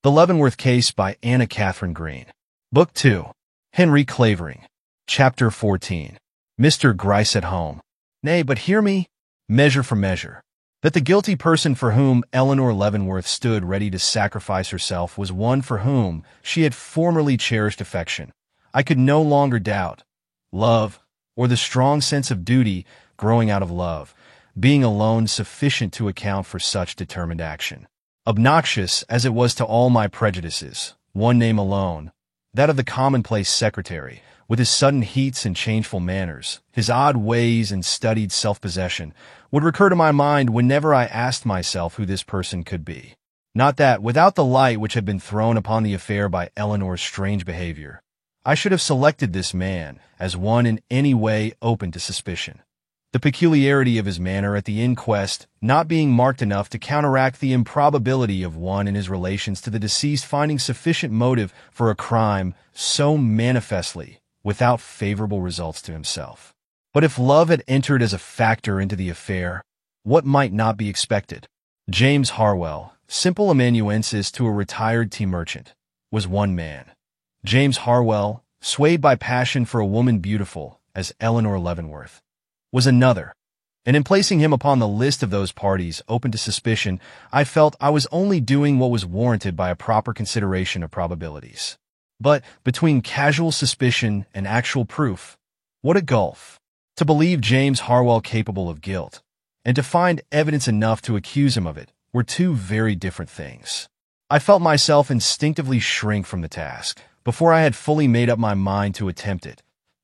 The Leavenworth Case by Anna Katharine Green. Book 2. Henry Clavering. Chapter 14. Mr. Gryce at Home. Nay, but hear me. Measure for measure. That the guilty person for whom Eleanor Leavenworth stood ready to sacrifice herself was one for whom she had formerly cherished affection, I could no longer doubt. Love, or the strong sense of duty growing out of love, being alone sufficient to account for such determined action. Obnoxious as it was to all my prejudices, one name alone, that of the commonplace secretary, with his sudden heats and changeful manners, his odd ways and studied self-possession, would recur to my mind whenever I asked myself who this person could be. Not that, without the light which had been thrown upon the affair by Eleanor's strange behavior, I should have selected this man as one in any way open to suspicion. The peculiarity of his manner at the inquest not being marked enough to counteract the improbability of one in his relations to the deceased finding sufficient motive for a crime so manifestly without favorable results to himself. But if love had entered as a factor into the affair, what might not be expected? James Harwell, simple amanuensis to a retired tea merchant, was one man. James Harwell, swayed by passion for a woman beautiful as Eleanor Leavenworth, was another, and in placing him upon the list of those parties open to suspicion, I felt I was only doing what was warranted by a proper consideration of probabilities. But between casual suspicion and actual proof, what a gulf! To believe James Harwell capable of guilt, and to find evidence enough to accuse him of it, were two very different things. I felt myself instinctively shrink from the task, before I had fully made up my mind to attempt it.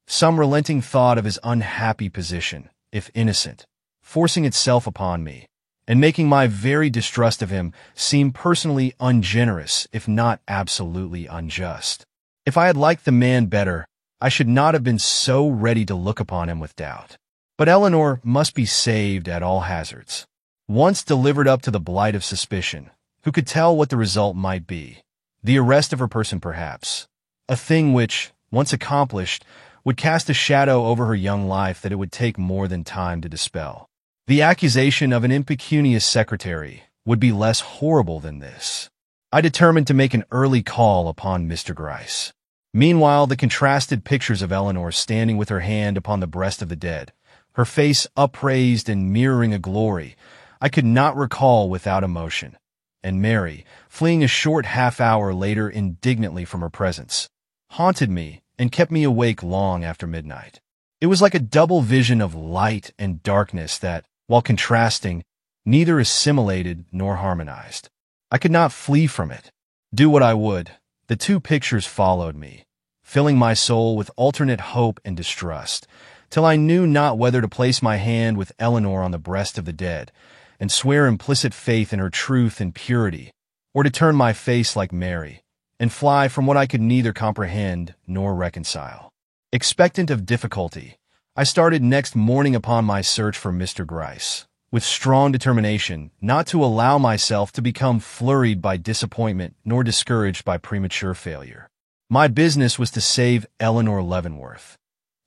Some relenting thought of his unhappy position, if innocent, forcing itself upon me, and making my very distrust of him seem personally ungenerous, if not absolutely unjust. If I had liked the man better, I should not have been so ready to look upon him with doubt. But Eleanor must be saved at all hazards. Once delivered up to the blight of suspicion, who could tell what the result might be? The arrest of her person, perhaps. A thing which, once accomplished, would cast a shadow over her young life that it would take more than time to dispel. The accusation of an impecunious secretary would be less horrible than this. I determined to make an early call upon Mr. Gryce. Meanwhile, the contrasted pictures of Eleanor standing with her hand upon the breast of the dead, her face upraised and mirroring a glory I could not recall without emotion, and Mary, fleeing a short half-hour later indignantly from her presence, haunted me and kept me awake long after midnight. It was like a double vision of light and darkness that, while contrasting, neither assimilated nor harmonized. I could not flee from it. Do what I would, the two pictures followed me, filling my soul with alternate hope and distrust, till I knew not whether to place my hand with Eleanor on the breast of the dead, and swear implicit faith in her truth and purity, or to turn my face like Mary, and fly from what I could neither comprehend nor reconcile. Expectant of difficulty, I started next morning upon my search for Mr. Gryce, with strong determination not to allow myself to become flurried by disappointment nor discouraged by premature failure. My business was to save Eleanor Leavenworth,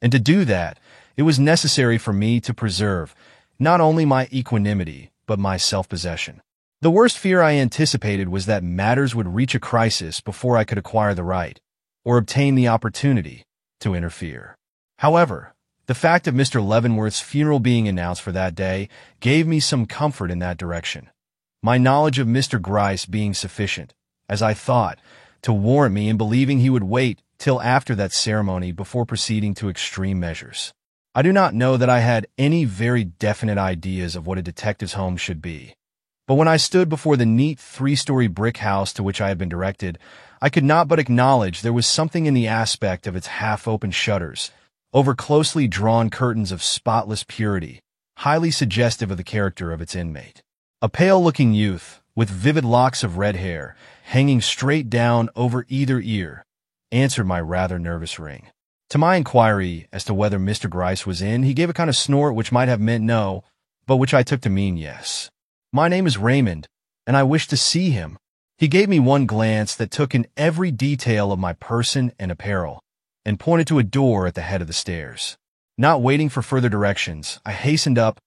and to do that, it was necessary for me to preserve not only my equanimity, but my self-possession. The worst fear I anticipated was that matters would reach a crisis before I could acquire the right, or obtain the opportunity, to interfere. However, the fact of Mr. Leavenworth's funeral being announced for that day gave me some comfort in that direction, my knowledge of Mr. Gryce being sufficient, as I thought, to warrant me in believing he would wait till after that ceremony before proceeding to extreme measures. I do not know that I had any very definite ideas of what a detective's home should be. But when I stood before the neat three-story brick house to which I had been directed, I could not but acknowledge there was something in the aspect of its half-open shutters, over closely drawn curtains of spotless purity, highly suggestive of the character of its inmate. A pale-looking youth, with vivid locks of red hair, hanging straight down over either ear, answered my rather nervous ring. To my inquiry as to whether Mr. Gryce was in, he gave a kind of snort which might have meant no, but which I took to mean yes. "My name is Raymond, and I wish to see him." He gave me one glance that took in every detail of my person and apparel, and pointed to a door at the head of the stairs. Not waiting for further directions, I hastened up,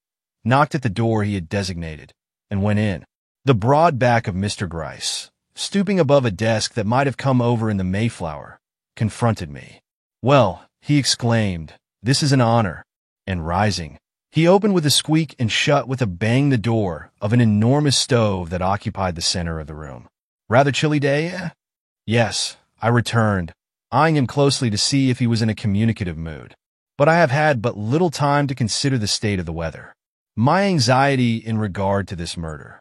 knocked at the door he had designated, and went in. The broad back of Mr. Gryce, stooping above a desk that might have come over in the Mayflower, confronted me. "Well," he exclaimed, "this is an honor." And rising, he opened with a squeak and shut with a bang the door of an enormous stove that occupied the center of the room. "Rather chilly day, eh?" "Yes," I returned, eyeing him closely to see if he was in a communicative mood. "But I have had but little time to consider the state of the weather. My anxiety in regard to this murder."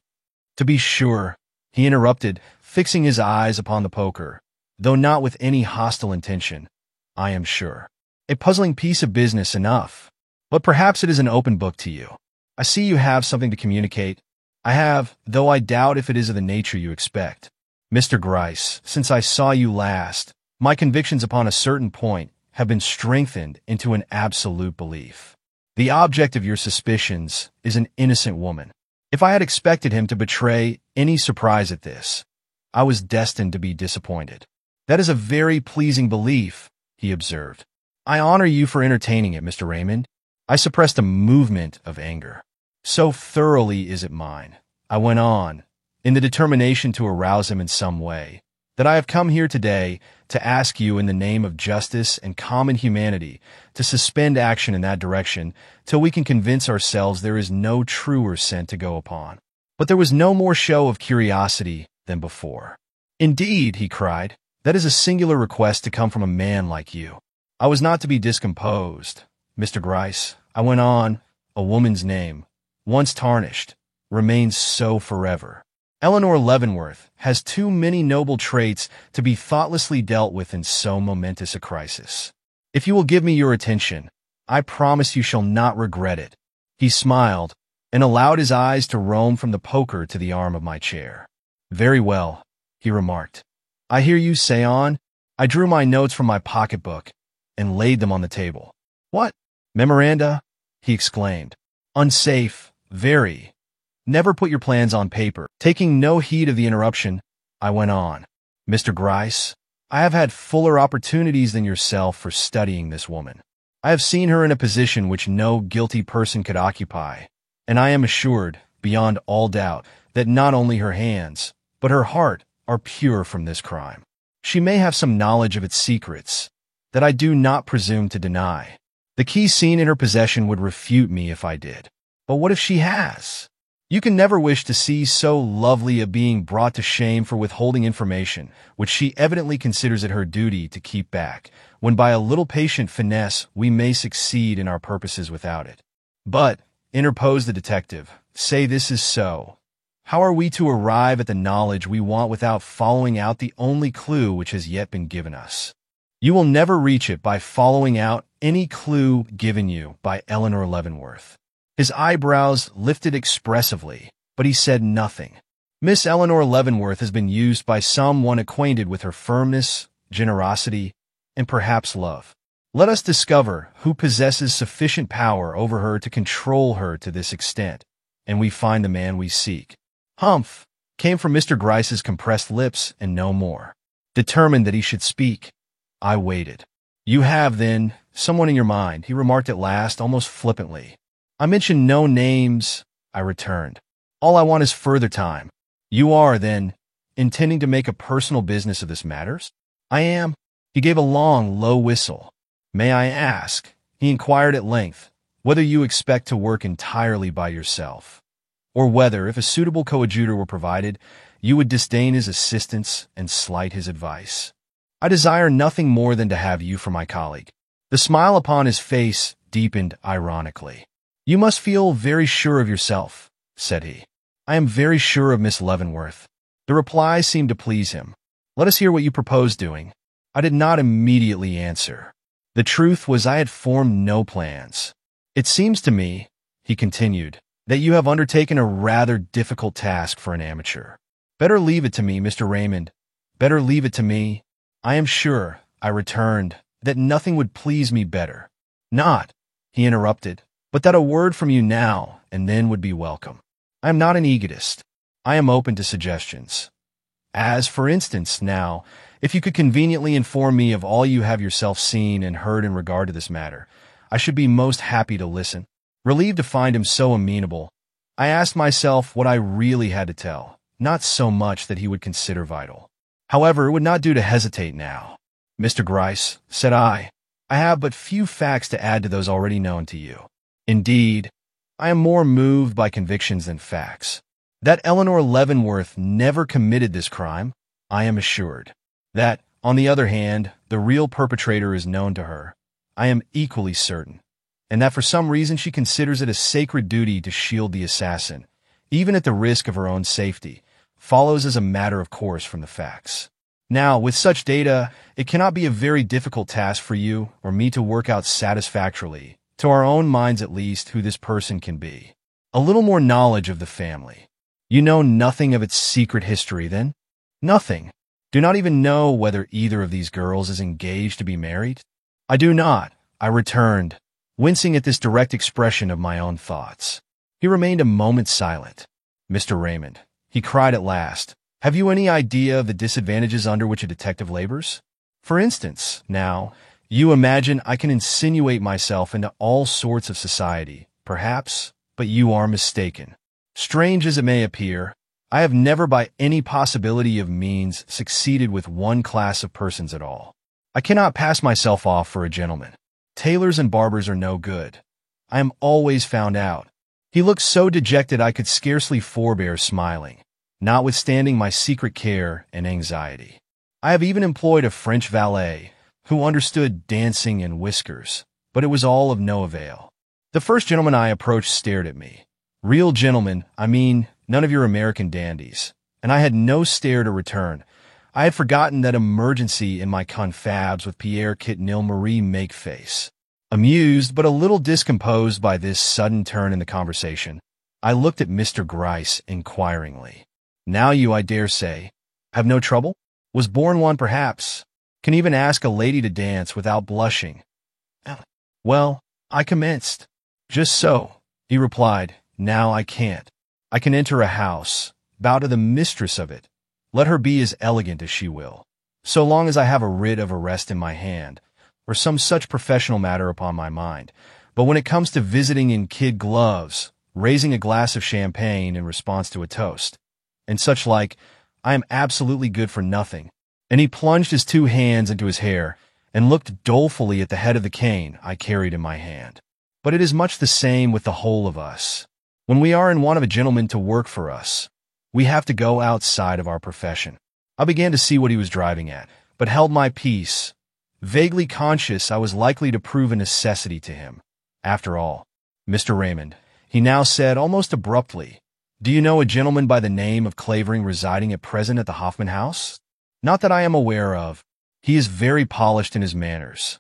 "To be sure," he interrupted, fixing his eyes upon the poker, though not with any hostile intention. "I am sure. A puzzling piece of business enough. But perhaps it is an open book to you. I see you have something to communicate." "I have, though I doubt if it is of the nature you expect. Mr. Gryce, since I saw you last, my convictions upon a certain point have been strengthened into an absolute belief. The object of your suspicions is an innocent woman. If I had expected him to betray any surprise at this, I was destined to be disappointed." "That is a very pleasing belief," he observed. "I honor you for entertaining it, Mr. Raymond." I suppressed a movement of anger. "So thoroughly is it mine," I went on, in the determination to arouse him in some way, "that I have come here today to ask you in the name of justice and common humanity to suspend action in that direction till we can convince ourselves there is no truer scent to go upon." But there was no more show of curiosity than before. "Indeed," he cried, "that is a singular request to come from a man like you." I was not to be discomposed. "Mr. Gryce," I went on, "a woman's name, once tarnished, remains so forever. Eleanor Leavenworth has too many noble traits to be thoughtlessly dealt with in so momentous a crisis. If you will give me your attention, I promise you shall not regret it." He smiled and allowed his eyes to roam from the poker to the arm of my chair. "Very well," he remarked. "I hear you. Say on." I drew my notes from my pocketbook and laid them on the table. "What? Memoranda?" he exclaimed. "Unsafe, very. Never put your plans on paper." Taking no heed of the interruption, I went on. "Mr. Gryce, I have had fuller opportunities than yourself for studying this woman. I have seen her in a position which no guilty person could occupy, and I am assured, beyond all doubt, that not only her hands, but her heart are pure from this crime. She may have some knowledge of its secrets that I do not presume to deny. The key seen in her possession would refute me if I did. But what if she has? You can never wish to see so lovely a being brought to shame for withholding information, which she evidently considers it her duty to keep back, when by a little patient finesse we may succeed in our purposes without it." "But," interposed the detective, "say this is so. How are we to arrive at the knowledge we want without following out the only clue which has yet been given us?" "You will never reach it by following out any clue given you by Eleanor Leavenworth." His eyebrows lifted expressively, but he said nothing. "Miss Eleanor Leavenworth has been used by someone acquainted with her firmness, generosity, and perhaps love. Let us discover who possesses sufficient power over her to control her to this extent, and we find the man we seek." "Humph," came from Mr. Gryce's compressed lips, and no more. Determined that he should speak, I waited. "You have, then, someone in your mind," he remarked at last, almost flippantly. "I mentioned no names," I returned. "All I want is further time." "You are, then, intending to make a personal business of this matters?" "I am." He gave a long, low whistle. "May I ask," he inquired at length, "whether you expect to work entirely by yourself, or whether, if a suitable coadjutor were provided, you would disdain his assistance and slight his advice?" "I desire nothing more than to have you for my colleague." The smile upon his face deepened ironically. "You must feel very sure of yourself," said he. "I am very sure of Miss Leavenworth." The reply seemed to please him. "Let us hear what you propose doing." I did not immediately answer. The truth was I had formed no plans. "It seems to me," he continued, "that you have undertaken a rather difficult task for an amateur. Better leave it to me, Mr. Raymond. Better leave it to me." "I am sure," I returned, "that nothing would please me better. Not," he interrupted, "but that a word from you now and then would be welcome. I am not an egotist. I am open to suggestions. As, for instance, now, if you could conveniently inform me of all you have yourself seen and heard in regard to this matter, I should be most happy to listen." Relieved to find him so amenable, I asked myself what I really had to tell, not so much that he would consider vital. However, it would not do to hesitate now. "Mr. Gryce," said I have but few facts to add to those already known to you. Indeed, I am more moved by convictions than facts. That Eleanor Leavenworth never committed this crime, I am assured. That, on the other hand, the real perpetrator is known to her, I am equally certain. And that for some reason she considers it a sacred duty to shield the assassin, even at the risk of her own safety, follows as a matter of course from the facts. Now, with such data, it cannot be a very difficult task for you or me to work out satisfactorily, to our own minds at least, who this person can be. A little more knowledge of the family. You know nothing of its secret history, then? Nothing. Do not even know whether either of these girls is engaged to be married? I do not, I returned, wincing at this direct expression of my own thoughts. He remained a moment silent. "Mr. Raymond," he cried at last, "have you any idea of the disadvantages under which a detective labors? For instance, now, you imagine I can insinuate myself into all sorts of society, perhaps, but you are mistaken. Strange as it may appear, I have never by any possibility of means succeeded with one class of persons at all. I cannot pass myself off for a gentleman. Tailors and barbers are no good. I am always found out." He looked so dejected I could scarcely forbear smiling, notwithstanding my secret care and anxiety. I have even employed a French valet, who understood dancing and whiskers, but it was all of no avail. The first gentleman I approached stared at me. Real gentlemen, I mean, none of your American dandies. And I had no stare to return. I had forgotten that emergency in my confabs with Pierre Quetenil Marie Makeface. Amused, but a little discomposed by this sudden turn in the conversation, I looked at Mr. Gryce inquiringly. "Now you, I dare say, have no trouble? Was born one, perhaps? Can even ask a lady to dance without blushing?" "Well, I commenced." "Just so," he replied. "Now I can't. I can enter a house, bow to the mistress of it, let her be as elegant as she will, so long as I have a writ of arrest in my hand, or some such professional matter upon my mind. But when it comes to visiting in kid gloves, raising a glass of champagne in response to a toast, and such like, I am absolutely good for nothing." And he plunged his two hands into his hair and looked dolefully at the head of the cane I carried in my hand. But it is much the same with the whole of us. When we are in want of a gentleman to work for us, we have to go outside of our profession. I began to see what he was driving at, but held my peace, vaguely conscious I was likely to prove a necessity to him. After all, "Mr. Raymond," he now said almost abruptly, "do you know a gentleman by the name of Clavering residing at present at the Hoffman House?" "Not that I am aware of. He is very polished in his manners.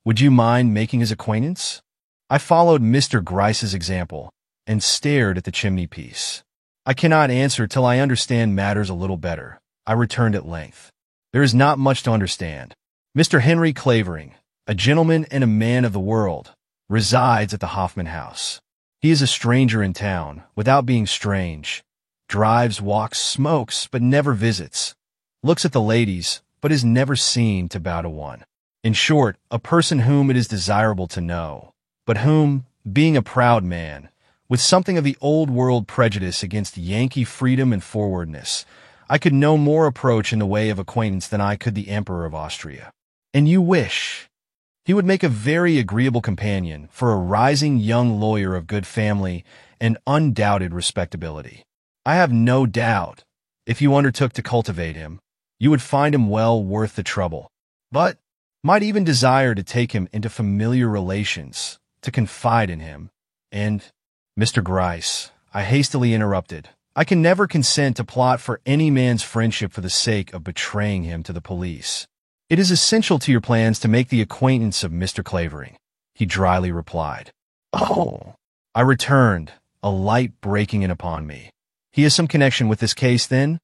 Would you mind making his acquaintance?" I followed Mr. Gryce's example and stared at the chimney-piece. "I cannot answer till I understand matters a little better," I returned at length. "There is not much to understand. Mr. Henry Clavering, a gentleman and a man of the world, resides at the Hoffman House. He is a stranger in town, without being strange, drives, walks, smokes, but never visits, looks at the ladies, but is never seen to bow to one. In short, a person whom it is desirable to know, but whom, being a proud man, with something of the old-world prejudice against Yankee freedom and forwardness, I could no more approach in the way of acquaintance than I could the Emperor of Austria. And you wish. He would make a very agreeable companion for a rising young lawyer of good family and undoubted respectability. I have no doubt, if you undertook to cultivate him, you would find him well worth the trouble, but might even desire to take him into familiar relations, to confide in him, and—" "Mr. Gryce," I hastily interrupted, "I can never consent to plot for any man's friendship for the sake of betraying him to the police. It is essential to your plans to make the acquaintance of Mr. Clavering," he dryly replied. "Oh," I returned, a light breaking in upon me. "He has some connection with this case, then?"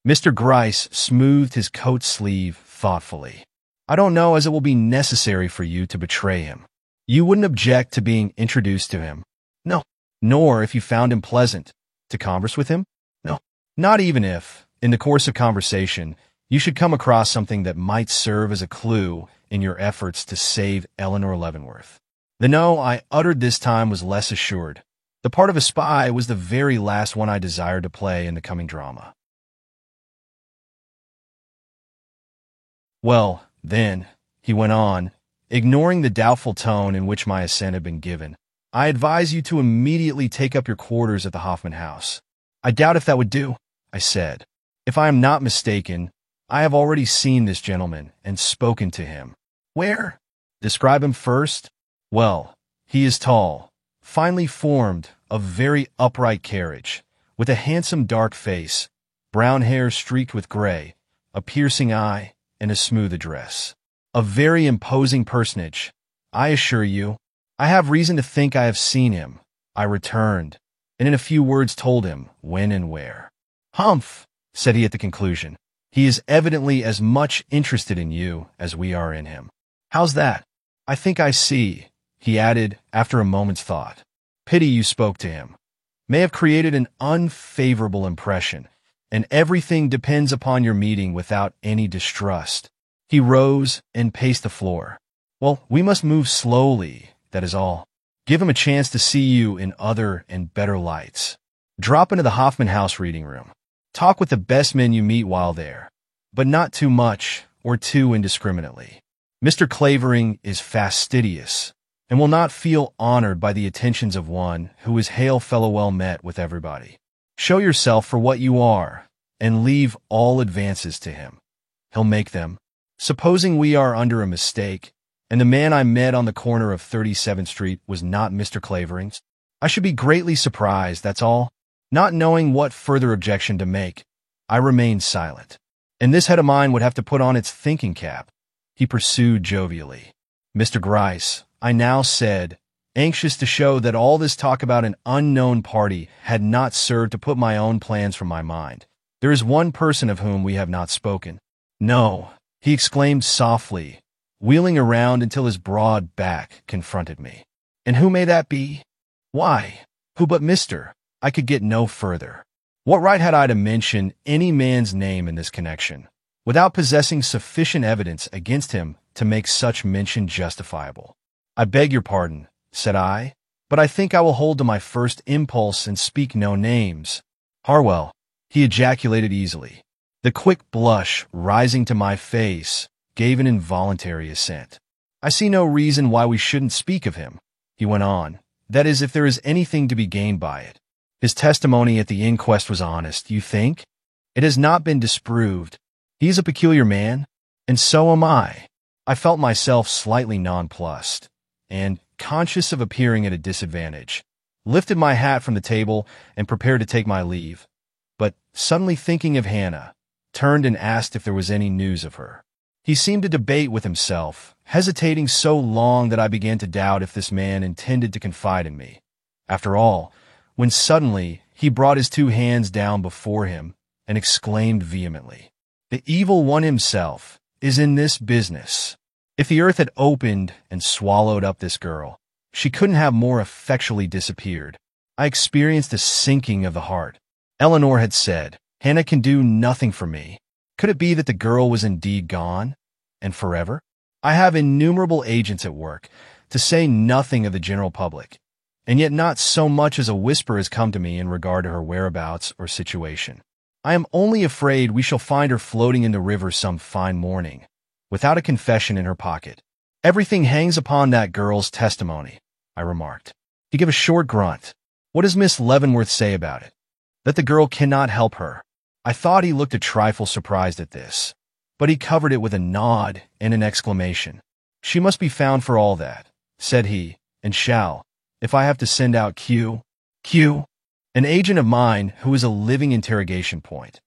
Mr. Gryce smoothed his coat sleeve thoughtfully. "I don't know as it will be necessary for you to betray him. You wouldn't object to being introduced to him?" "No." "Nor, if you found him pleasant, to converse with him?" "No." "Not even if, in the course of conversation, you should come across something that might serve as a clue in your efforts to save Eleanor Leavenworth?" The no I uttered this time was less assured. The part of a spy was the very last one I desired to play in the coming drama. Well, then, he went on, ignoring the doubtful tone in which my assent had been given, I advise you to immediately take up your quarters at the Hoffman House. I doubt if that would do, I said. If I am not mistaken, I have already seen this gentleman and spoken to him. Where? Describe him first. Well, he is tall, finely formed, of very upright carriage, with a handsome dark face, brown hair streaked with gray, a piercing eye, and a smooth address. A very imposing personage, I assure you. I have reason to think I have seen him, I returned, and in a few words told him when and where. Humph, said he at the conclusion. He is evidently as much interested in you as we are in him. How's that? I think I see, he added after a moment's thought. Pity you spoke to him. May have created an unfavorable impression, and everything depends upon your meeting without any distrust. He rose and paced the floor. Well, we must move slowly, that is all. Give him a chance to see you in other and better lights. Drop into the Hoffman House reading room. Talk with the best men you meet while there, but not too much or too indiscriminately. Mr. Clavering is fastidious and will not feel honored by the attentions of one who is hail fellow well met with everybody. Show yourself for what you are and leave all advances to him. He'll make them. Supposing we are under a mistake, and the man I met on the corner of 37th Street was not Mr. Clavering's, I should be greatly surprised, that's all. Not knowing what further objection to make, I remained silent. And this head of mine would have to put on its thinking cap, he pursued jovially. Mr. Gryce, I now said, anxious to show that all this talk about an unknown party had not served to put my own plans from my mind. There is one person of whom we have not spoken. No, he exclaimed softly, wheeling around until his broad back confronted me. And who may that be? Why, who but Mr. I could get no further. What right had I to mention any man's name in this connection, without possessing sufficient evidence against him to make such mention justifiable? I beg your pardon, said I, but I think I will hold to my first impulse and speak no names. Harwell, he ejaculated easily. The quick blush rising to my face gave an involuntary assent. I see no reason why we shouldn't speak of him, he went on. That is, if there is anything to be gained by it. His testimony at the inquest was honest, you think? It has not been disproved. He is a peculiar man, and so am I. I felt myself slightly nonplussed, and, conscious of appearing at a disadvantage, lifted my hat from the table and prepared to take my leave, but, suddenly thinking of Hannah, turned and asked if there was any news of her. He seemed to debate with himself, hesitating so long that I began to doubt if this man intended to confide in me. After all, when suddenly he brought his two hands down before him and exclaimed vehemently, "The evil one himself is in this business. If the earth had opened and swallowed up this girl, she couldn't have more effectually disappeared." I experienced a sinking of the heart. Eleanor had said, "Hannah can do nothing for me." Could it be that the girl was indeed gone, and forever? I have innumerable agents at work, to say nothing of the general public, and yet not so much as a whisper has come to me in regard to her whereabouts or situation. I am only afraid we shall find her floating in the river some fine morning, without a confession in her pocket. Everything hangs upon that girl's testimony, I remarked. He gave a short grunt. What does Miss Leavenworth say about it? That the girl cannot help her. I thought he looked a trifle surprised at this, but he covered it with a nod and an exclamation. She must be found for all that, said he, and shall, if I have to send out Q, an agent of mine who is a living interrogation point.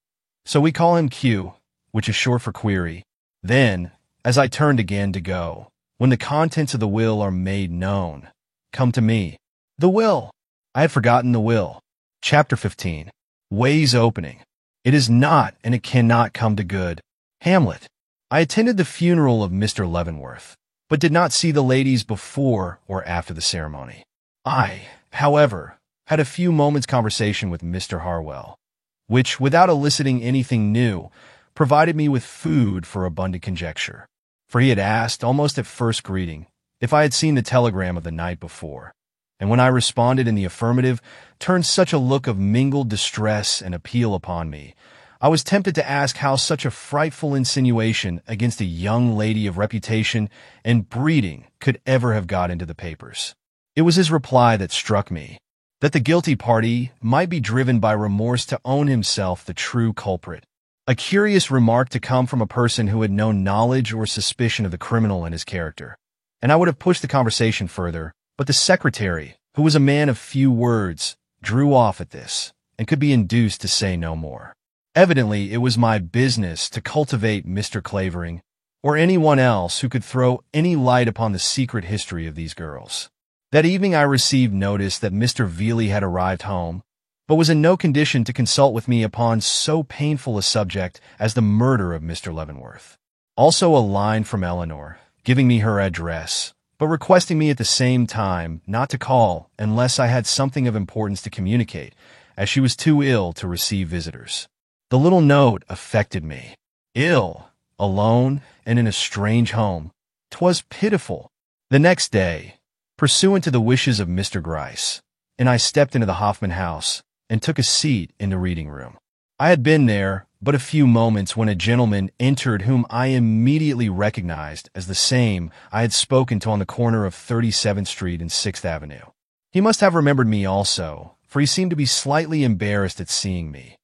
So we call him Q, which is short for query. Then, as I turned again to go, when the contents of the will are made known, come to me. The will! I had forgotten the will. Chapter 15. Ways opening. It is not, and it cannot come to good. Hamlet. I attended the funeral of Mr. Leavenworth, but did not see the ladies before or after the ceremony. I, however, had a few moments' conversation with Mr. Harwell, which, without eliciting anything new, provided me with food for abundant conjecture. For he had asked, almost at first greeting, if I had seen the telegram of the night before, and when I responded in the affirmative, turned such a look of mingled distress and appeal upon me, I was tempted to ask how such a frightful insinuation against a young lady of reputation and breeding could ever have got into the papers. It was his reply that struck me, that the guilty party might be driven by remorse to own himself the true culprit. A curious remark to come from a person who had no knowledge or suspicion of the criminal in his character. And I would have pushed the conversation further, but the secretary, who was a man of few words, drew off at this, and could be induced to say no more. Evidently, it was my business to cultivate Mr. Clavering, or anyone else who could throw any light upon the secret history of these girls. That evening I received notice that Mr. Veely had arrived home, but was in no condition to consult with me upon so painful a subject as the murder of Mr. Leavenworth. Also a line from Eleanor, giving me her address, but requesting me at the same time not to call unless I had something of importance to communicate, as she was too ill to receive visitors. The little note affected me. Ill, alone, and in a strange home. 'Twas pitiful. The next day, pursuant to the wishes of Mr. Gryce, and I stepped into the Hoffman house and took a seat in the reading room. I had been there but a few moments when a gentleman entered whom I immediately recognized as the same I had spoken to on the corner of 37th Street and 6th Avenue. He must have remembered me also, for he seemed to be slightly embarrassed at seeing me.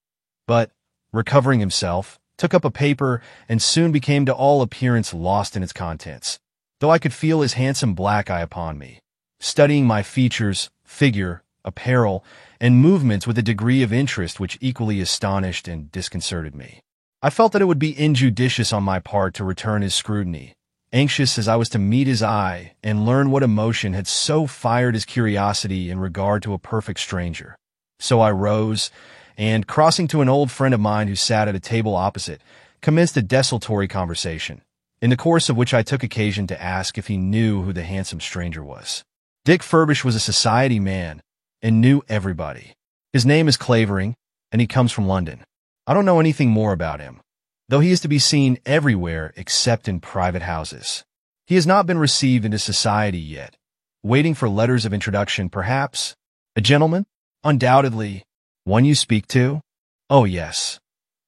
But, recovering himself, took up a paper and soon became to all appearance lost in its contents, though I could feel his handsome black eye upon me, studying my features, figure, apparel, and movements with a degree of interest which equally astonished and disconcerted me. I felt that it would be injudicious on my part to return his scrutiny, anxious as I was to meet his eye and learn what emotion had so fired his curiosity in regard to a perfect stranger. So I rose, and, crossing to an old friend of mine who sat at a table opposite, commenced a desultory conversation, in the course of which I took occasion to ask if he knew who the handsome stranger was. Dick Furbish was a society man, and knew everybody. His name is Clavering, and he comes from London. I don't know anything more about him, though he is to be seen everywhere except in private houses. He has not been received into society yet. Waiting for letters of introduction, perhaps? A gentleman? Undoubtedly. One you speak to? Oh, yes.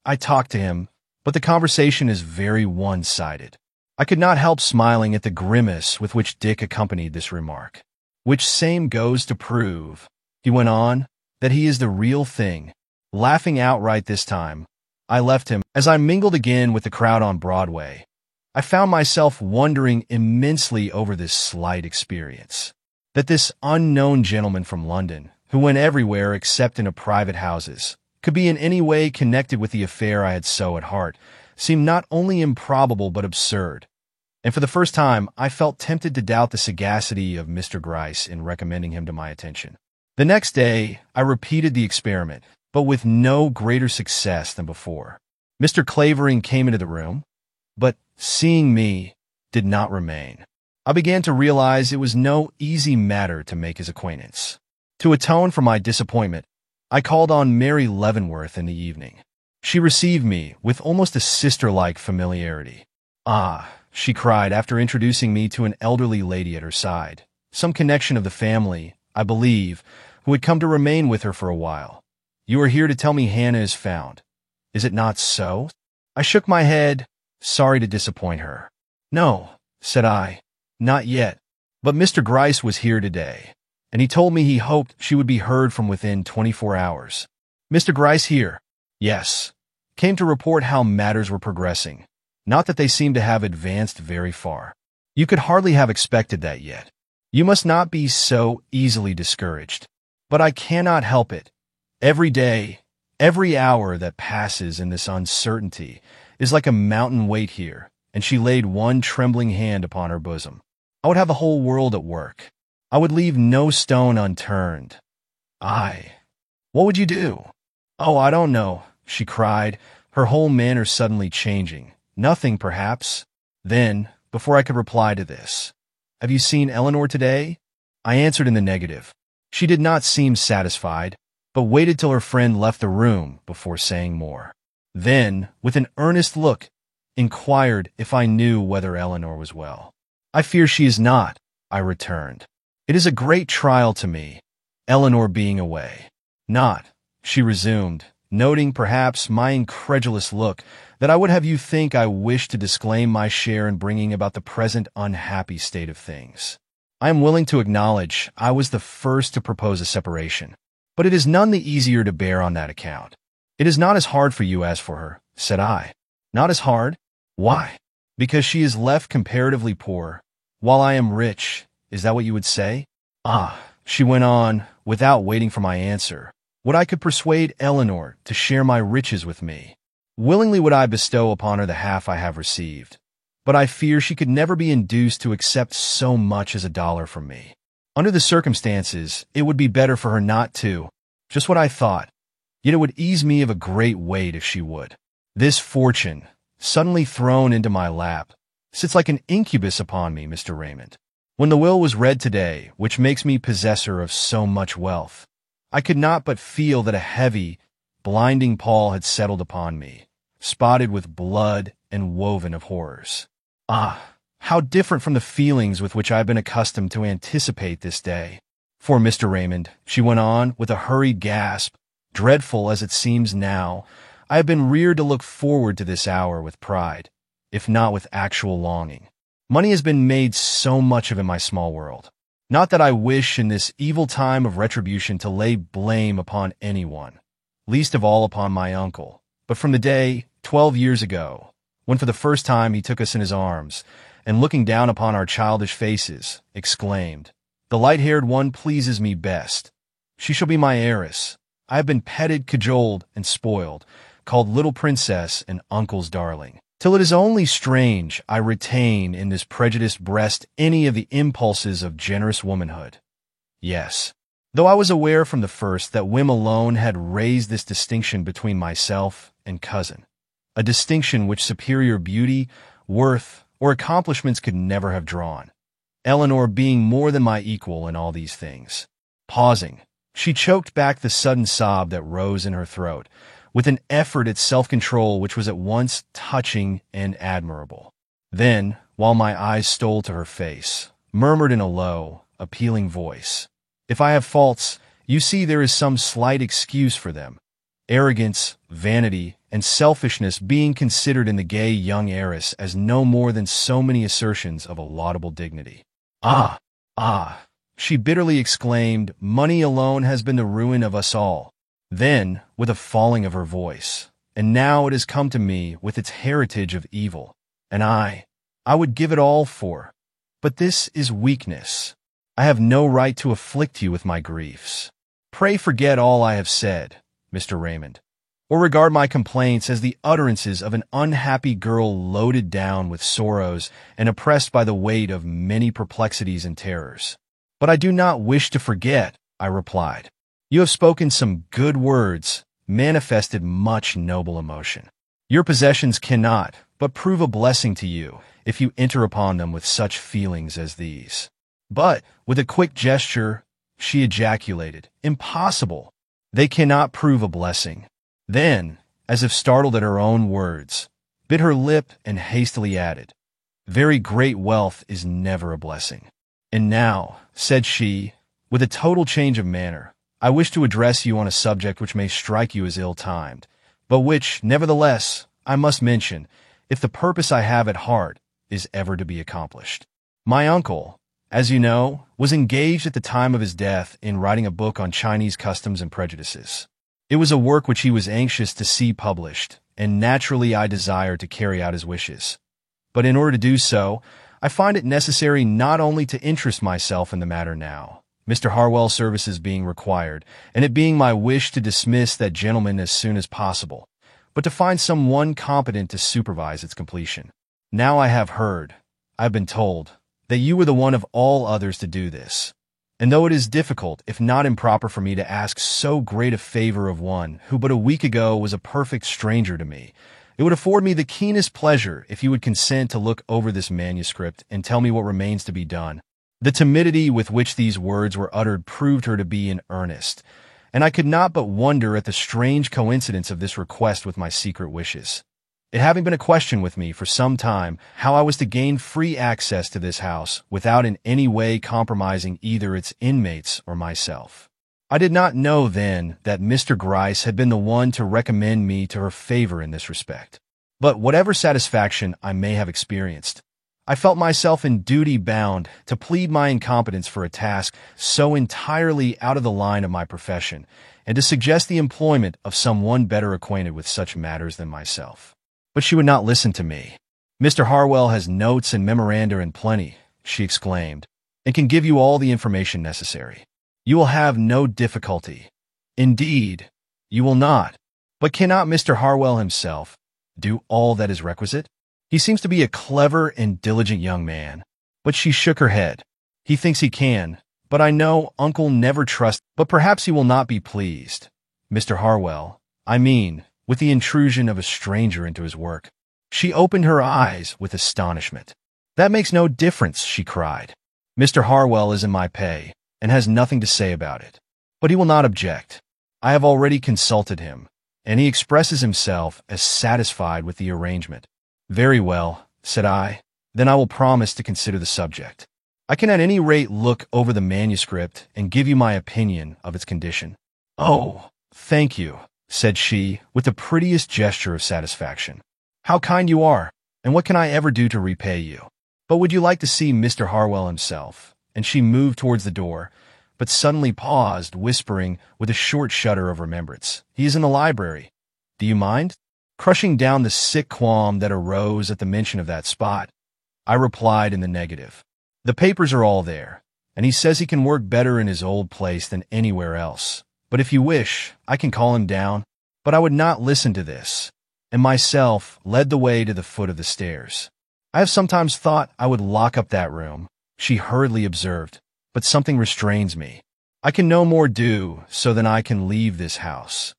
I talk to him, but the conversation is very one-sided. I could not help smiling at the grimace with which Dick accompanied this remark. Which same goes to prove, he went on, that he is the real thing. Laughing outright this time, I left him. As I mingled again with the crowd on Broadway, I found myself wondering immensely over this slight experience. That this unknown gentleman from London, who went everywhere except into private houses, could be in any way connected with the affair I had so at heart, seemed not only improbable but absurd. And for the first time, I felt tempted to doubt the sagacity of Mr. Gryce in recommending him to my attention. The next day, I repeated the experiment, but with no greater success than before. Mr. Clavering came into the room, but, seeing me, did not remain. I began to realize it was no easy matter to make his acquaintance. To atone for my disappointment, I called on Mary Leavenworth in the evening. She received me with almost a sister-like familiarity. "Ah," she cried after introducing me to an elderly lady at her side, some connection of the family, I believe, who had come to remain with her for a while. "You are here to tell me Hannah is found. Is it not so?" I shook my head, sorry to disappoint her. "No," said I, "not yet. But Mr. Gryce was here today, and he told me he hoped she would be heard from within 24 hours. Mr. Gryce here?" "Yes." "Came to report how matters were progressing. Not that they seem to have advanced very far." "You could hardly have expected that yet. You must not be so easily discouraged. But I cannot help it. Every day, every hour that passes in this uncertainty is like a mountain weight here," and she laid one trembling hand upon her bosom. "I would have the whole world at work. I would leave no stone unturned." "Aye. What would you do?" "Oh, I don't know," she cried, her whole manner suddenly changing. "Nothing, perhaps." Then, before I could reply to this, "Have you seen Eleanor today?" I answered in the negative. She did not seem satisfied, but waited till her friend left the room before saying more. Then, with an earnest look, inquired if I knew whether Eleanor was well. "I fear she is not," I returned. "It is a great trial to me, Eleanor being away." "Not," she resumed, noting perhaps my incredulous look, that I would have you think I wish to disclaim my share in bringing about the present unhappy state of things. I am willing to acknowledge I was the first to propose a separation, but it is none the easier to bear on that account. It is not as hard for you as for her, said I. Not as hard? Why? Because she is left comparatively poor, while I am rich. Is that what you would say? Ah, she went on, without waiting for my answer. Would I could persuade Eleanor to share my riches with me. Willingly would I bestow upon her the half I have received, but I fear she could never be induced to accept so much as $1 from me. Under the circumstances, it would be better for her not to. Just what I thought. Yet it would ease me of a great weight if she would. This fortune, suddenly thrown into my lap, sits like an incubus upon me, Mr. Raymond. When the will was read today, which makes me possessor of so much wealth, I could not but feel that a heavy, blinding pall had settled upon me, spotted with blood and woven of horrors. Ah, how different from the feelings with which I have been accustomed to anticipate this day. For, Mr. Raymond, she went on with a hurried gasp, dreadful as it seems now, I have been reared to look forward to this hour with pride, if not with actual longing. Money has been made so much of in my small world. Not that I wish in this evil time of retribution to lay blame upon anyone, least of all upon my uncle, but from the day, 12 years ago, when for the first time he took us in his arms, and looking down upon our childish faces, exclaimed, "The light-haired one pleases me best. She shall be my heiress. I have been petted, cajoled, and spoiled, called little princess and uncle's darling, till it is only strange I retain in this prejudiced breast any of the impulses of generous womanhood. Yes, though I was aware from the first that whim alone had raised this distinction between myself and cousin, a distinction which superior beauty, worth, or accomplishments could never have drawn, Eleanor being more than my equal in all these things." Pausing, she choked back the sudden sob that rose in her throat, with an effort at self-control which was at once touching and admirable. Then, while my eyes stole to her face, murmured in a low, appealing voice, "If I have faults, you see there is some slight excuse for them, arrogance, vanity, and selfishness being considered in the gay young heiress as no more than so many assertions of a laudable dignity." "Ah, ah," she bitterly exclaimed, "money alone has been the ruin of us all." Then, with a falling of her voice, "And now it has come to me with its heritage of evil, and I would give it all for. But this is weakness. I have no right to afflict you with my griefs. Pray forget all I have said, Mr. Raymond, or regard my complaints as the utterances of an unhappy girl loaded down with sorrows and oppressed by the weight of many perplexities and terrors." "But I do not wish to forget," I replied. "You have spoken some good words, manifested much noble emotion. Your possessions cannot but prove a blessing to you if you enter upon them with such feelings as these." But, with a quick gesture, she ejaculated, "Impossible! They cannot prove a blessing." Then, as if startled at her own words, bit her lip and hastily added, "Very great wealth is never a blessing. And now," said she, with a total change of manner, "I wish to address you on a subject which may strike you as ill-timed, but which, nevertheless, I must mention, if the purpose I have at heart is ever to be accomplished. My uncle, as you know, was engaged at the time of his death in writing a book on Chinese customs and prejudices. It was a work which he was anxious to see published, and naturally I desire to carry out his wishes. But in order to do so, I find it necessary not only to interest myself in the matter now, Mr. Harwell's services being required, and it being my wish to dismiss that gentleman as soon as possible, but to find some one competent to supervise its completion. Now I have been told, that you were the one of all others to do this. And though it is difficult, if not improper for me to ask so great a favor of one who but a week ago was a perfect stranger to me, it would afford me the keenest pleasure if you would consent to look over this manuscript and tell me what remains to be done." The timidity with which these words were uttered proved her to be in earnest, and I could not but wonder at the strange coincidence of this request with my secret wishes. It having been a question with me for some time how I was to gain free access to this house without in any way compromising either its inmates or myself. I did not know then that Mr. Gryce had been the one to recommend me to her favor in this respect. But whatever satisfaction I may have experienced, I felt myself in duty bound to plead my incompetence for a task so entirely out of the line of my profession, and to suggest the employment of someone better acquainted with such matters than myself. But she would not listen to me. "Mr. Harwell has notes and memoranda in plenty," she exclaimed, "and can give you all the information necessary. You will have no difficulty. Indeed, you will not. But cannot Mr. Harwell himself do all that is requisite? He seems to be a clever and diligent young man." But she shook her head. "He thinks he can, but I know Uncle never trusts. But perhaps he will not be pleased, Mr. Harwell, I mean, with the intrusion of a stranger into his work." She opened her eyes with astonishment. "That makes no difference," she cried. "Mr. Harwell is in my pay, and has nothing to say about it. But he will not object. I have already consulted him, and he expresses himself as satisfied with the arrangement." "Very well," said I. "Then I will promise to consider the subject. I can at any rate look over the manuscript and give you my opinion of its condition." "Oh, thank you," said she, with the prettiest gesture of satisfaction. "How kind you are, and what can I ever do to repay you? But would you like to see Mr. Harwell himself?" And she moved towards the door, but suddenly paused, whispering with a short shudder of remembrance, "He is in the library. Do you mind?" Crushing down the sick qualm that arose at the mention of that spot, I replied in the negative. "The papers are all there, and he says he can work better in his old place than anywhere else. But if you wish, I can call him down." But I would not listen to this, and myself led the way to the foot of the stairs. "I have sometimes thought I would lock up that room," she hurriedly observed, "but something restrains me. I can no more do so than I can leave this house.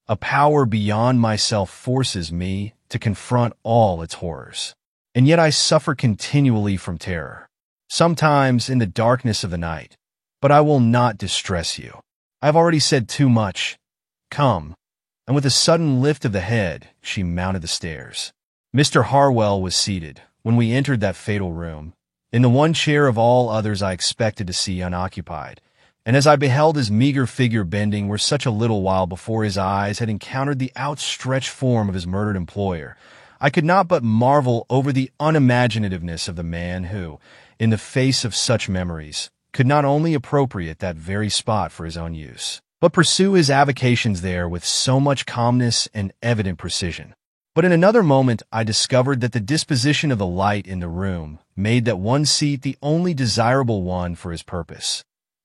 A power beyond myself forces me to confront all its horrors. And yet I suffer continually from terror, sometimes in the darkness of the night. But I will not distress you. I have already said too much. Come." And with a sudden lift of the head, she mounted the stairs. Mr. Harwell was seated, when we entered that fatal room, in the one chair of all others I expected to see unoccupied, and as I beheld his meager figure bending where such a little while before his eyes had encountered the outstretched form of his murdered employer, I could not but marvel over the unimaginativeness of the man who, in the face of such memories, could not only appropriate that very spot for his own use, but pursue his avocations there with so much calmness and evident precision. But in another moment I discovered that the disposition of the light in the room made that one seat the only desirable one for his purpose.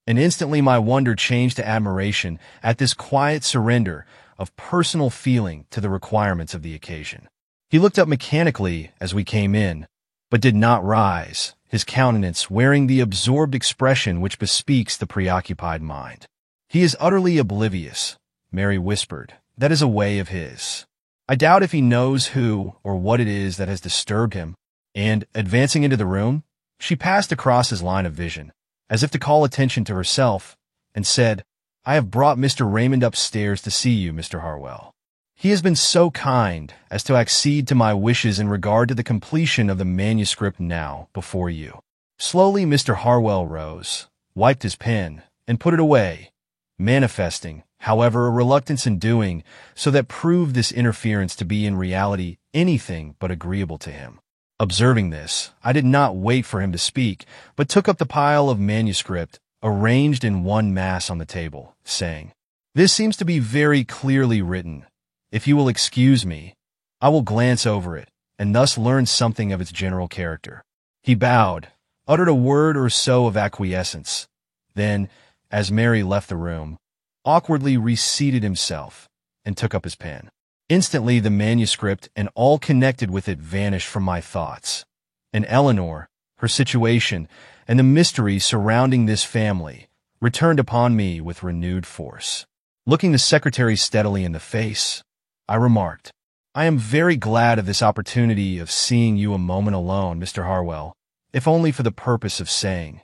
And instantly my wonder changed to admiration at this quiet surrender of personal feeling to the requirements of the occasion. He looked up mechanically as we came in, but did not rise, his countenance wearing the absorbed expression which bespeaks the preoccupied mind. "He is utterly oblivious," Mary whispered. "That is a way of his. I doubt if he knows who or what it is that has disturbed him." And, advancing into the room, she passed across his line of vision, as if to call attention to herself, and said, "I have brought Mr. Raymond upstairs to see you, Mr. Harwell. He has been so kind as to accede to my wishes in regard to the completion of the manuscript now before you." Slowly Mr. Harwell rose, wiped his pen, and put it away, manifesting, however, a reluctance in doing so that proved this interference to be in reality anything but agreeable to him. Observing this, I did not wait for him to speak, but took up the pile of manuscript arranged in one mass on the table, saying, "This seems to be very clearly written. If you will excuse me, I will glance over it, and thus learn something of its general character." He bowed, uttered a word or so of acquiescence, then, as Mary left the room, awkwardly reseated himself, and took up his pen. Instantly the manuscript and all connected with it vanished from my thoughts, and Eleanor, her situation, and the mystery surrounding this family returned upon me with renewed force. Looking the secretary steadily in the face, I remarked, "I am very glad of this opportunity of seeing you a moment alone, Mr. Harwell, if only for the purpose of saying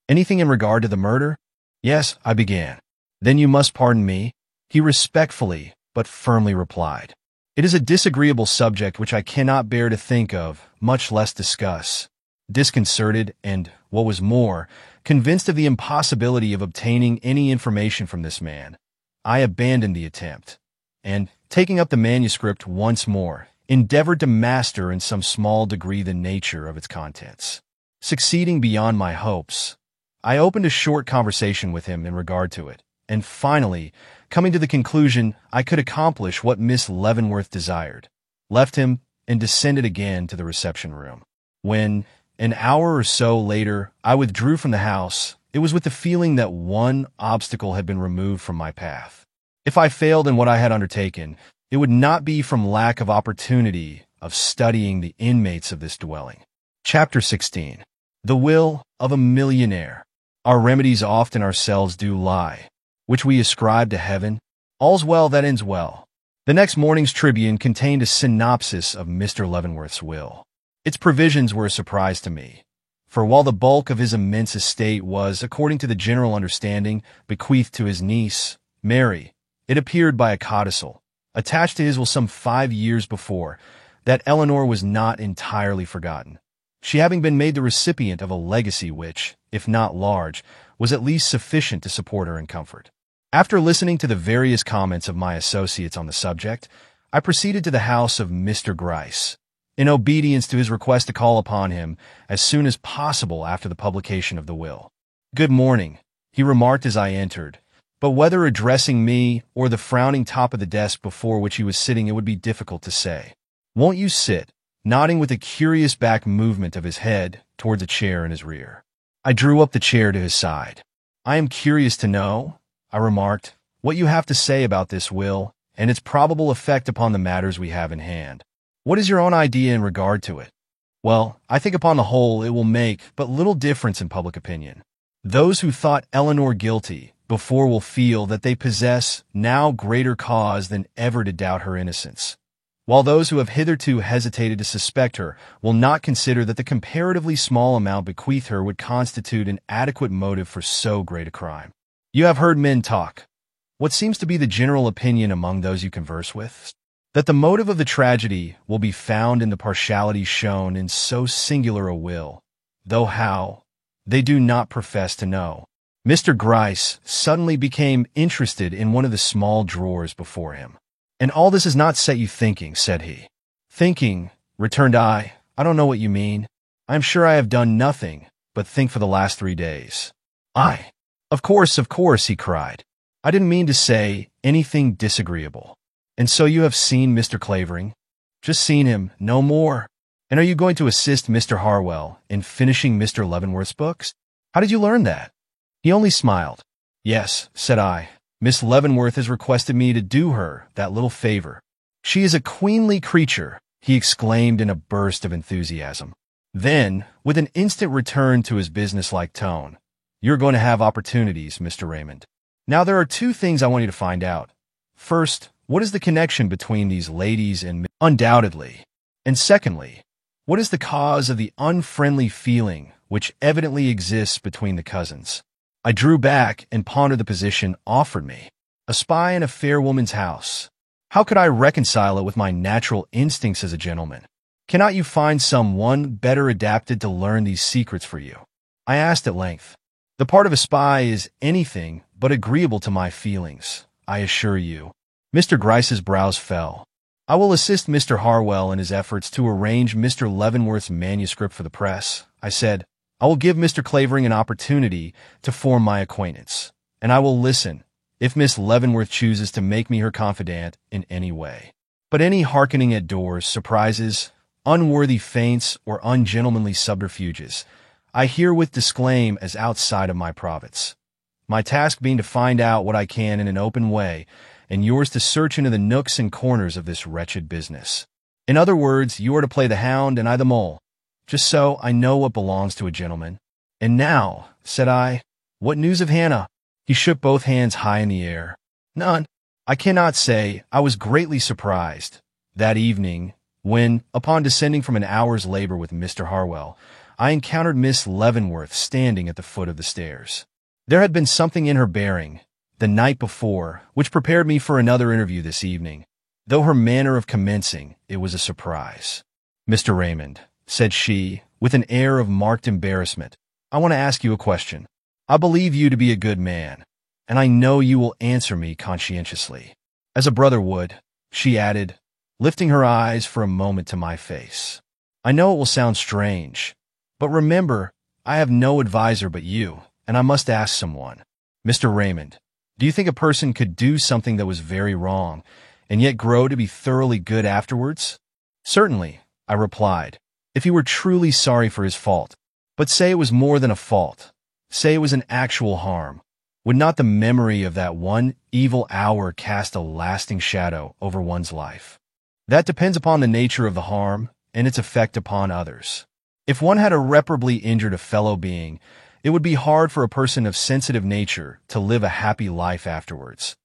anything in regard to the murder." "Yes," I began. "Then you must pardon me," he respectfully but firmly replied. "It is a disagreeable subject which I cannot bear to think of, much less discuss. Disconcerted and, what was more, convinced of the impossibility of obtaining any information from this man, I abandoned the attempt, and, taking up the manuscript once more, endeavored to master in some small degree the nature of its contents. Succeeding beyond my hopes, I opened a short conversation with him in regard to it, and finally, coming to the conclusion I could accomplish what Miss Leavenworth desired, left him and descended again to the reception room. When, an hour or so later, I withdrew from the house, it was with the feeling that one obstacle had been removed from my path. If I failed in what I had undertaken, it would not be from lack of opportunity of studying the inmates of this dwelling. Chapter 16. The Will of a Millionaire. Our remedies often ourselves do lie, which we ascribe to heaven. All's well that ends well. The next morning's Tribune contained a synopsis of Mr. Leavenworth's will. Its provisions were a surprise to me, for while the bulk of his immense estate was, according to the general understanding, bequeathed to his niece, Mary, it appeared by a codicil, attached to his will some 5 years before, that Eleanor was not entirely forgotten, she having been made the recipient of a legacy which, if not large, was at least sufficient to support her in comfort. After listening to the various comments of my associates on the subject, I proceeded to the house of Mr. Gryce, in obedience to his request to call upon him as soon as possible after the publication of the will. "Good morning," he remarked as I entered, but whether addressing me or the frowning top of the desk before which he was sitting it would be difficult to say. "Won't you sit?" nodding with a curious back movement of his head towards a chair in his rear. I drew up the chair to his side. "I am curious to know," I remarked, "what you have to say about this will and its probable effect upon the matters we have in hand. What is your own idea in regard to it?" "Well, I think upon the whole it will make but little difference in public opinion. Those who thought Eleanor guilty before will feel that they possess now greater cause than ever to doubt her innocence, while those who have hitherto hesitated to suspect her will not consider that the comparatively small amount bequeathed her would constitute an adequate motive for so great a crime. You have heard men talk. What seems to be the general opinion among those you converse with? That the motive of the tragedy will be found in the partiality shown in so singular a will, though how, they do not profess to know." Mr. Gryce suddenly became interested in one of the small drawers before him. "And all this has not set you thinking," said he. "Thinking," returned I don't know what you mean. I am sure I have done nothing but think for the last 3 days. Of course, he cried. "I didn't mean to say anything disagreeable. And so you have seen Mr. Clavering?" "Just seen him, no more." "And are you going to assist Mr. Harwell in finishing Mr. Leavenworth's books? How did you learn that?" He only smiled. "Yes," said I, "Miss Leavenworth has requested me to do her that little favor." "She is a queenly creature," he exclaimed in a burst of enthusiasm. Then, with an instant return to his businesslike tone, "You're going to have opportunities, Mr. Raymond. Now there are 2 things I want you to find out. First, what is the connection between these ladies and me? Undoubtedly. And secondly, what is the cause of the unfriendly feeling which evidently exists between the cousins?" I drew back and pondered the position offered me. A spy in a fair woman's house. How could I reconcile it with my natural instincts as a gentleman? "Cannot you find some one better adapted to learn these secrets for you?" I asked at length. "The part of a spy is anything but agreeable to my feelings, I assure you." Mr. Gryce's brows fell. "I will assist Mr. Harwell in his efforts to arrange Mr. Leavenworth's manuscript for the press," I said. "I will give Mr. Clavering an opportunity to form my acquaintance, and I will listen if Miss Leavenworth chooses to make me her confidant in any way. But any hearkening at doors, surprises, unworthy feints, or ungentlemanly subterfuges, I herewith disclaim as outside of my province. My task being to find out what I can in an open way, and yours to search into the nooks and corners of this wretched business. In other words, you are to play the hound and I the mole. Just so I know what belongs to a gentleman. And now," said I, "what news of Hannah?" He shook both hands high in the air. "None. I cannot say. I was greatly surprised that evening when, upon descending from an hour's labor with Mr. Harwell, I encountered Miss Leavenworth standing at the foot of the stairs. There had been something in her bearing the night before which prepared me for another interview this evening, though her manner of commencing it was a surprise. "Mr. Raymond," said she, with an air of marked embarrassment. "I want to ask you a question. I believe you to be a good man, and I know you will answer me conscientiously. As a brother would," she added, lifting her eyes for a moment to my face. "I know it will sound strange, but remember, I have no advisor but you, and I must ask someone. Mr. Raymond, do you think a person could do something that was very wrong, and yet grow to be thoroughly good afterwards?" "Certainly," I replied, "if he were truly sorry for his fault. But say it was more than a fault. Say it was an actual harm. Would not the memory of that one evil hour cast a lasting shadow over one's life?" "That depends upon the nature of the harm and its effect upon others. If one had irreparably injured a fellow being, it would be hard for a person of sensitive nature to live a happy life afterwards,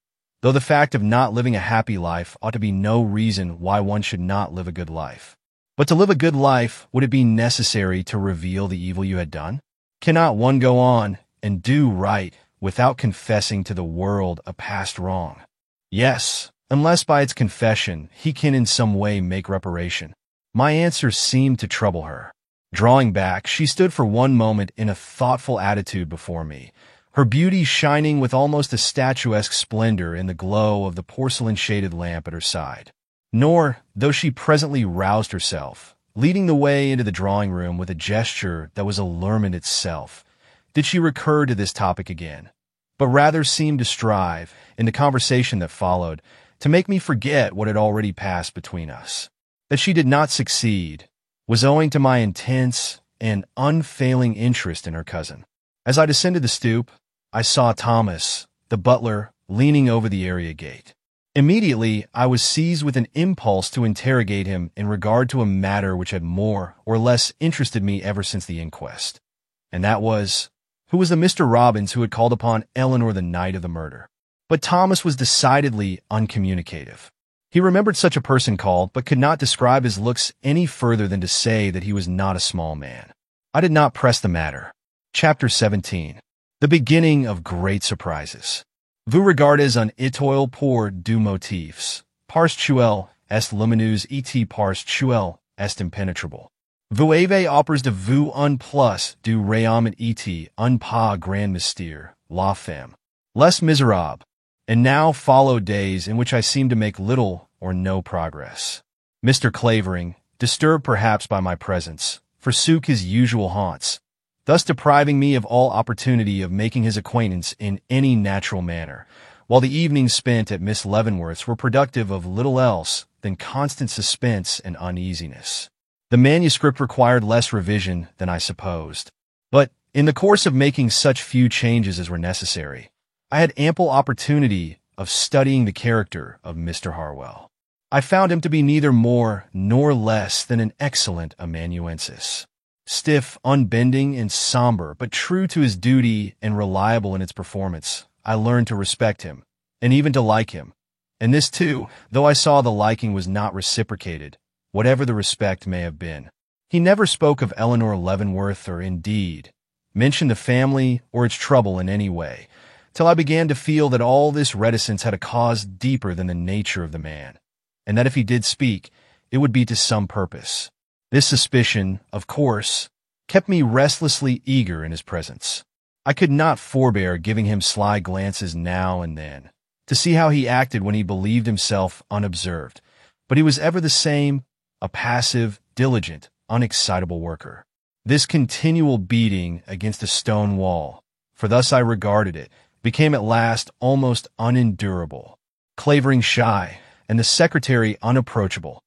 though the fact of not living a happy life ought to be no reason why one should not live a good life. But to live a good life, would it be necessary to reveal the evil you had done? Cannot one go on and do right without confessing to the world a past wrong?" "Yes, unless by its confession he can in some way make reparation." My answer seemed to trouble her. Drawing back, she stood for one moment in a thoughtful attitude before me, her beauty shining with almost a statuesque splendor in the glow of the porcelain-shaded lamp at her side. Nor, though she presently roused herself, leading the way into the drawing-room with a gesture that was allurement itself, did she recur to this topic again, but rather seemed to strive, in the conversation that followed, to make me forget what had already passed between us. That she did not succeed was owing to my intense and unfailing interest in her cousin. As I descended the stoop, I saw Thomas, the butler, leaning over the area gate. Immediately, I was seized with an impulse to interrogate him in regard to a matter which had more or less interested me ever since the inquest. And that was, who was the Mr. Robbins who had called upon Eleanor the night of the murder? But Thomas was decidedly uncommunicative. He remembered such a person called, but could not describe his looks any further than to say that he was not a small man. I did not press the matter. Chapter 17. The beginning of great surprises. Vous regardez un étoile pour deux motifs. Parce qu'elle est lumineuse et parce qu'elle est impenetrable. Vous avez offert de vous un plus du rayonnement et un pas grand mystère, la femme. Les Miserables. And now follow days in which I seem to make little or no progress. Mr. Clavering, disturbed perhaps by my presence, forsook his usual haunts, thus depriving me of all opportunity of making his acquaintance in any natural manner, while the evenings spent at Miss Leavenworth's were productive of little else than constant suspense and uneasiness. The manuscript required less revision than I supposed, but in the course of making such few changes as were necessary, I had ample opportunity of studying the character of Mr. Harwell. I found him to be neither more nor less than an excellent amanuensis. Stiff, unbending, and somber, but true to his duty and reliable in its performance, I learned to respect him, and even to like him. And this, too, though I saw the liking was not reciprocated, whatever the respect may have been. He never spoke of Eleanor Leavenworth or, indeed, mentioned the family or its trouble in any way, till I began to feel that all this reticence had a cause deeper than the nature of the man, and that if he did speak, it would be to some purpose. This suspicion, of course, kept me restlessly eager in his presence. I could not forbear giving him sly glances now and then, to see how he acted when he believed himself unobserved, but he was ever the same, a passive, diligent, unexcitable worker. This continual beating against a stone wall, for thus I regarded it, became at last almost unendurable. Clavering shy, and the secretary unapproachable.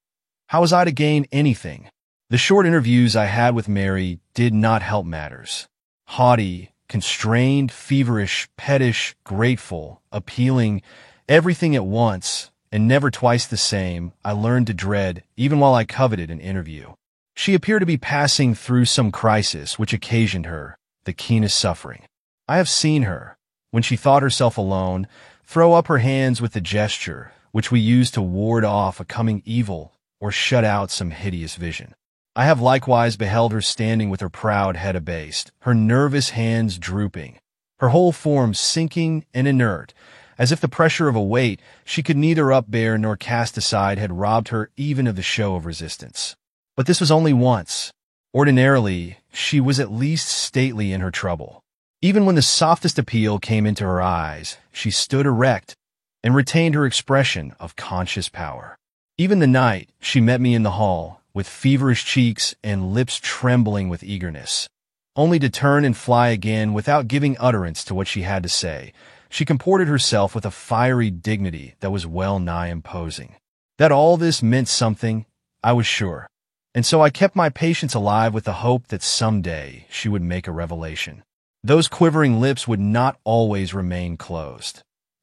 How was I to gain anything? The short interviews I had with Mary did not help matters. Haughty, constrained, feverish, pettish, grateful, appealing, everything at once, and never twice the same, I learned to dread, even while I coveted an interview. She appeared to be passing through some crisis which occasioned her the keenest suffering. I have seen her, when she thought herself alone, throw up her hands with the gesture which we use to ward off a coming evil or shut out some hideous vision. I have likewise beheld her standing with her proud head abased, her nervous hands drooping, her whole form sinking and inert, as if the pressure of a weight she could neither upbear nor cast aside had robbed her even of the show of resistance. But this was only once. Ordinarily, she was at least stately in her trouble. Even when the softest appeal came into her eyes, she stood erect and retained her expression of conscious power. Even the night she met me in the hall, with feverish cheeks and lips trembling with eagerness, only to turn and fly again without giving utterance to what she had to say, she comported herself with a fiery dignity that was well nigh imposing. That all this meant something, I was sure, and so I kept my patience alive with the hope that someday she would make a revelation. Those quivering lips would not always remain closed.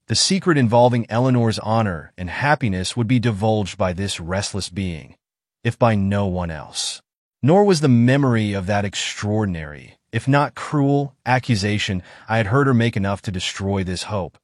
The secret involving Eleanor's honor and happiness would be divulged by this restless being, if by no one else. Nor was the memory of that extraordinary, if not cruel, accusation I had heard her make enough to destroy this hope,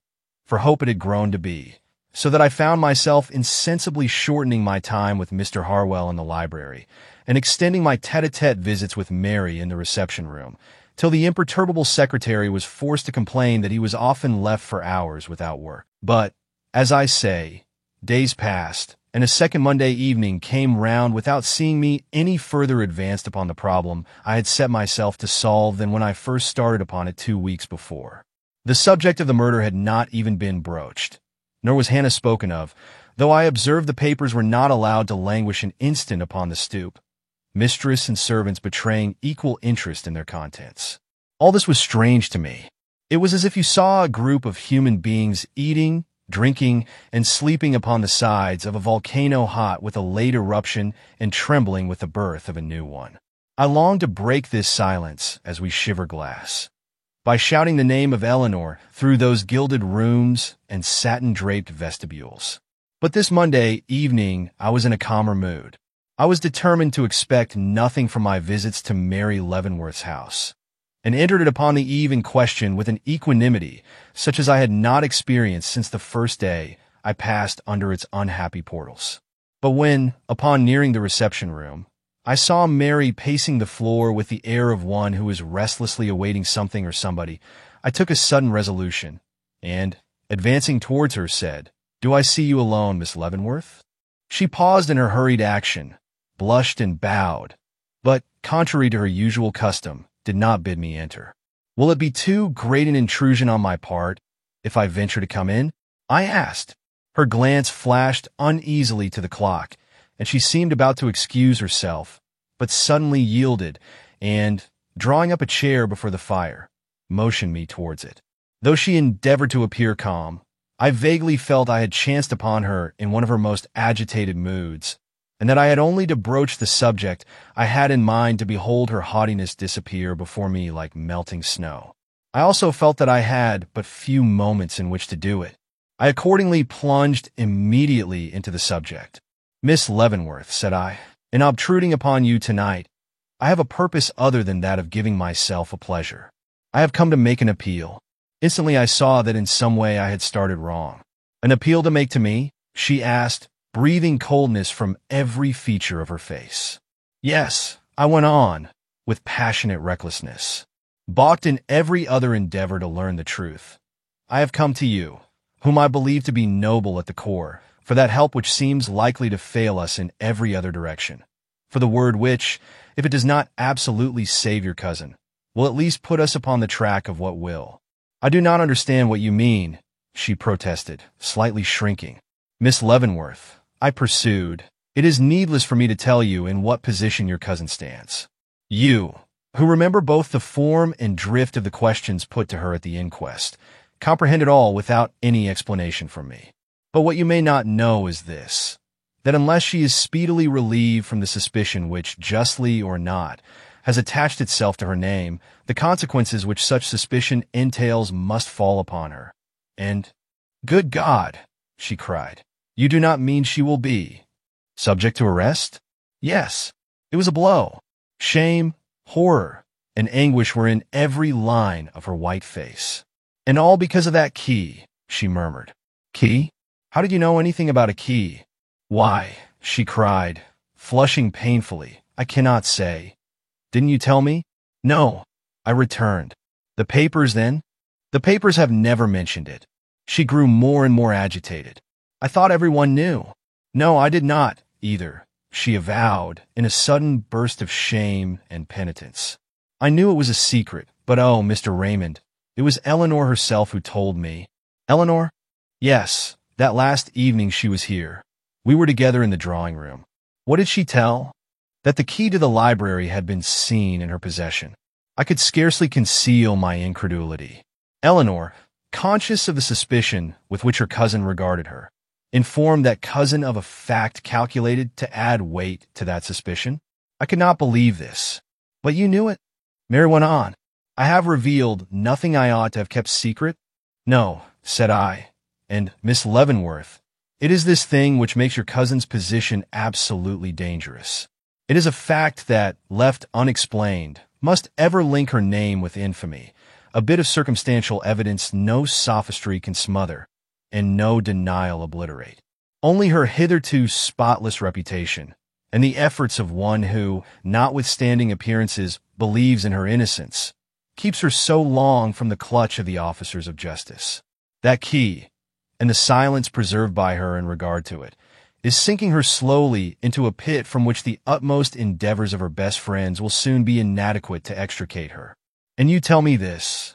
for hope it had grown to be, so that I found myself insensibly shortening my time with Mr. Harwell in the library, and extending my tete-a-tete visits with Mary in the reception room, till the imperturbable secretary was forced to complain that he was often left for hours without work. But, as I say, days passed, and a second Monday evening came round without seeing me any further advanced upon the problem I had set myself to solve than when I first started upon it 2 weeks before. The subject of the murder had not even been broached, nor was Hannah spoken of, though I observed the papers were not allowed to languish an instant upon the stoop, mistress and servants betraying equal interest in their contents. All this was strange to me. It was as if you saw a group of human beings eating, drinking, and sleeping upon the sides of a volcano hot with a late eruption and trembling with the birth of a new one. I longed to break this silence as we shiver glass, by shouting the name of Eleanor through those gilded rooms and satin-draped vestibules. But this Monday evening I was in a calmer mood. I was determined to expect nothing from my visits to Mary Leavenworth's house, and entered it upon the eve in question with an equanimity such as I had not experienced since the first day I passed under its unhappy portals. But when, upon nearing the reception room, I saw Mary pacing the floor with the air of one who is restlessly awaiting something or somebody, I took a sudden resolution, and, advancing towards her, said, "Do I see you alone, Miss Leavenworth?" She paused in her hurried action, blushed and bowed, but, contrary to her usual custom, did not bid me enter. "Will it be too great an intrusion on my part if I venture to come in?" I asked. Her glance flashed uneasily to the clock, and she seemed about to excuse herself, but suddenly yielded and, drawing up a chair before the fire, motioned me towards it. Though she endeavored to appear calm, I vaguely felt I had chanced upon her in one of her most agitated moods, and that I had only to broach the subject I had in mind to behold her haughtiness disappear before me like melting snow. I also felt that I had but few moments in which to do it. I accordingly plunged immediately into the subject. "Miss Leavenworth," said I, "in obtruding upon you tonight, I have a purpose other than that of giving myself a pleasure. I have come to make an appeal." Instantly I saw that in some way I had started wrong. "An appeal to make to me?" she asked, breathing coldness from every feature of her face. "Yes," I went on, with passionate recklessness, balked in every other endeavor to learn the truth. "I have come to you, whom I believe to be noble at the core, for that help which seems likely to fail us in every other direction, for the word which, if it does not absolutely save your cousin, will at least put us upon the track of what will." "I do not understand what you mean," she protested, slightly shrinking. "Miss Leavenworth," I pursued, "it is needless for me to tell you in what position your cousin stands. You, who remember both the form and drift of the questions put to her at the inquest, comprehend it all without any explanation from me. But what you may not know is this, that unless she is speedily relieved from the suspicion which, justly or not, has attached itself to her name, the consequences which such suspicion entails must fall upon her. And, good God," she cried, "you do not mean she will be subject to arrest?" Yes, it was a blow. Shame, horror, and anguish were in every line of her white face. "And all because of that key," she murmured. "Key? How did you know anything about a key?" "Why," she cried, flushing painfully, "I cannot say." "Didn't you tell me?" "No," I returned. "The papers, then?" "The papers have never mentioned it." She grew more and more agitated. "I thought everyone knew." "No, I did not, either," she avowed in a sudden burst of shame and penitence. I knew it was a secret, but oh, Mr. Raymond, it was Eleanor herself who told me. Eleanor? Yes, that last evening she was here. We were together in the drawing room. What did she tell? That the key to the library had been seen in her possession. I could scarcely conceal my incredulity. Eleanor, conscious of the suspicion with which her cousin regarded her, informed that cousin of a fact calculated to add weight to that suspicion. I could not believe this. But you knew it? Mary went on. I have revealed nothing I ought to have kept secret? No, said I. And, Miss Leavenworth, it is this thing which makes your cousin's position absolutely dangerous. It is a fact that, left unexplained, must ever link her name with infamy, a bit of circumstantial evidence no sophistry can smother, and no denial obliterate. Only her hitherto spotless reputation, and the efforts of one who, notwithstanding appearances, believes in her innocence, keeps her so long from the clutch of the officers of justice. That key, and the silence preserved by her in regard to it, is sinking her slowly into a pit from which the utmost endeavors of her best friends will soon be inadequate to extricate her. And you tell me this,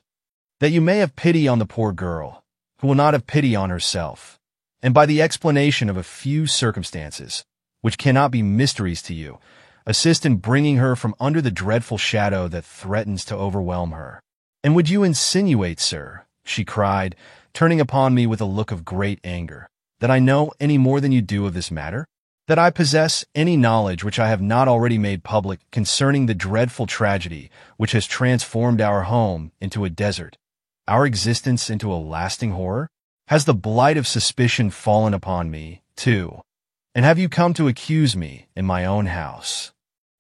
that you may have pity on the poor girl, who will not have pity on herself, and by the explanation of a few circumstances, which cannot be mysteries to you, assist in bringing her from under the dreadful shadow that threatens to overwhelm her. And would you insinuate, sir, she cried, turning upon me with a look of great anger, that I know any more than you do of this matter? That I possess any knowledge which I have not already made public concerning the dreadful tragedy which has transformed our home into a desert, our existence into a lasting horror? Has the blight of suspicion fallen upon me, too? And have you come to accuse me in my own house?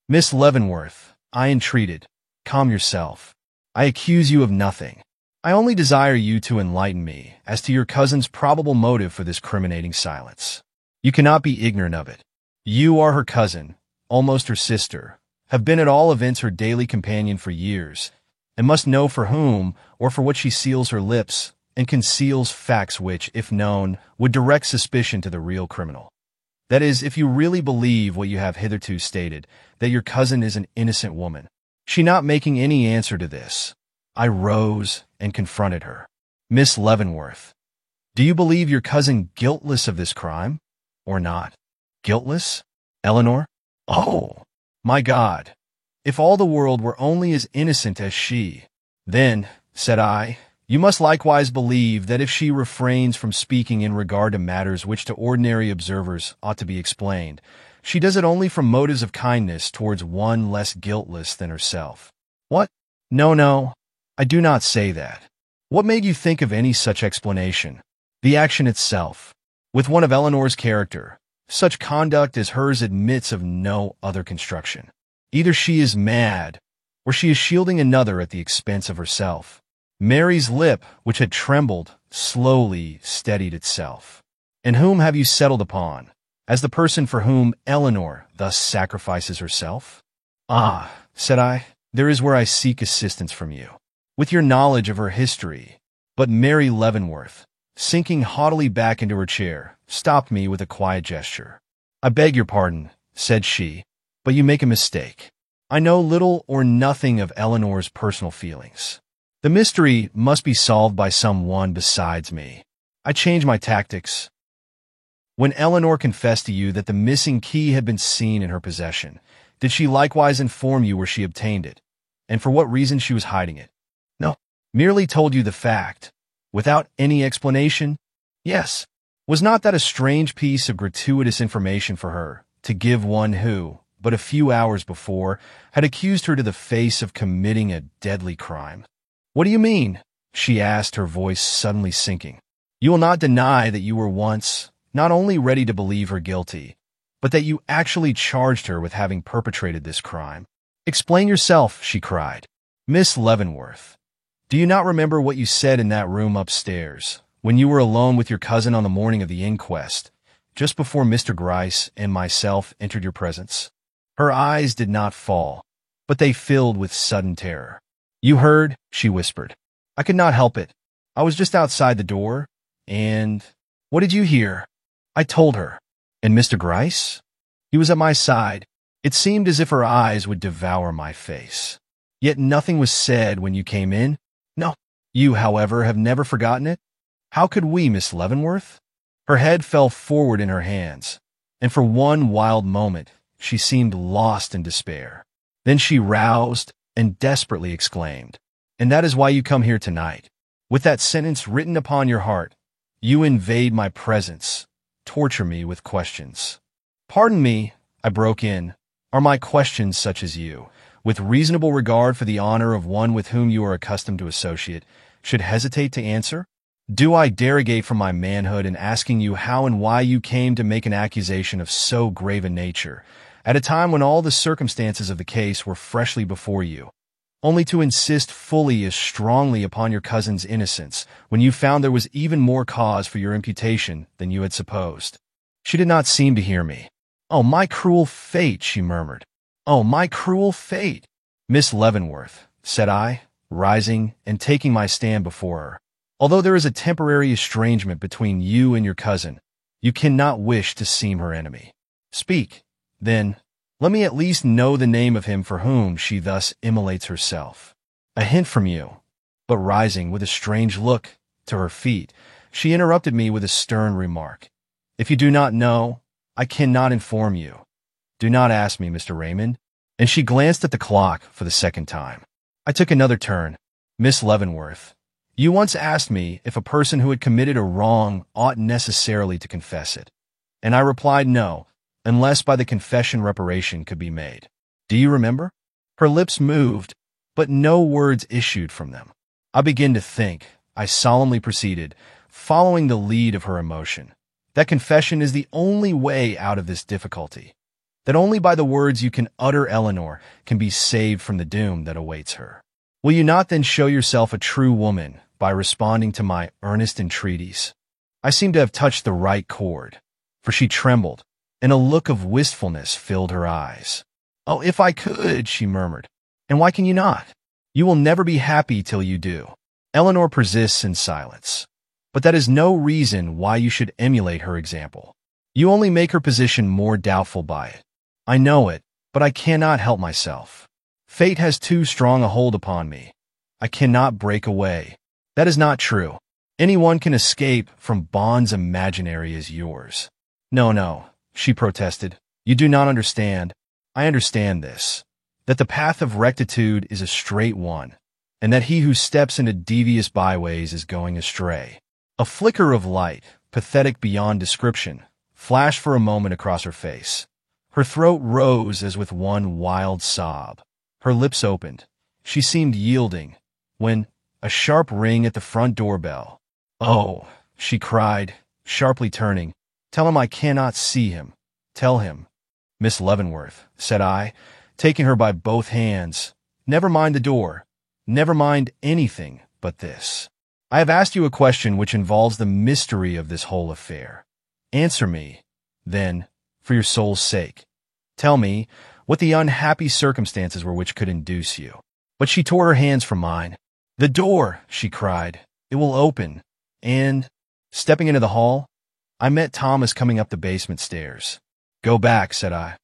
Miss Leavenworth, I entreated, calm yourself. I accuse you of nothing. I only desire you to enlighten me as to your cousin's probable motive for this criminating silence. You cannot be ignorant of it. You are her cousin, almost her sister, have been at all events her daily companion for years, and must know for whom or for what she seals her lips and conceals facts which, if known, would direct suspicion to the real criminal. That is, if you really believe what you have hitherto stated, that your cousin is an innocent woman. She not making any answer to this, I rose and confronted her. Miss Leavenworth, do you believe your cousin guiltless of this crime, or not? Guiltless? Eleanor? Oh, my God! If all the world were only as innocent as she, then, said I, you must likewise believe that if she refrains from speaking in regard to matters which to ordinary observers ought to be explained, she does it only from motives of kindness towards one less guiltless than herself. What? No, I do not say that. What made you think of any such explanation? The action itself. With one of Eleanor's character, such conduct as hers admits of no other construction. Either she is mad, or she is shielding another at the expense of herself. Mary's lip, which had trembled, slowly steadied itself. And whom have you settled upon, as the person for whom Eleanor thus sacrifices herself? Ah, said I, there is where I seek assistance from you. With your knowledge of her history. But Mary Leavenworth, sinking haughtily back into her chair, stopped me with a quiet gesture. I beg your pardon, said she, but you make a mistake. I know little or nothing of Eleanor's personal feelings. The mystery must be solved by someone besides me. I changed my tactics. When Eleanor confessed to you that the missing key had been seen in her possession, did she likewise inform you where she obtained it, and for what reason she was hiding it? No, merely told you the fact, without any explanation? Yes. Was not that a strange piece of gratuitous information for her, to give one who, but a few hours before, had accused her to the face of committing a deadly crime? What do you mean? She asked, her voice suddenly sinking. You will not deny that you were once not only ready to believe her guilty, but that you actually charged her with having perpetrated this crime. Explain yourself, she cried. Miss Leavenworth, do you not remember what you said in that room upstairs, when you were alone with your cousin on the morning of the inquest, just before Mr. Gryce and myself entered your presence? Her eyes did not fall, but they filled with sudden terror. You heard, she whispered. I could not help it. I was just outside the door, and... What did you hear? I told her. And Mr. Gryce? He was at my side. It seemed as if her eyes would devour my face. Yet nothing was said when you came in. No. You, however, have never forgotten it? How could we, Miss Leavenworth? Her head fell forward in her hands, and for one wild moment she seemed lost in despair. Then she roused and desperately exclaimed, "And that is why you come here tonight? With that sentence written upon your heart, you invade my presence, torture me with questions." "Pardon me," I broke in, "are my questions such as you, with reasonable regard for the honor of one with whom you are accustomed to associate, should hesitate to answer? Do I derogate from my manhood in asking you how and why you came to make an accusation of so grave a nature, at a time when all the circumstances of the case were freshly before you, only to insist fully as strongly upon your cousin's innocence when you found there was even more cause for your imputation than you had supposed?" She did not seem to hear me. "Oh, my cruel fate," she murmured. "Oh, my cruel fate." "Miss Leavenworth," said I, rising and taking my stand before her, "although there is a temporary estrangement between you and your cousin, you cannot wish to seem her enemy. Speak, then. Let me at least know the name of him for whom she thus immolates herself. A hint from you." But rising with a strange look to her feet, she interrupted me with a stern remark. "If you do not know, I cannot inform you. Do not ask me, Mr. Raymond." And she glanced at the clock for the second time. I took another turn. "Miss Leavenworth, you once asked me if a person who had committed a wrong ought necessarily to confess it, and I replied no, unless by the confession reparation could be made. Do you remember?" Her lips moved, but no words issued from them. "I begin to think," I solemnly proceeded, following the lead of her emotion, "that confession is the only way out of this difficulty, that only by the words you can utter Eleanor can be saved from the doom that awaits her. Will you not then show yourself a true woman by responding to my earnest entreaties?" I seemed to have touched the right chord, for she trembled, and a look of wistfulness filled her eyes. "Oh, if I could," she murmured. "And why can you not? You will never be happy till you do." Eleanor persists in silence, but that is no reason why you should emulate her example. You only make her position more doubtful by it. I know it, but I cannot help myself. Fate has too strong a hold upon me. I cannot break away. That is not true. Anyone can escape from bonds imaginary as yours. "No, no," she protested. "You do not understand. I understand this, that the path of rectitude is a straight one, and that he who steps into devious byways is going astray." A flicker of light, pathetic beyond description, flashed for a moment across her face. Her throat rose as with one wild sob. Her lips opened. She seemed yielding, when a sharp ring at the front doorbell. "Oh," she cried, sharply turning, "tell him I cannot see him. Tell him." "Miss Leavenworth," said I, taking her by both hands, "never mind the door. Never mind anything but this. I have asked you a question which involves the mystery of this whole affair. Answer me, then, for your soul's sake. Tell me what the unhappy circumstances were which could induce you." But she tore her hands from mine. "The door," she cried. "It will open." And, stepping into the hall, I met Thomas coming up the basement stairs. "Go back," said I.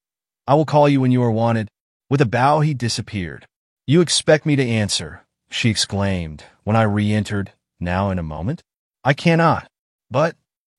"I will call you when you are wanted." With a bow he disappeared. "You expect me to answer," she exclaimed when I re-entered, "now in a moment?" "I cannot." "But—"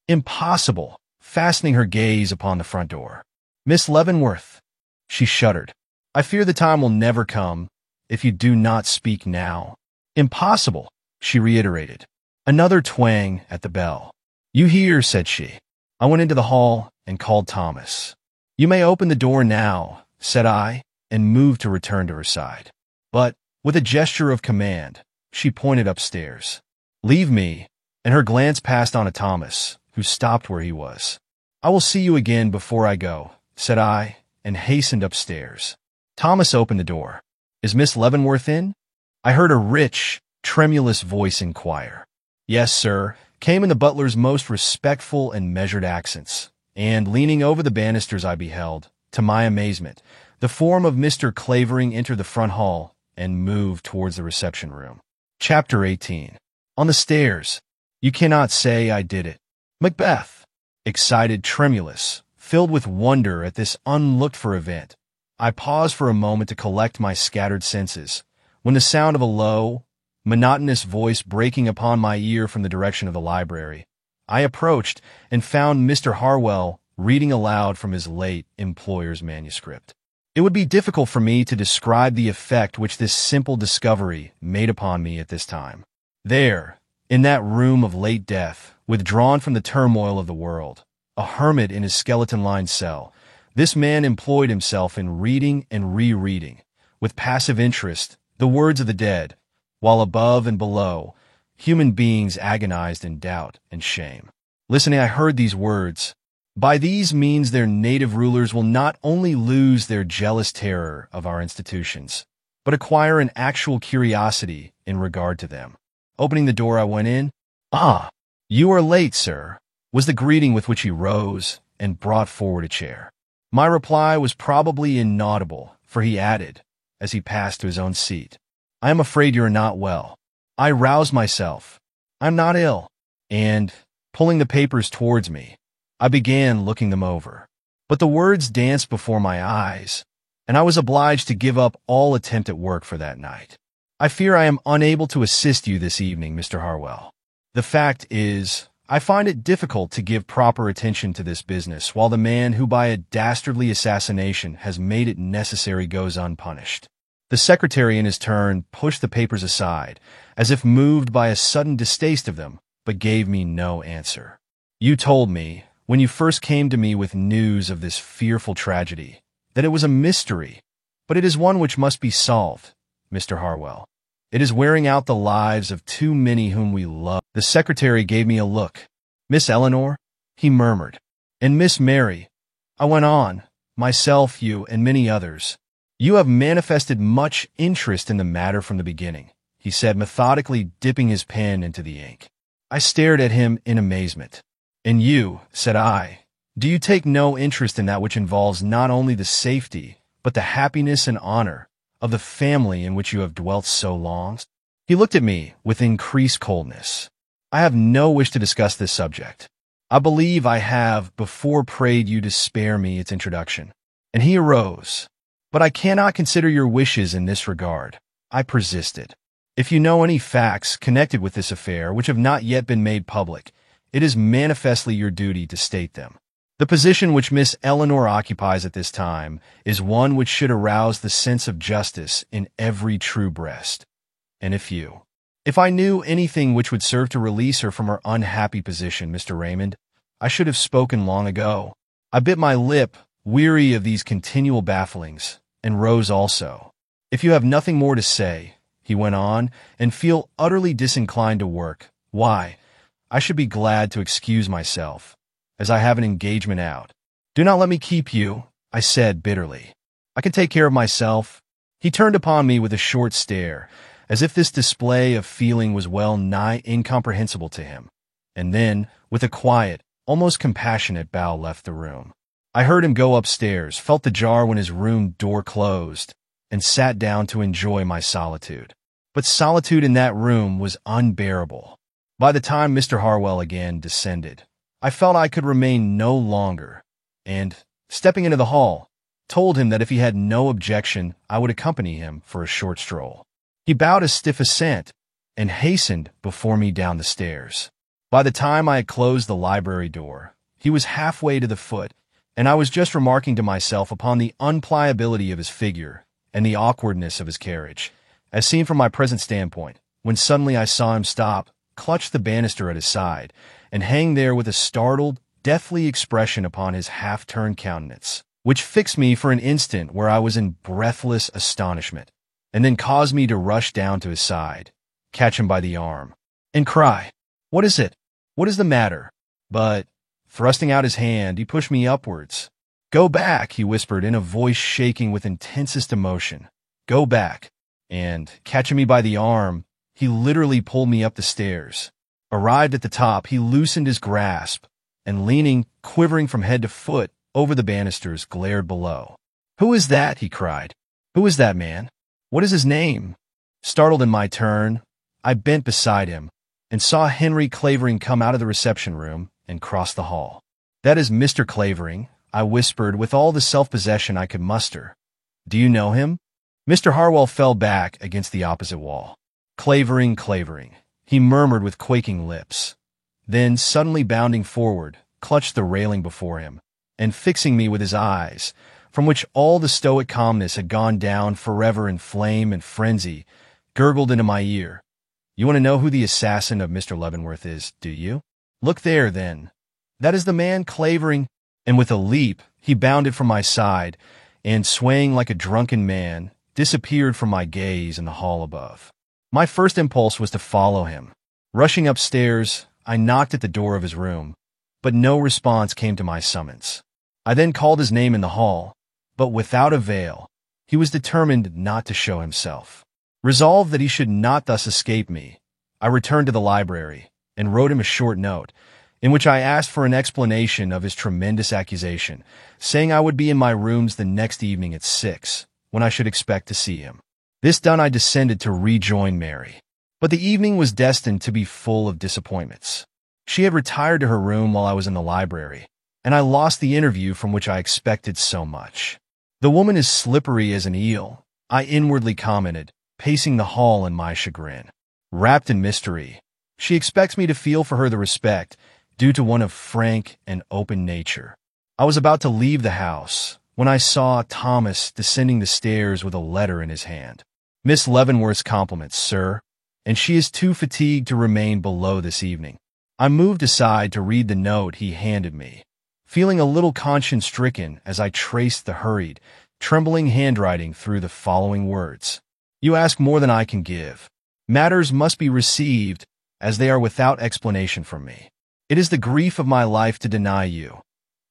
"Impossible," fastening her gaze upon the front door. "Miss Leavenworth." She shuddered. "I fear the time will never come, if you do not speak now." "Impossible," she reiterated. Another twang at the bell. "You hear," said she. I went into the hall and called Thomas. "You may open the door now," said I, and moved to return to her side. But, with a gesture of command, she pointed upstairs. "Leave me," and her glance passed on to Thomas, who stopped where he was. "I will see you again before I go," said I, and hastened upstairs. Thomas opened the door. "Is Miss Leavenworth in?" I heard a rich, tremulous voice inquire. "Yes, sir," came in the butler's most respectful and measured accents, and, leaning over the banisters, I beheld, to my amazement, the form of Mr. Clavering enter the front hall and move towards the reception room. Chapter 18. On the stairs. "You cannot say I did it." Macbeth, excited, tremulous, Filled with wonder at this unlooked-for event, I paused for a moment to collect my scattered senses, when the sound of a low, monotonous voice breaking upon my ear from the direction of the library. I approached and found Mr. Harwell reading aloud from his late employer's manuscript. It would be difficult for me to describe the effect which this simple discovery made upon me at this time. There, in that room of late death, withdrawn from the turmoil of the world, a hermit in his skeleton-lined cell, this man employed himself in reading and rereading, with passive interest, the words of the dead, while above and below, human beings agonized in doubt and shame. Listening, I heard these words, "By these means their native rulers will not only lose their jealous terror of our institutions, but acquire an actual curiosity in regard to them." Opening the door, I went in. "Ah, you are late, sir," was the greeting with which he rose and brought forward a chair. My reply was probably inaudible, for he added, as he passed to his own seat, "I am afraid you are not well." I roused myself. "I'm not ill." And, pulling the papers towards me, I began looking them over. But the words danced before my eyes, and I was obliged to give up all attempt at work for that night. "I fear I am unable to assist you this evening, Mr. Harwell. The fact is, I find it difficult to give proper attention to this business while the man who by a dastardly assassination has made it necessary goes unpunished." The secretary in his turn pushed the papers aside, as if moved by a sudden distaste of them, but gave me no answer. "You told me, when you first came to me with news of this fearful tragedy, that it was a mystery, but it is one which must be solved, Mr. Harwell. It is wearing out the lives of too many whom we love." The secretary gave me a look. "Miss Eleanor?" he murmured. "And Miss Mary," I went on, "myself, you, and many others. You have manifested much interest in the matter from the beginning," he said, methodically dipping his pen into the ink. I stared at him in amazement. "And you," said I, "do you take no interest in that which involves not only the safety, but the happiness and honor of the family in which you have dwelt so long?" He looked at me with increased coldness. "I have no wish to discuss this subject. I believe I have before prayed you to spare me its introduction." And he arose. "But I cannot consider your wishes in this regard," I persisted. "If you know any facts connected with this affair which have not yet been made public, it is manifestly your duty to state them. The position which Miss Eleanor occupies at this time is one which should arouse the sense of justice in every true breast. And if I knew anything which would serve to release her from her unhappy position, Mr. Raymond, I should have spoken long ago." I bit my lip, weary of these continual bafflings, and rose also. "If you have nothing more to say," he went on, "and feel utterly disinclined to work, why, I should be glad to excuse myself, as I have an engagement out." "Do not let me keep you," I said bitterly. "I can take care of myself." He turned upon me with a short stare, as if this display of feeling was well nigh incomprehensible to him, and then, with a quiet, almost compassionate bow, left the room. I heard him go upstairs, felt the jar when his room door closed, and sat down to enjoy my solitude. But solitude in that room was unbearable. By the time Mr. Harwell again descended, I felt I could remain no longer, and, stepping into the hall, told him that if he had no objection, I would accompany him for a short stroll. He bowed a stiff assent, and hastened before me down the stairs. By the time I had closed the library door, he was halfway to the foot, and I was just remarking to myself upon the unpliability of his figure and the awkwardness of his carriage, as seen from my present standpoint, when suddenly I saw him stop, clutch the banister at his side, and hang there with a startled, deathly expression upon his half-turned countenance, which fixed me for an instant where I was in breathless astonishment, and then caused me to rush down to his side, catch him by the arm, and cry, "What is it? What is the matter?" But, thrusting out his hand, he pushed me upwards. "Go back," he whispered in a voice shaking with intensest emotion. "Go back." And, catching me by the arm, he literally pulled me up the stairs. Arrived at the top, he loosened his grasp, and leaning, quivering from head to foot, over the banisters, glared below. "Who is that?" he cried. "Who is that man? What is his name?" Startled in my turn, I bent beside him, and saw Henry Clavering come out of the reception room and cross the hall. "That is Mr. Clavering," I whispered with all the self-possession I could muster. "Do you know him?" Mr. Harwell fell back against the opposite wall. "Clavering, Clavering," he murmured with quaking lips. Then, suddenly bounding forward, clutched the railing before him, and fixing me with his eyes, from which all the stoic calmness had gone down forever in flame and frenzy, gurgled into my ear. "You want to know who the assassin of Mr. Leavenworth is, do you? Look there, then. That is the man Clavering." And with a leap, he bounded from my side, and, swaying like a drunken man, disappeared from my gaze in the hall above. My first impulse was to follow him. Rushing upstairs, I knocked at the door of his room, but no response came to my summons. I then called his name in the hall, but without avail. He was determined not to show himself. Resolved that he should not thus escape me, I returned to the library and wrote him a short note, in which I asked for an explanation of his tremendous accusation, saying I would be in my rooms the next evening at 6, when I should expect to see him. This done, I descended to rejoin Mary. But the evening was destined to be full of disappointments. She had retired to her room while I was in the library, and I lost the interview from which I expected so much. "The woman is slippery as an eel," I inwardly commented, pacing the hall in my chagrin. Wrapped in mystery, she expects me to feel for her the respect due to one of frank and open nature. I was about to leave the house when I saw Thomas descending the stairs with a letter in his hand. "Miss Leavenworth's compliments, sir, and she is too fatigued to remain below this evening." I moved aside to read the note he handed me, feeling a little conscience-stricken as I traced the hurried, trembling handwriting through the following words. "You ask more than I can give. Matters must be received as they are without explanation from me. It is the grief of my life to deny you,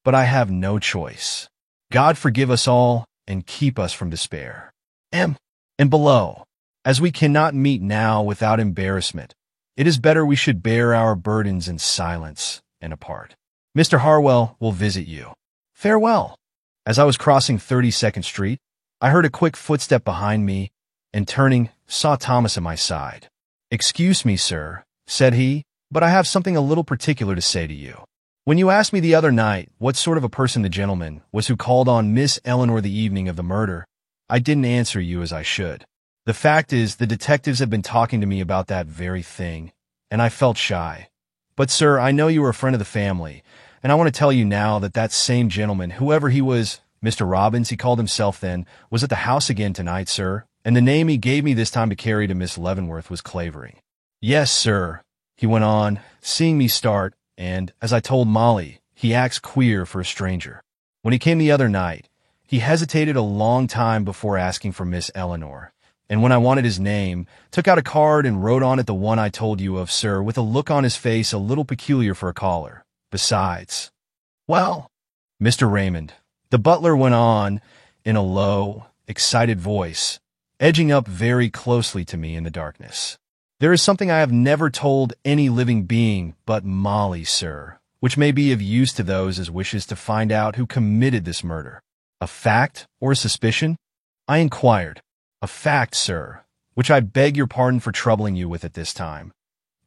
but I have no choice. God forgive us all and keep us from despair. M." And below, "As we cannot meet now without embarrassment, it is better we should bear our burdens in silence and apart. Mr. Harwell will visit you. Farewell." As I was crossing 32nd Street, I heard a quick footstep behind me, and turning, saw Thomas at my side. "Excuse me, sir," said he, "but I have something a little particular to say to you. When you asked me the other night what sort of a person the gentleman was who called on Miss Eleanor the evening of the murder, I didn't answer you as I should. The fact is, the detectives have been talking to me about that very thing, and I felt shy. But, sir, I know you are a friend of the family, and I want to tell you now that that same gentleman, whoever he was, Mr. Robbins, he called himself then, was at the house again tonight, sir, and the name he gave me this time to carry to Miss Leavenworth was Clavering. Yes, sir," he went on, seeing me start, "and, as I told Molly, he acts queer for a stranger. When he came the other night, he hesitated a long time before asking for Miss Eleanor, and when I wanted his name, took out a card and wrote on it the one I told you of, sir, with a look on his face a little peculiar for a caller. Besides—" "Well, Mr. Raymond," the butler went on in a low, excited voice, edging up very closely to me in the darkness, "there is something I have never told any living being but Molly, sir, which may be of use to those as wishes to find out who committed this murder." "A fact or a suspicion?" I inquired. "A fact, sir, which I beg your pardon for troubling you with at this time.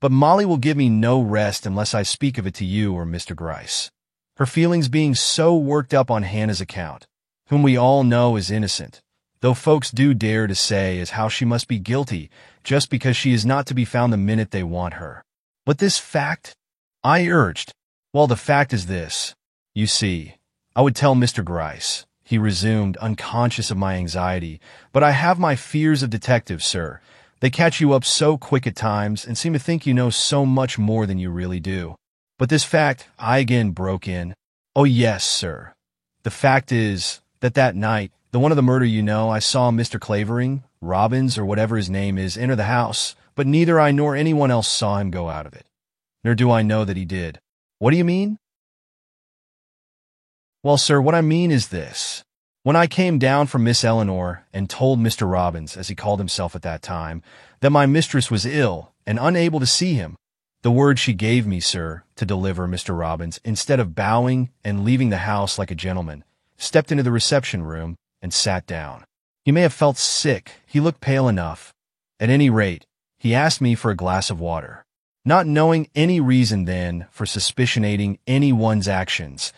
But Molly will give me no rest unless I speak of it to you or Mr. Gryce. Her feelings being so worked up on Hannah's account, whom we all know is innocent, though folks do dare to say as how she must be guilty just because she is not to be found the minute they want her." "But this fact?" I urged. "Well, the fact is this. You see, I would tell Mr. Gryce," he resumed, unconscious of my anxiety, "but I have my fears of detectives, sir. They catch you up so quick at times and seem to think you know so much more than you really do. But this fact," I again broke in. "Oh, yes, sir. The fact is that that night, the one of the murder, you know, I saw Mr. Clavering, Robbins, or whatever his name is, enter the house, but neither I nor anyone else saw him go out of it. Nor do I know that he did." "What do you mean?" "Well, sir, what I mean is this. When I came down from Miss Eleanor and told Mr. Robbins, as he called himself at that time, that my mistress was ill and unable to see him, the word she gave me, sir, to deliver, Mr. Robbins, instead of bowing and leaving the house like a gentleman, stepped into the reception room and sat down. He may have felt sick. He looked pale enough. At any rate, he asked me for a glass of water. Not knowing any reason then for suspicionating anyone's actions,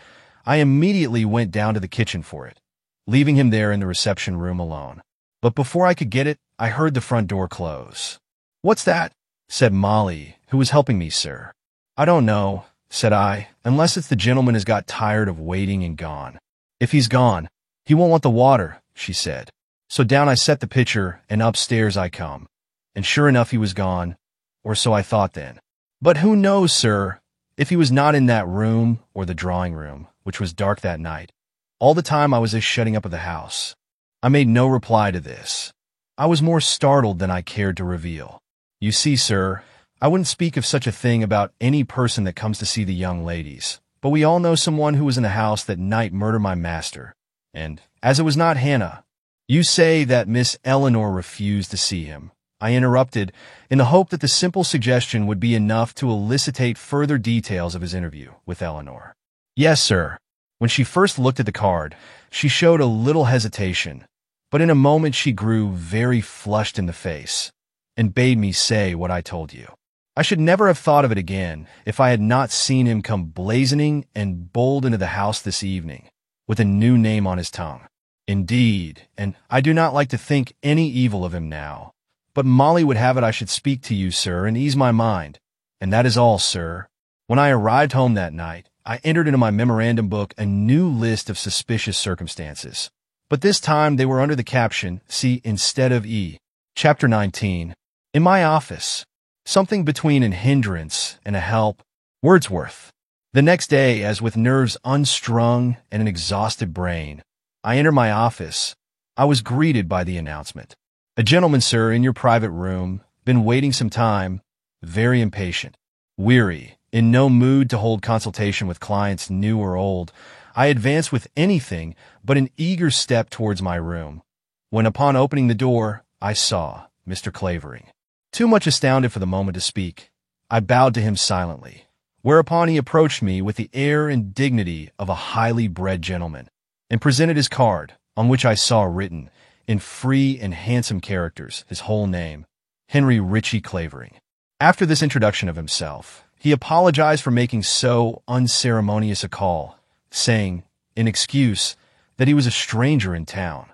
I immediately went down to the kitchen for it, leaving him there in the reception room alone. But before I could get it, I heard the front door close. "What's that?" said Molly, who was helping me, sir. "I don't know," said I, "unless it's the gentleman has got tired of waiting and gone." "If he's gone, he won't want the water," she said. So down I set the pitcher, and upstairs I come. And sure enough, he was gone, or so I thought then. But who knows, sir, if he was not in that room or the drawing room, which was dark that night. All the time I was as shutting up of the house. I made no reply to this. I was more startled than I cared to reveal. "You see, sir, I wouldn't speak of such a thing about any person that comes to see the young ladies, but we all know someone who was in the house that night murdered my master, and, as it was not Hannah—" "You say that Miss Eleanor refused to see him," I interrupted, in the hope that the simple suggestion would be enough to elicitate further details of his interview with Eleanor. "Yes, sir. When she first looked at the card, she showed a little hesitation, but in a moment she grew very flushed in the face, and bade me say what I told you. I should never have thought of it again if I had not seen him come blazoning and bold into the house this evening, with a new name on his tongue. Indeed, and I do not like to think any evil of him now, but Molly would have it I should speak to you, sir, and ease my mind, and that is all, sir. When I arrived home that night, I entered into my memorandum book a new list of suspicious circumstances, but this time they were under the caption C instead of E. Chapter 19. In my office. Something between an hindrance and a help. Wordsworth. The next day, as with nerves unstrung and an exhausted brain, I entered my office, I was greeted by the announcement. "A gentleman, sir, in your private room, been waiting some time, very impatient, weary, in no mood to hold consultation with clients new or old." I advanced with anything but an eager step towards my room, when upon opening the door, I saw Mr. Clavering. Too much astounded for the moment to speak, I bowed to him silently, whereupon he approached me with the air and dignity of a highly bred gentleman, and presented his card, on which I saw written, in free and handsome characters, his whole name, Henry Ritchie Clavering. After this introduction of himself, he apologized for making so unceremonious a call, saying, in excuse, that he was a stranger in town,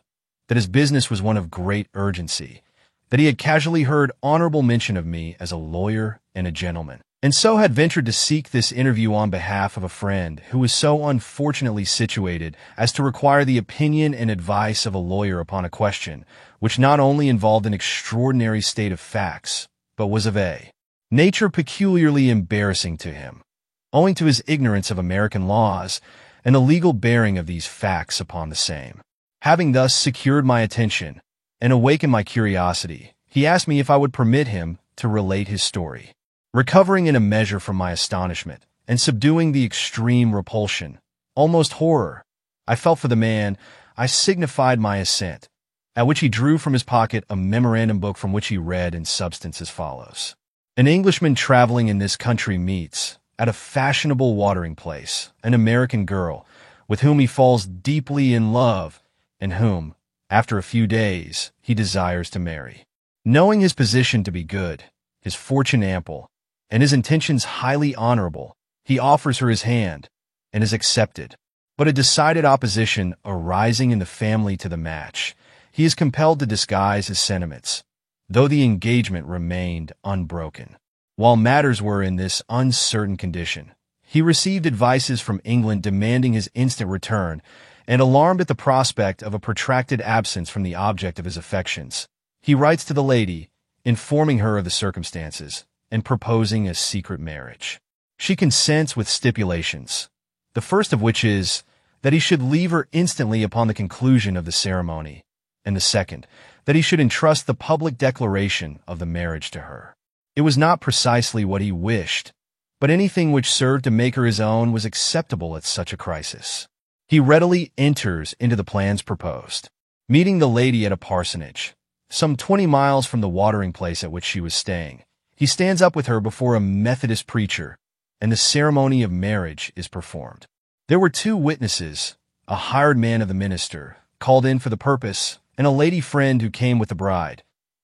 that his business was one of great urgency, that he had casually heard honorable mention of me as a lawyer and a gentleman, and so had ventured to seek this interview on behalf of a friend who was so unfortunately situated as to require the opinion and advice of a lawyer upon a question which not only involved an extraordinary state of facts, but was of a nature peculiarly embarrassing to him, owing to his ignorance of American laws and the legal bearing of these facts upon the same. Having thus secured my attention and awakened my curiosity, he asked me if I would permit him to relate his story. Recovering in a measure from my astonishment, and subduing the extreme repulsion, almost horror, I felt for the man, I signified my assent, at which he drew from his pocket a memorandum book from which he read in substance as follows. "An Englishman traveling in this country meets, at a fashionable watering place, an American girl, with whom he falls deeply in love, and whom, after a few days, he desires to marry. Knowing his position to be good, his fortune ample, and his intentions highly honorable, he offers her his hand, and is accepted. But a decided opposition arising in the family to the match, he is compelled to disguise his sentiments, though the engagement remained unbroken. While matters were in this uncertain condition, he received advices from England demanding his instant return, and alarmed at the prospect of a protracted absence from the object of his affections, he writes to the lady, informing her of the circumstances, and proposing a secret marriage. She consents with stipulations, the first of which is that he should leave her instantly upon the conclusion of the ceremony, and the second, that he should entrust the public declaration of the marriage to her. It was not precisely what he wished, but anything which served to make her his own was acceptable at such a crisis. He readily enters into the plans proposed. Meeting the lady at a parsonage, some 20 miles from the watering place at which she was staying, he stands up with her before a Methodist preacher, and the ceremony of marriage is performed. There were 2 witnesses, a hired man of the minister, called in for the purpose, and a lady friend who came with the bride,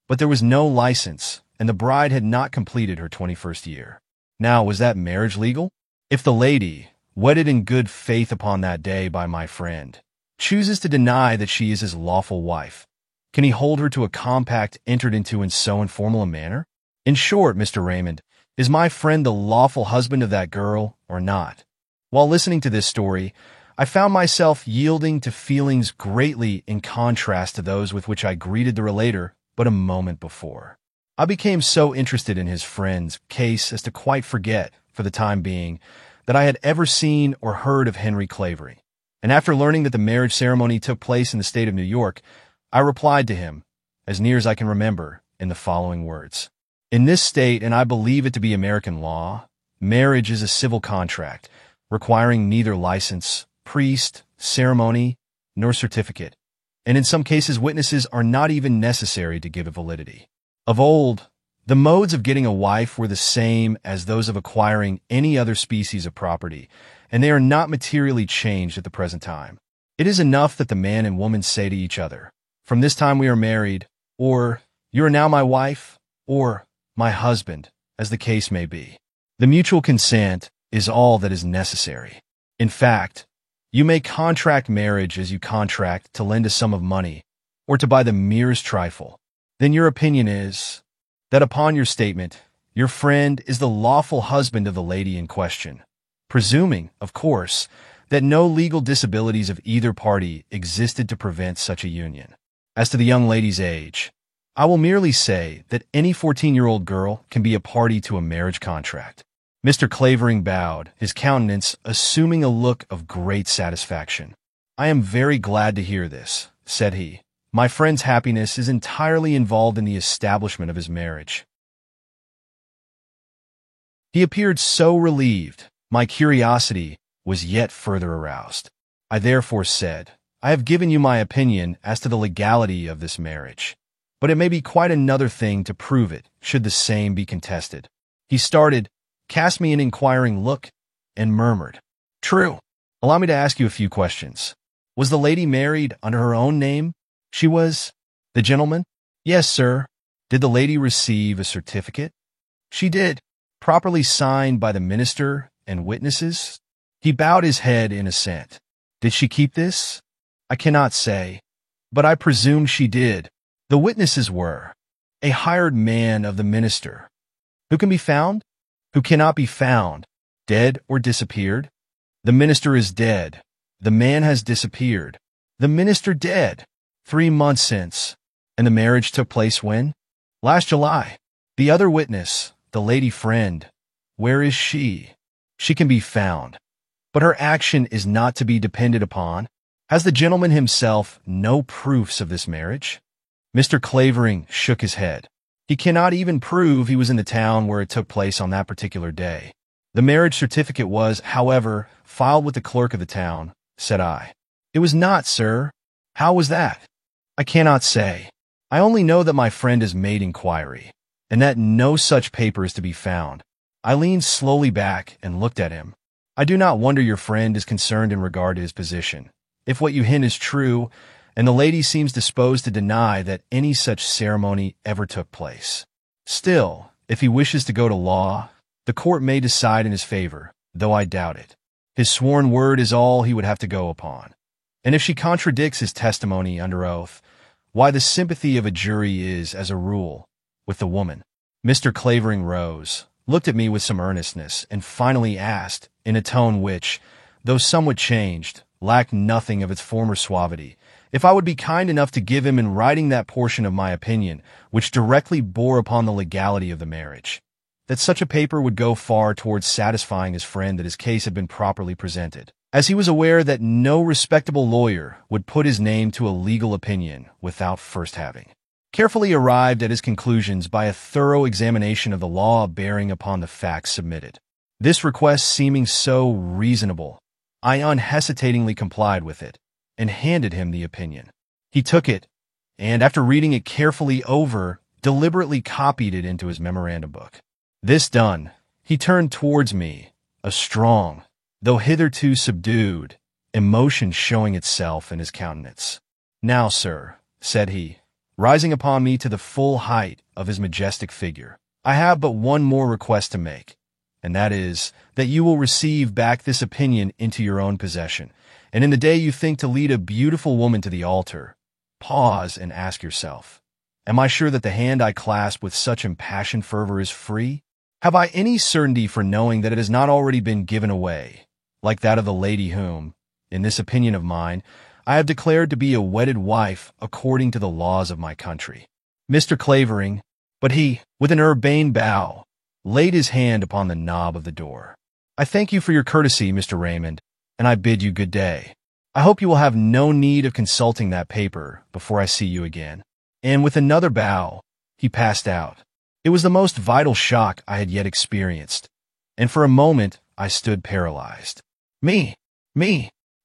but there was no license, and the bride had not completed her 21st year. Now, was that marriage legal? If the lady, wedded in good faith upon that day by my friend, chooses to deny that she is his lawful wife, can he hold her to a compact entered into in so informal a manner? In short, Mr. Raymond, is my friend the lawful husband of that girl or not? While listening to this story, I found myself yielding to feelings greatly in contrast to those with which I greeted the relator but a moment before. I became so interested in his friend's case as to quite forget, for the time being, that I had ever seen or heard of Henry Clavering. And after learning that the marriage ceremony took place in the state of New York, I replied to him, as near as I can remember, in the following words. In this state, and I believe it to be American law, marriage is a civil contract, requiring neither license, priest, ceremony, nor certificate, and in some cases witnesses are not even necessary to give it validity. Of old, the modes of getting a wife were the same as those of acquiring any other species of property, and they are not materially changed at the present time. It is enough that the man and woman say to each other, "From this time we are married," or "You are now my wife," or "My husband," as the case may be. The mutual consent is all that is necessary. In fact, you may contract marriage as you contract to lend a sum of money or to buy the merest trifle. Then your opinion is that upon your statement, your friend is the lawful husband of the lady in question, presuming, of course, that no legal disabilities of either party existed to prevent such a union. As to the young lady's age, I will merely say that any 14-year-old girl can be a party to a marriage contract. Mr. Clavering bowed, his countenance assuming a look of great satisfaction. "I am very glad to hear this," said he. "My friend's happiness is entirely involved in the establishment of his marriage." He appeared so relieved, my curiosity was yet further aroused. I therefore said, "I have given you my opinion as to the legality of this marriage, but it may be quite another thing to prove it should the same be contested." He started, cast me an inquiring look, and murmured, "True. Allow me to ask you a few questions. Was the lady married under her own name?" "She was." "The gentleman?" "Yes, sir." "Did the lady receive a certificate?" "She did." "Properly signed by the minister and witnesses?" He bowed his head in assent. "Did she keep this?" "I cannot say, but I presume she did." "The witnesses were a hired man of the minister." "Who can be found?" "Who cannot be found." "Dead or disappeared?" "The minister is dead. The man has disappeared." "The minister dead?" 3 months since." "And the marriage took place when?" "Last July." "The other witness, the lady friend, where is she?" "She can be found. But her action is not to be depended upon." "Has the gentleman himself no proofs of this marriage?" Mr. Clavering shook his head. "He cannot even prove he was in the town where it took place on that particular day." "The marriage certificate was, however, filed with the clerk of the town," said I. "It was not, sir." "How was that?" "I cannot say. I only know that my friend has made inquiry, and that no such paper is to be found." I leaned slowly back and looked at him. "I do not wonder your friend is concerned in regard to his position. If what you hint is true, and the lady seems disposed to deny that any such ceremony ever took place. Still, if he wishes to go to law, the court may decide in his favor, though I doubt it. His sworn word is all he would have to go upon. And if she contradicts his testimony under oath, why, the sympathy of a jury is, as a rule, with the woman." Mr. Clavering rose, looked at me with some earnestness, and finally asked, in a tone which, though somewhat changed, lacked nothing of its former suavity, if I would be kind enough to give him in writing that portion of my opinion which directly bore upon the legality of the marriage. That such a paper would go far towards satisfying his friend that his case had been properly presented, as he was aware that no respectable lawyer would put his name to a legal opinion without first having carefully arrived at his conclusions by a thorough examination of the law bearing upon the facts submitted. This request seeming so reasonable, I unhesitatingly complied with it, and handed him the opinion. He took it, and after reading it carefully over, deliberately copied it into his memorandum book. This done, he turned towards me, a strong, though hitherto subdued, emotion showing itself in his countenance. "Now, sir," said he, rising upon me to the full height of his majestic figure, "I have but one more request to make. and that is that you will receive back this opinion into your own possession. And in the day you think to lead a beautiful woman to the altar, pause and ask yourself, am I sure that the hand I clasp with such impassioned fervor is free? Have I any certainty for knowing that it has not already been given away, like that of the lady whom, in this opinion of mine, I have declared to be a wedded wife according to the laws of my country? Mr. Clavering, but he, with an urbane bow, laid his hand upon the knob of the door. I thank you for your courtesy, Mr. Raymond, and I bid you good day. I hope you will have no need of consulting that paper before I see you again. And with another bow, he passed out. It was the most vital shock I had yet experienced, and for a moment I stood paralyzed. Me!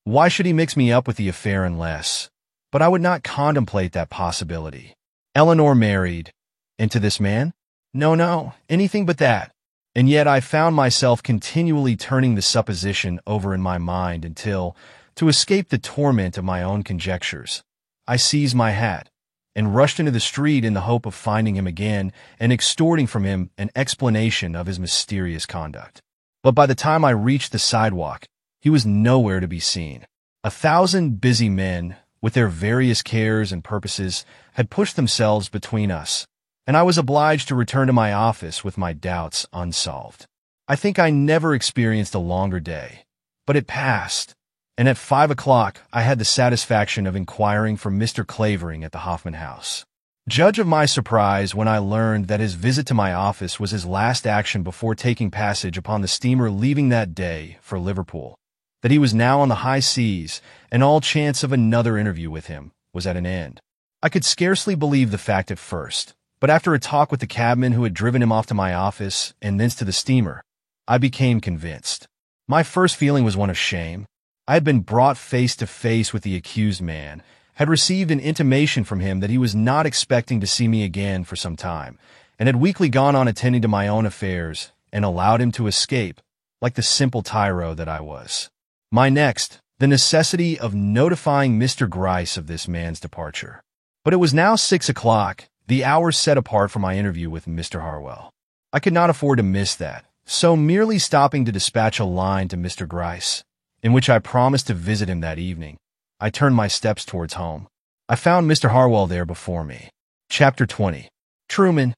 Why should he mix me up with the affair unless? But I would not contemplate that possibility. Eleanor married. And to this man? No, anything but that. And yet I found myself continually turning the supposition over in my mind until, to escape the torment of my own conjectures, I seized my hat and rushed into the street in the hope of finding him again and extorting from him an explanation of his mysterious conduct. But by the time I reached the sidewalk, he was nowhere to be seen. 1,000 busy men, with their various cares and purposes, had pushed themselves between us, and I was obliged to return to my office with my doubts unsolved. I think I never experienced a longer day, but it passed, and at 5 o'clock I had the satisfaction of inquiring for Mr. Clavering at the Hoffman House. Judge of my surprise when I learned that his visit to my office was his last action before taking passage upon the steamer leaving that day for Liverpool, that he was now on the high seas, and all chance of another interview with him was at an end. I could scarcely believe the fact at first, but after a talk with the cabman who had driven him off to my office and thence to the steamer, I became convinced. My first feeling was one of shame. I had been brought face to face with the accused man, had received an intimation from him that he was not expecting to see me again for some time, and had weakly gone on attending to my own affairs and allowed him to escape, like the simple tyro that I was. My next, the necessity of notifying Mr. Gryce of this man's departure. But it was now 6 o'clock, the hour set apart for my interview with Mr. Harwell. I could not afford to miss that, so merely stopping to dispatch a line to Mr. Gryce, in which I promised to visit him that evening, I turned my steps towards home. I found Mr. Harwell there before me. Chapter 20. Truman.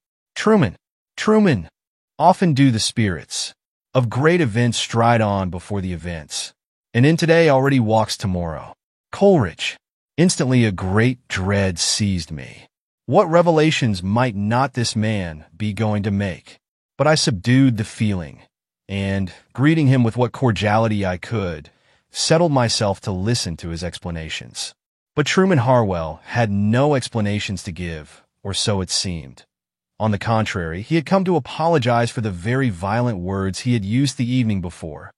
Often do the spirits of great events stride on before the events, and in today already walks tomorrow. Coleridge. Instantly a great dread seized me. What revelations might not this man be going to make? But I subdued the feeling, and, greeting him with what cordiality I could, settled myself to listen to his explanations. But Truman Harwell had no explanations to give, or so it seemed. On the contrary, he had come to apologize for the very violent words he had used the evening before,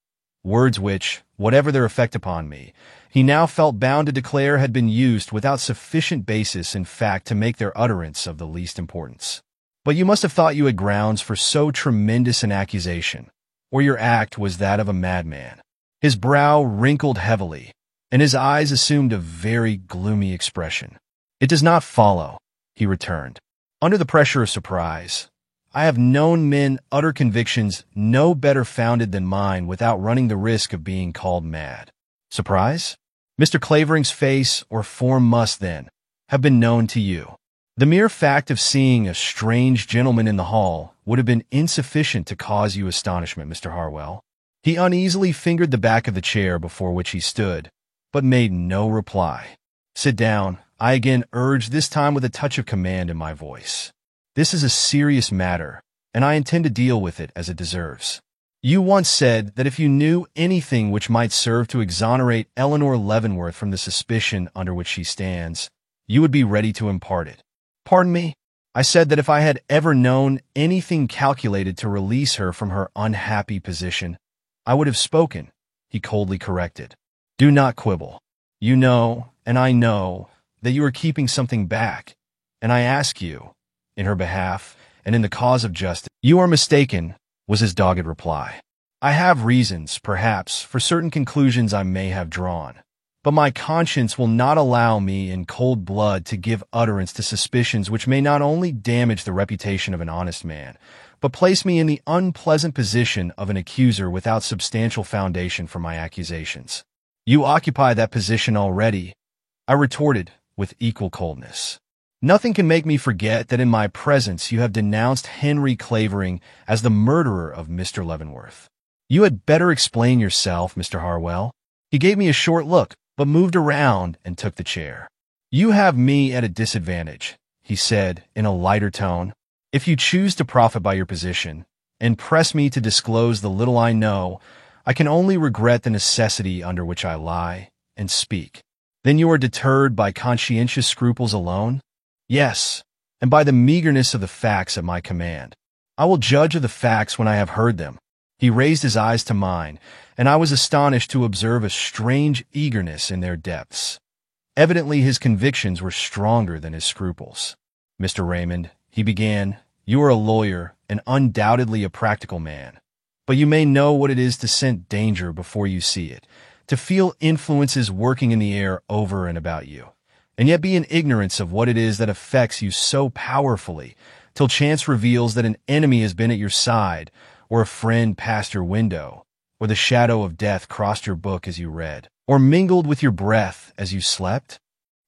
words which, whatever their effect upon me, he now felt bound to declare had been used without sufficient basis in fact to make their utterance of the least importance. But you must have thought you had grounds for so tremendous an accusation, or your act was that of a madman. His brow wrinkled heavily, and his eyes assumed a very gloomy expression. It does not follow, he returned, under the pressure of surprise. I have known men utter convictions no better founded than mine without running the risk of being called mad. Surprise? Mr. Clavering's face or form must, then, have been known to you. The mere fact of seeing a strange gentleman in the hall would have been insufficient to cause you astonishment, Mr. Harwell. He uneasily fingered the back of the chair before which he stood, but made no reply. Sit down, I again urged, this time with a touch of command in my voice. This is a serious matter, and I intend to deal with it as it deserves. You once said that if you knew anything which might serve to exonerate Eleanor Leavenworth from the suspicion under which she stands, you would be ready to impart it. Pardon me? I said that if I had ever known anything calculated to release her from her unhappy position, I would have spoken, he coldly corrected. Do not quibble. You know, and I know, that you are keeping something back, and I ask you, in her behalf, and in the cause of justice. You are mistaken, was his dogged reply. I have reasons, perhaps, for certain conclusions I may have drawn, but my conscience will not allow me in cold blood to give utterance to suspicions which may not only damage the reputation of an honest man, but place me in the unpleasant position of an accuser without substantial foundation for my accusations. You occupy that position already, I retorted with equal coldness. Nothing can make me forget that in my presence you have denounced Henry Clavering as the murderer of Mr. Leavenworth. You had better explain yourself, Mr. Harwell. He gave me a short look, but moved around and took the chair. You have me at a disadvantage, he said in a lighter tone. If you choose to profit by your position and press me to disclose the little I know, I can only regret the necessity under which I lie and speak. Then you are deterred by conscientious scruples alone? Yes, and by the meagerness of the facts at my command. I will judge of the facts when I have heard them. He raised his eyes to mine, and I was astonished to observe a strange eagerness in their depths. Evidently his convictions were stronger than his scruples. Mr. Raymond, he began, you are a lawyer and undoubtedly a practical man, but you may know what it is to scent danger before you see it, to feel influences working in the air over and about you, and yet be in ignorance of what it is that affects you so powerfully, till chance reveals that an enemy has been at your side, or a friend passed your window, or the shadow of death crossed your book as you read, or mingled with your breath as you slept?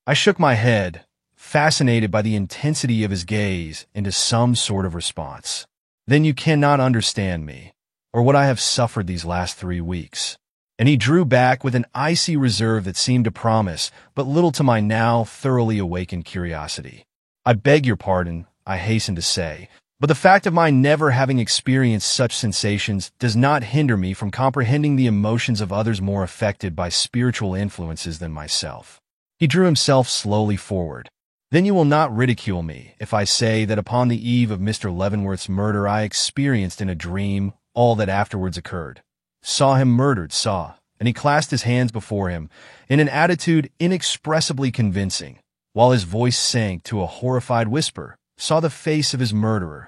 I shook my head, fascinated by the intensity of his gaze, into some sort of response. Then you cannot understand me, or what I have suffered these last 3 weeks. And he drew back with an icy reserve that seemed to promise but little to my now thoroughly awakened curiosity. I beg your pardon, I hastened to say, but the fact of my never having experienced such sensations does not hinder me from comprehending the emotions of others more affected by spiritual influences than myself. He drew himself slowly forward. Then you will not ridicule me if I say that upon the eve of Mr. Leavenworth's murder I experienced in a dream all that afterwards occurred. Saw him murdered, and he clasped his hands before him in an attitude inexpressibly convincing, while his voice sank to a horrified whisper. Saw the face of his murderer.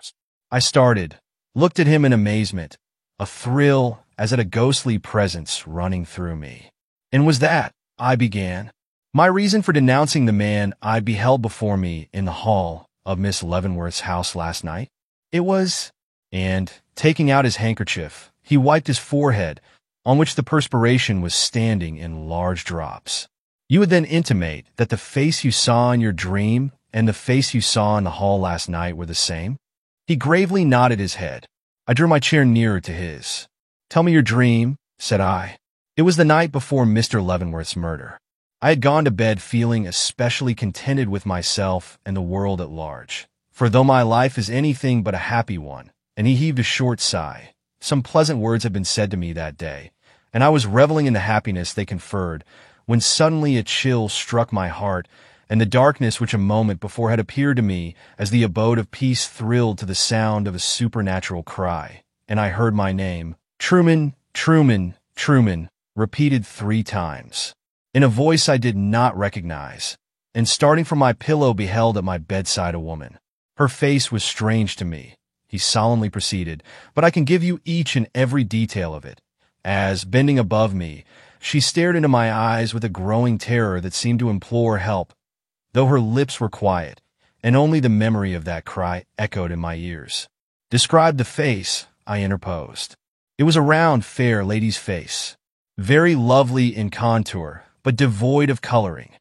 I started, looked at him in amazement, a thrill as at a ghostly presence running through me. And was that, I began, my reason for denouncing the man I beheld before me in the hall of Miss Leavenworth's house last night? It was, and, taking out his handkerchief, he wiped his forehead, on which the perspiration was standing in large drops. You would then intimate that the face you saw in your dream and the face you saw in the hall last night were the same? He gravely nodded his head. I drew my chair nearer to his. Tell me your dream, said I. It was the night before Mr. Leavenworth's murder. I had gone to bed feeling especially contented with myself and the world at large. For though my life is anything but a happy one, and he heaved a short sigh, some pleasant words had been said to me that day, and I was reveling in the happiness they conferred, when suddenly a chill struck my heart, and the darkness which a moment before had appeared to me as the abode of peace thrilled to the sound of a supernatural cry, and I heard my name, Truman, Truman, Truman, repeated 3 times, in a voice I did not recognize, and starting from my pillow beheld at my bedside a woman. Her face was strange to me, he solemnly proceeded, but I can give you each and every detail of it, as, bending above me, she stared into my eyes with a growing terror that seemed to implore help, though her lips were quiet, and only the memory of that cry echoed in my ears. Describe the face, I interposed. It was a round, fair lady's face, very lovely in contour, but devoid of coloring,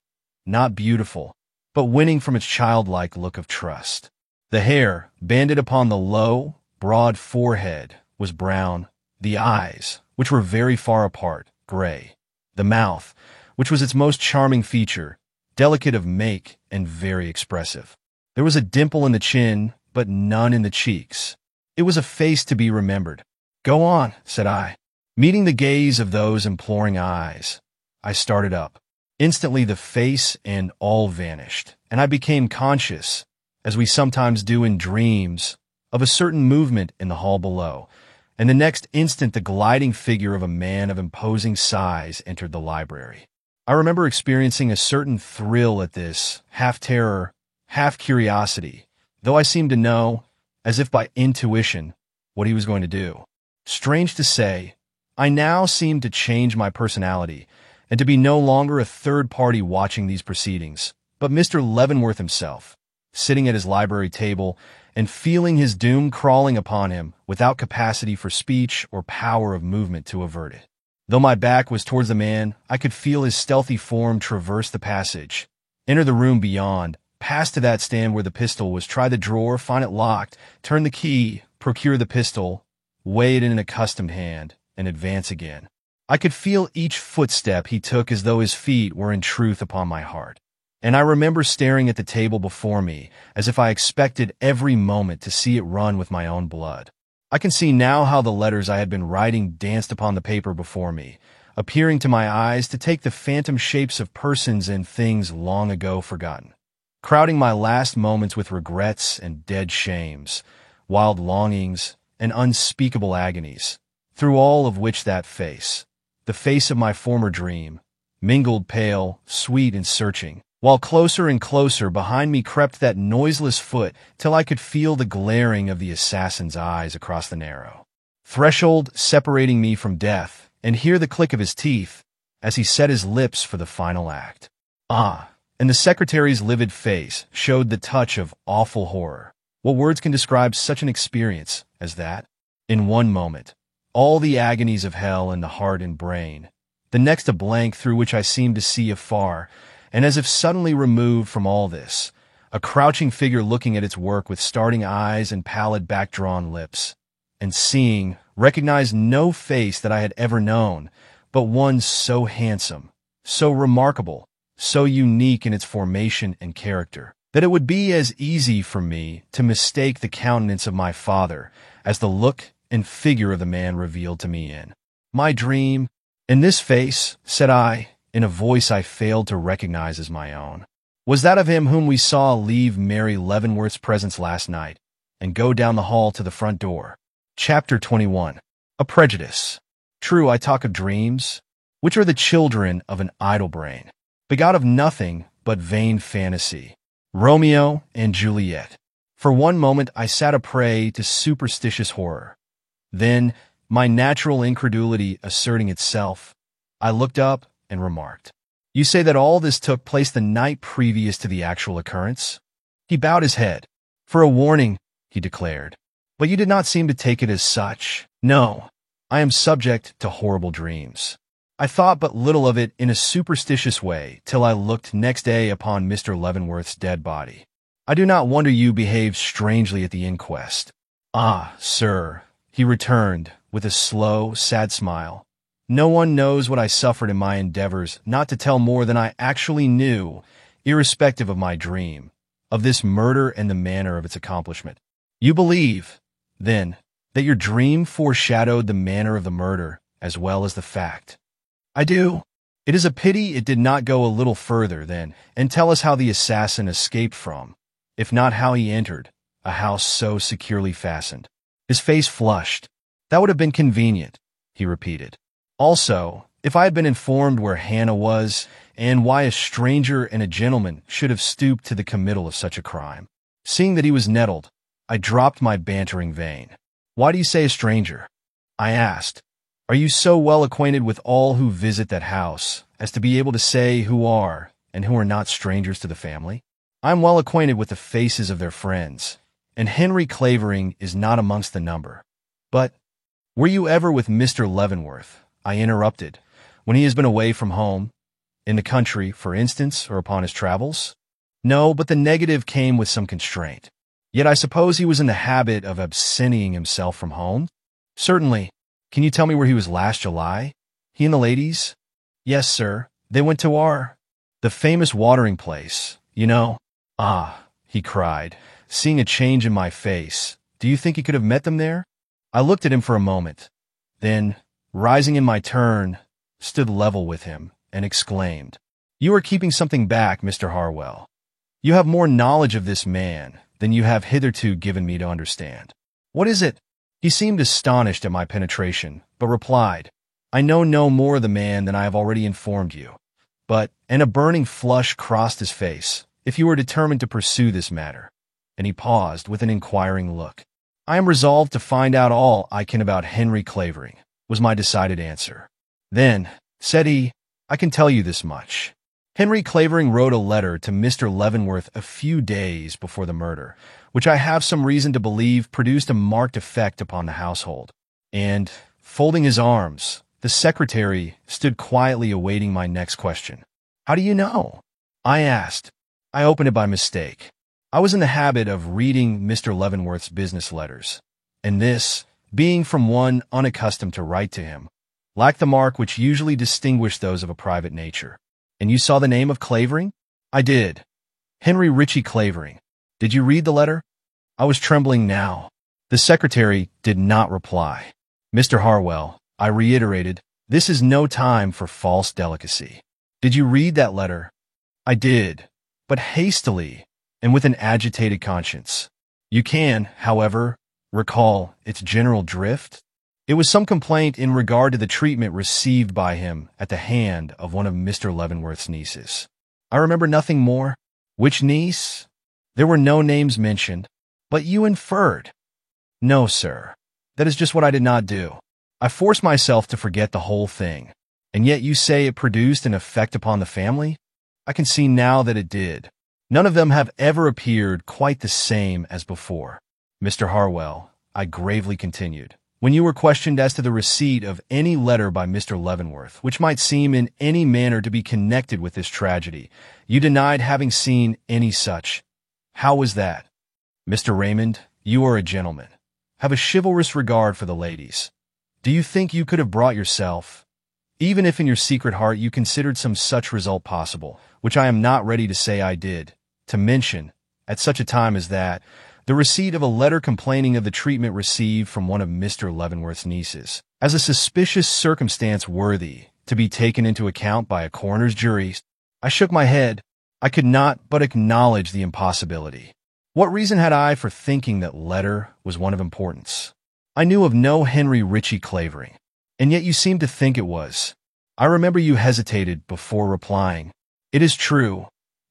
not beautiful, but winning from its childlike look of trust. The hair, banded upon the low, broad forehead, was brown, the eyes, which were very far apart, gray, the mouth, which was its most charming feature, delicate of make and very expressive. There was a dimple in the chin, but none in the cheeks. It was a face to be remembered. Go on, said I. Meeting the gaze of those imploring eyes, I started up. Instantly the face and all vanished, and I became conscious, as we sometimes do in dreams, of a certain movement in the hall below, and the next instant the gliding figure of a man of imposing size entered the library. I remember experiencing a certain thrill at this, half terror, half curiosity, though I seemed to know, as if by intuition, what he was going to do. Strange to say, I now seemed to change my personality, and to be no longer a third party watching these proceedings, but Mr. Leavenworth himself, sitting at his library table and feeling his doom crawling upon him without capacity for speech or power of movement to avert it. Though my back was towards the man, I could feel his stealthy form traverse the passage, enter the room beyond, pass to that stand where the pistol was, try the drawer, find it locked, turn the key, procure the pistol, weigh it in an accustomed hand, and advance again. I could feel each footstep he took as though his feet were in truth upon my heart. And I remember staring at the table before me as if I expected every moment to see it run with my own blood. I can see now how the letters I had been writing danced upon the paper before me, appearing to my eyes to take the phantom shapes of persons and things long ago forgotten, crowding my last moments with regrets and dead shames, wild longings and unspeakable agonies, through all of which that face, the face of my former dream, mingled pale, sweet, and searching, while closer and closer behind me crept that noiseless foot till I could feel the glaring of the assassin's eyes across the narrow threshold separating me from death, and hear the click of his teeth as he set his lips for the final act. And the secretary's livid face showed the touch of awful horror. What words can describe such an experience as that? In one moment, all the agonies of hell in the heart and brain, the next a blank through which I seemed to see afar, and as if suddenly removed from all this, a crouching figure looking at its work with starting eyes and pallid back-drawn lips, and seeing, recognized no face that I had ever known, but one so handsome, so remarkable, so unique in its formation and character, that it would be as easy for me to mistake the countenance of my father as the look and figure of the man revealed to me in my dream. In this face, said I, in a voice I failed to recognize as my own, was that of him whom we saw leave Mary Leavenworth's presence last night and go down the hall to the front door. Chapter 21. A Prejudice. True, I talk of dreams, which are the children of an idle brain, begot of nothing but vain fantasy. Romeo and Juliet. For one moment I sat a prey to superstitious horror. Then, my natural incredulity asserting itself, I looked up and remarked, "You say that all this took place the night previous to the actual occurrence?" He bowed his head. "For a warning," he declared. "But you did not seem to take it as such." "No, I am subject to horrible dreams. I thought but little of it in a superstitious way till I looked next day upon Mr. Leavenworth's dead body. I do not wonder you behaved strangely at the inquest." "Ah, sir," he returned with a slow, sad smile, "no one knows what I suffered in my endeavors not to tell more than I actually knew, irrespective of my dream, of this murder and the manner of its accomplishment." "You believe, then, that your dream foreshadowed the manner of the murder as well as the fact?" "I do." "It is a pity it did not go a little further, then, and tell us how the assassin escaped from, if not how he entered, a house so securely fastened." His face flushed. "That would have been convenient," he repeated. "Also, if I had been informed where Hannah was, and why a stranger and a gentleman should have stooped to the committal of such a crime." Seeing that he was nettled, I dropped my bantering vein. "Why do you say a stranger?" I asked. "Are you so well acquainted with all who visit that house as to be able to say who are and who are not strangers to the family?" "I am well acquainted with the faces of their friends, and Henry Clavering is not amongst the number. But were you ever with Mr. Leavenworth," I interrupted, "when he has been away from home? In the country, for instance, or upon his travels?" "No, but the negative came with some constraint." "Yet I suppose he was in the habit of absenting himself from home?" "Certainly. Can you tell me where he was last July? He and the ladies?" "Yes, sir. They went to the famous watering place, you know." "Ah," he cried, seeing a change in my face. "Do you think he could have met them there?" I looked at him for a moment, then, rising in my turn, stood level with him, and exclaimed, "You are keeping something back, Mr. Harwell. You have more knowledge of this man than you have hitherto given me to understand." "What is it?" He seemed astonished at my penetration, but replied, "I know no more of the man than I have already informed you. But," and a burning flush crossed his face, "if you are determined to pursue this matter," and he paused with an inquiring look, "I am resolved to find out all I can about Henry Clavering," was my decided answer. "Then," said he, I can tell you this much. Henry Clavering wrote a letter to Mr. Leavenworth a few days before the murder, which I have some reason to believe produced a marked effect upon the household. And, folding his arms, the secretary stood quietly awaiting my next question. How do you know? I asked. I opened it by mistake. I was in the habit of reading Mr. Leavenworth's business letters, and this, being from one unaccustomed to write to him, lacked the mark which usually distinguished those of a private nature. And you saw the name of Clavering? I did. Henry Ritchie Clavering. Did you read the letter? I was trembling now. The secretary did not reply. Mr. Harwell, I reiterated, this is no time for false delicacy. Did you read that letter? I did, but hastily and with an agitated conscience. You can, however, recall its general drift? It was some complaint in regard to the treatment received by him at the hand of one of Mr. Leavenworth's nieces. I remember nothing more. Which niece? There were no names mentioned, but you inferred. No, sir. That is just what I did not do. I forced myself to forget the whole thing, and yet you say it produced an effect upon the family? I can see now that it did. None of them have ever appeared quite the same as before. Mr. Harwell, I gravely continued, when you were questioned as to the receipt of any letter by Mr. Leavenworth, which might seem in any manner to be connected with this tragedy, you denied having seen any such. How was that? Mr. Raymond, you are a gentleman. Have a chivalrous regard for the ladies. Do you think you could have brought yourself, even if in your secret heart you considered some such result possible, which I am not ready to say I did, to mention, at such a time as that, the receipt of a letter complaining of the treatment received from one of Mr. Leavenworth's nieces, as a suspicious circumstance worthy to be taken into account by a coroner's jury? I shook my head. I could not but acknowledge the impossibility. What reason had I for thinking that letter was one of importance? I knew of no Henry Ritchie Clavering, and yet you seemed to think it was. I remember you hesitated before replying. It is true,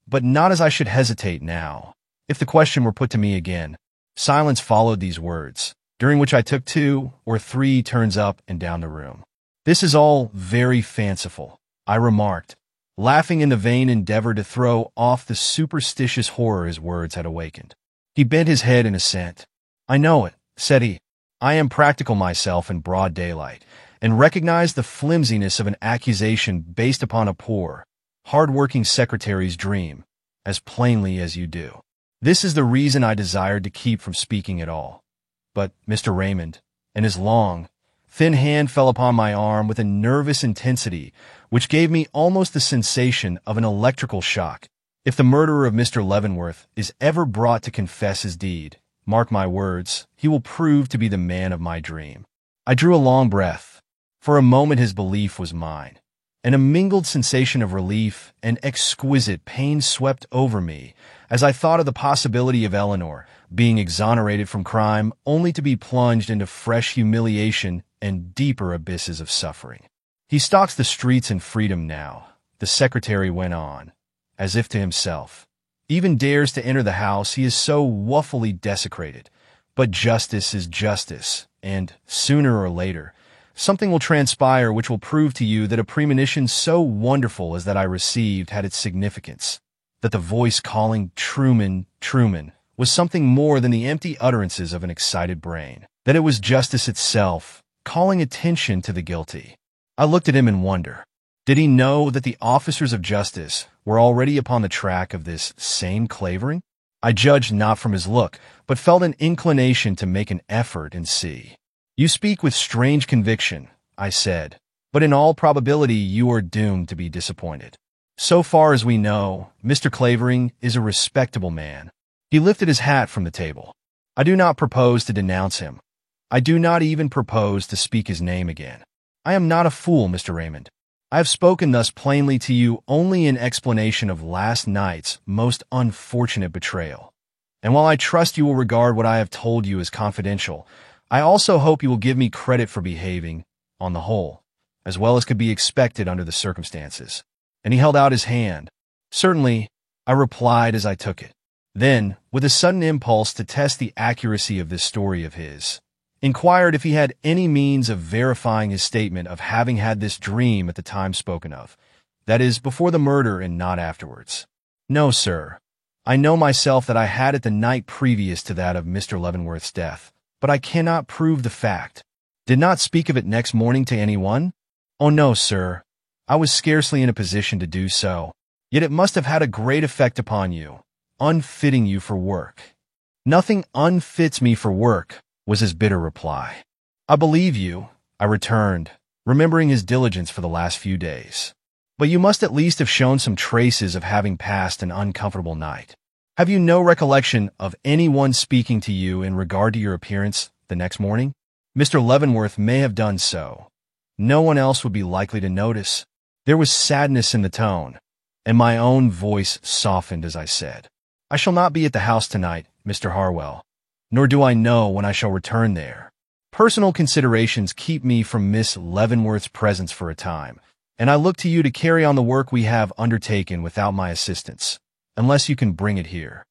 but not as I should hesitate now. If the question were put to me again, silence followed these words, during which I took 2 or 3 turns up and down the room. This is all very fanciful, I remarked, laughing in the vain endeavor to throw off the superstitious horror his words had awakened. He bent his head in assent. I know it, said he. I am practical myself in broad daylight, and recognize the flimsiness of an accusation based upon a poor, hard-working secretary's dream, as plainly as you do. This is the reason I desired to keep from speaking at all. But Mr. Raymond, and his long, thin hand fell upon my arm with a nervous intensity which gave me almost the sensation of an electrical shock. If the murderer of Mr. Leavenworth is ever brought to confess his deed, mark my words, he will prove to be the man of my dream. I drew a long breath. For a moment his belief was mine, and a mingled sensation of relief and exquisite pain swept over me as I thought of the possibility of Eleanor being exonerated from crime only to be plunged into fresh humiliation and deeper abysses of suffering. He stalks the streets in freedom now, the secretary went on, as if to himself. Even dares to enter the house, he is so woefully desecrated. But justice is justice, and, sooner or later, something will transpire which will prove to you that a premonition so wonderful as that I received had its significance, that the voice calling Truman, Truman, was something more than the empty utterances of an excited brain, that it was justice itself, calling attention to the guilty. I looked at him in wonder. Did he know that the officers of justice were already upon the track of this same Clavering? I judged not from his look, but felt an inclination to make an effort and see. You speak with strange conviction, I said, but in all probability you are doomed to be disappointed. So far as we know, Mr. Clavering is a respectable man. He lifted his hat from the table. I do not propose to denounce him. I do not even propose to speak his name again. I am not a fool, Mr. Raymond. I have spoken thus plainly to you only in explanation of last night's most unfortunate betrayal. And while I trust you will regard what I have told you as confidential, I also hope you will give me credit for behaving, on the whole, as well as could be expected under the circumstances. And he held out his hand. Certainly, I replied as I took it. Then, with a sudden impulse to test the accuracy of this story of his, inquired if he had any means of verifying his statement of having had this dream at the time spoken of. That is, before the murder and not afterwards. No, sir. I know myself that I had it the night previous to that of Mr. Leavenworth's death, but I cannot prove the fact. Did not speak of it next morning to anyone? Oh, no, sir. I was scarcely in a position to do so. Yet it must have had a great effect upon you, unfitting you for work. Nothing unfits me for work, was his bitter reply. I believe you, I returned, remembering his diligence for the last few days. But you must at least have shown some traces of having passed an uncomfortable night. Have you no recollection of anyone speaking to you in regard to your appearance the next morning? Mr. Leavenworth may have done so. No one else would be likely to notice. There was sadness in the tone, and my own voice softened as I said, I shall not be at the house tonight, Mr. Harwell, nor do I know when I shall return there. Personal considerations keep me from Miss Leavenworth's presence for a time, and I look to you to carry on the work we have undertaken without my assistance, unless you can bring it here.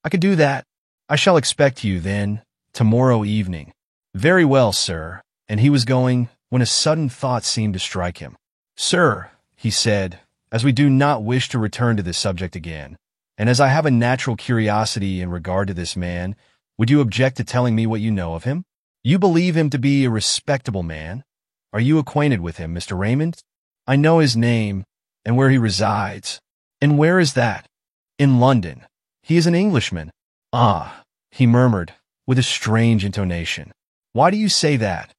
I can do that. I shall expect you, then, tomorrow evening. Very well, sir. And he was going, when a sudden thought seemed to strike him. Sir, he said, as we do not wish to return to this subject again, and as I have a natural curiosity in regard to this man, would you object to telling me what you know of him? You believe him to be a respectable man. Are you acquainted with him, Mr. Raymond? I know his name, and where he resides. And where is that? In London. He is an Englishman. Ah, he murmured, with a strange intonation. Why do you say that?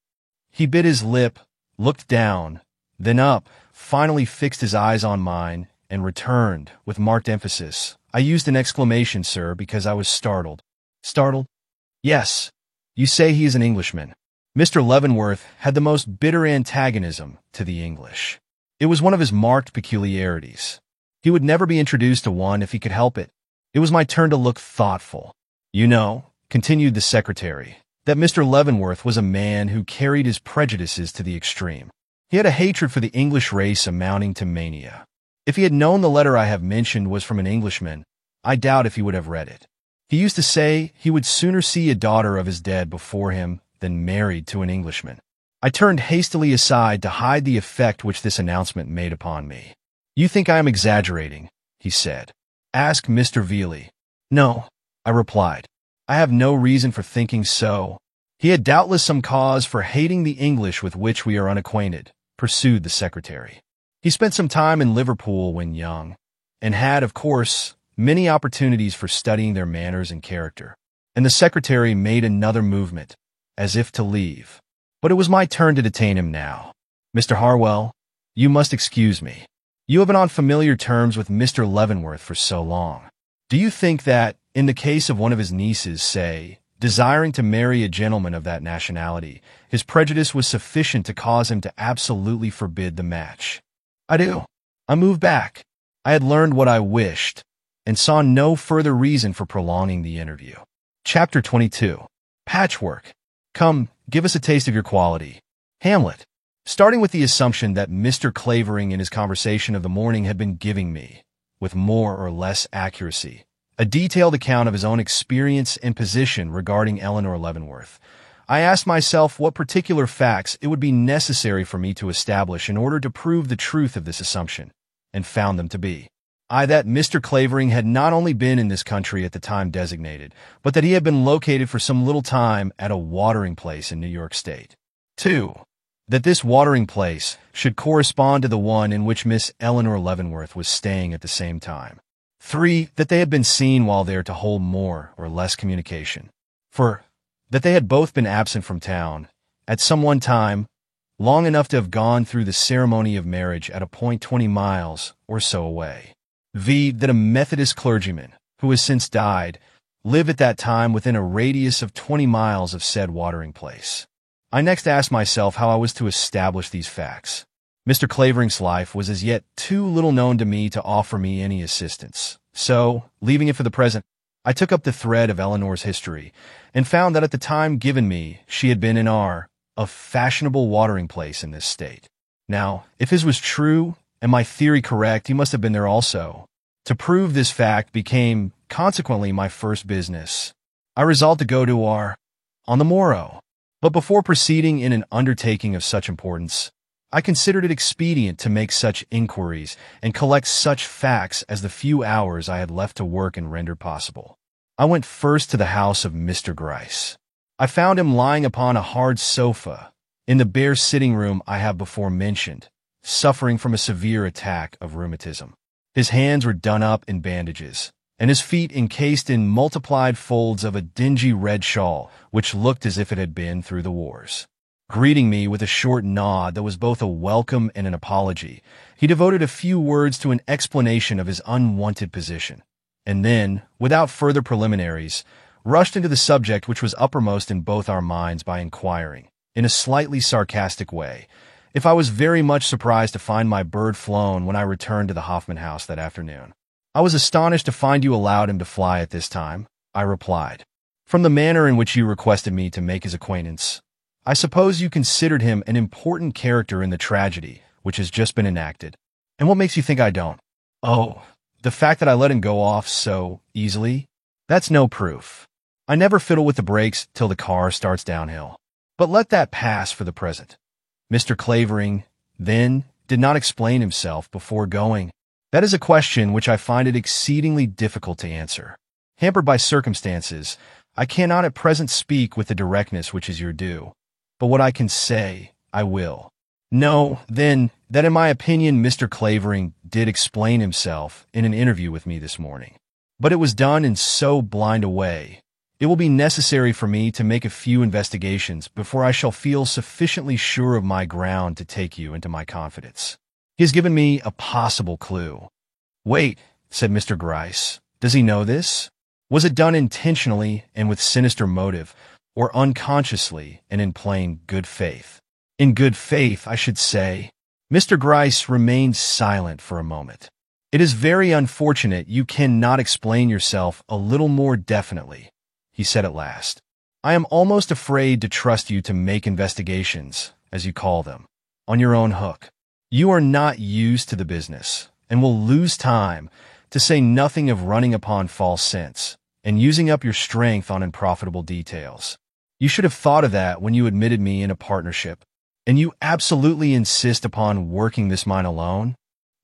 He bit his lip, looked down, then up, finally fixed his eyes on mine, and returned, with marked emphasis. I used an exclamation, sir, because I was startled. Startled? Yes. You say he is an Englishman. Mr. Leavenworth had the most bitter antagonism to the English. It was one of his marked peculiarities. He would never be introduced to one if he could help it. It was my turn to look thoughtful. You know, continued the secretary, that Mr. Leavenworth was a man who carried his prejudices to the extreme. He had a hatred for the English race amounting to mania. If he had known the letter I have mentioned was from an Englishman, I doubt if he would have read it. He used to say he would sooner see a daughter of his dead before him than married to an Englishman. I turned hastily aside to hide the effect which this announcement made upon me. You think I am exaggerating, he said. Ask Mr. Veely. No, I replied. I have no reason for thinking so. He had doubtless some cause for hating the English with which we are unacquainted, pursued the secretary. He spent some time in Liverpool when young, and had, of course, many opportunities for studying their manners and character. And the secretary made another movement, as if to leave. But it was my turn to detain him now. Mr. Harwell, you must excuse me. You have been on familiar terms with Mr. Leavenworth for so long. Do you think that, in the case of one of his nieces, say, desiring to marry a gentleman of that nationality, his prejudice was sufficient to cause him to absolutely forbid the match? I do. I moved back. I had learned what I wished, and saw no further reason for prolonging the interview. Chapter 22. Patchwork. Come, give us a taste of your quality. Hamlet. Starting with the assumption that Mr. Clavering in his conversation of the morning had been giving me, with more or less accuracy, a detailed account of his own experience and position regarding Eleanor Leavenworth, I asked myself what particular facts it would be necessary for me to establish in order to prove the truth of this assumption, and found them to be that Mr. Clavering had not only been in this country at the time designated, but that he had been located for some little time at a watering place in New York State. 2. That this watering place should correspond to the one in which Miss Eleanor Leavenworth was staying at the same time. 3. That they had been seen while there to hold more or less communication. 4. That they had both been absent from town, at some one time, long enough to have gone through the ceremony of marriage at a point 20 miles or so away. V. That a Methodist clergyman, who has since died, lived at that time within a radius of 20 miles of said watering place. I next asked myself how I was to establish these facts. Mr. Clavering's life was as yet too little known to me to offer me any assistance. So, leaving it for the present, I took up the thread of Eleanor's history, and found that at the time given me, she had been in a fashionable watering place in this state. Now, if his was true, and my theory correct, he must have been there also. To prove this fact became, consequently, my first business. I resolved to go to on the morrow. But before proceeding in an undertaking of such importance, I considered it expedient to make such inquiries and collect such facts as the few hours I had left to work and render possible. I went first to the house of Mr. Gryce. I found him lying upon a hard sofa in the bare sitting room I have before mentioned, suffering from a severe attack of rheumatism. His hands were done up in bandages, and his feet encased in multiplied folds of a dingy red shawl which looked as if it had been through the wars. Greeting me with a short nod that was both a welcome and an apology, he devoted a few words to an explanation of his unwanted position, and then, without further preliminaries, rushed into the subject which was uppermost in both our minds by inquiring, in a slightly sarcastic way, if I was very much surprised to find my bird flown when I returned to the Hoffman house that afternoon. I was astonished to find you allowed him to fly at this time, I replied. From the manner in which you requested me to make his acquaintance, I suppose you considered him an important character in the tragedy which has just been enacted. And what makes you think I don't? Oh, the fact that I let him go off so easily? That's no proof. I never fiddle with the brakes till the car starts downhill. But let that pass for the present. Mr. Clavering, then, did not explain himself before going. That is a question which I find it exceedingly difficult to answer. Hampered by circumstances, I cannot at present speak with the directness which is your due. But what I can say, I will. Know, then, that in my opinion Mr. Clavering did explain himself in an interview with me this morning. But it was done in so blind a way. It will be necessary for me to make a few investigations before I shall feel sufficiently sure of my ground to take you into my confidence. He has given me a possible clue. Wait, said Mr. Gryce. Does he know this? Was it done intentionally and with sinister motive, or unconsciously and in plain good faith? In good faith, I should say. Mr. Gryce remained silent for a moment. It is very unfortunate you cannot explain yourself a little more definitely, he said at last. I am almost afraid to trust you to make investigations, as you call them, on your own hook. You are not used to the business, and will lose time, to say nothing of running upon false scents, and using up your strength on unprofitable details. You should have thought of that when you admitted me in a partnership, and you absolutely insist upon working this mine alone?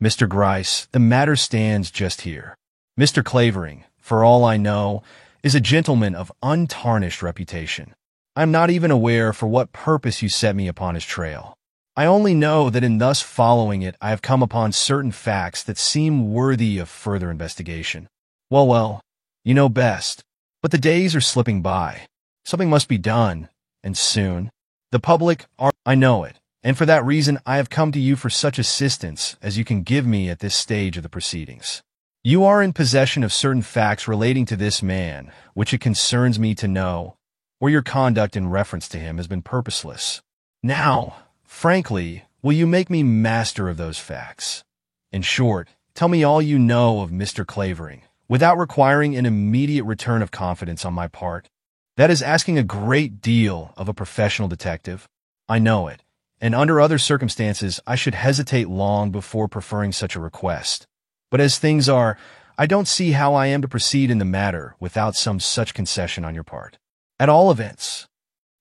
Mr. Gryce, the matter stands just here. Mr. Clavering, for all I know, is a gentleman of untarnished reputation. I am not even aware for what purpose you set me upon his trail. I only know that in thus following it I have come upon certain facts that seem worthy of further investigation. Well, you know best. But the days are slipping by. Something must be done, and soon. The public are, I know it, and for that reason I have come to you for such assistance as you can give me at this stage of the proceedings. You are in possession of certain facts relating to this man, which it concerns me to know, or your conduct in reference to him has been purposeless. Now, frankly, will you make me master of those facts? In short, tell me all you know of Mr. Clavering, without requiring an immediate return of confidence on my part. That is asking a great deal of a professional detective. I know it, and under other circumstances I should hesitate long before preferring such a request. But as things are, I don't see how I am to proceed in the matter without some such concession on your part. At all events,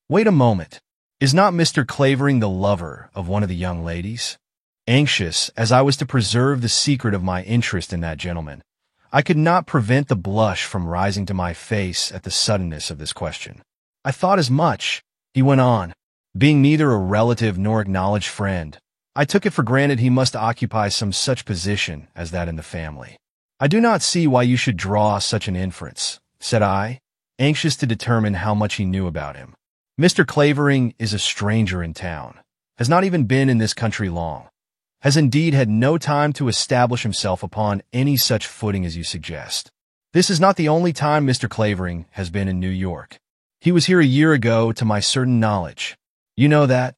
wait a moment. Is not Mr. Clavering the lover of one of the young ladies? Anxious as I was to preserve the secret of my interest in that gentleman, I could not prevent the blush from rising to my face at the suddenness of this question. I thought as much, he went on. Being neither a relative nor acknowledged friend, I took it for granted he must occupy some such position as that in the family. I do not see why you should draw such an inference, said I, anxious to determine how much he knew about him. Mr. Clavering is a stranger in town, has not even been in this country long, has indeed had no time to establish himself upon any such footing as you suggest. This is not the only time Mr. Clavering has been in New York. He was here a year ago to my certain knowledge. You know that?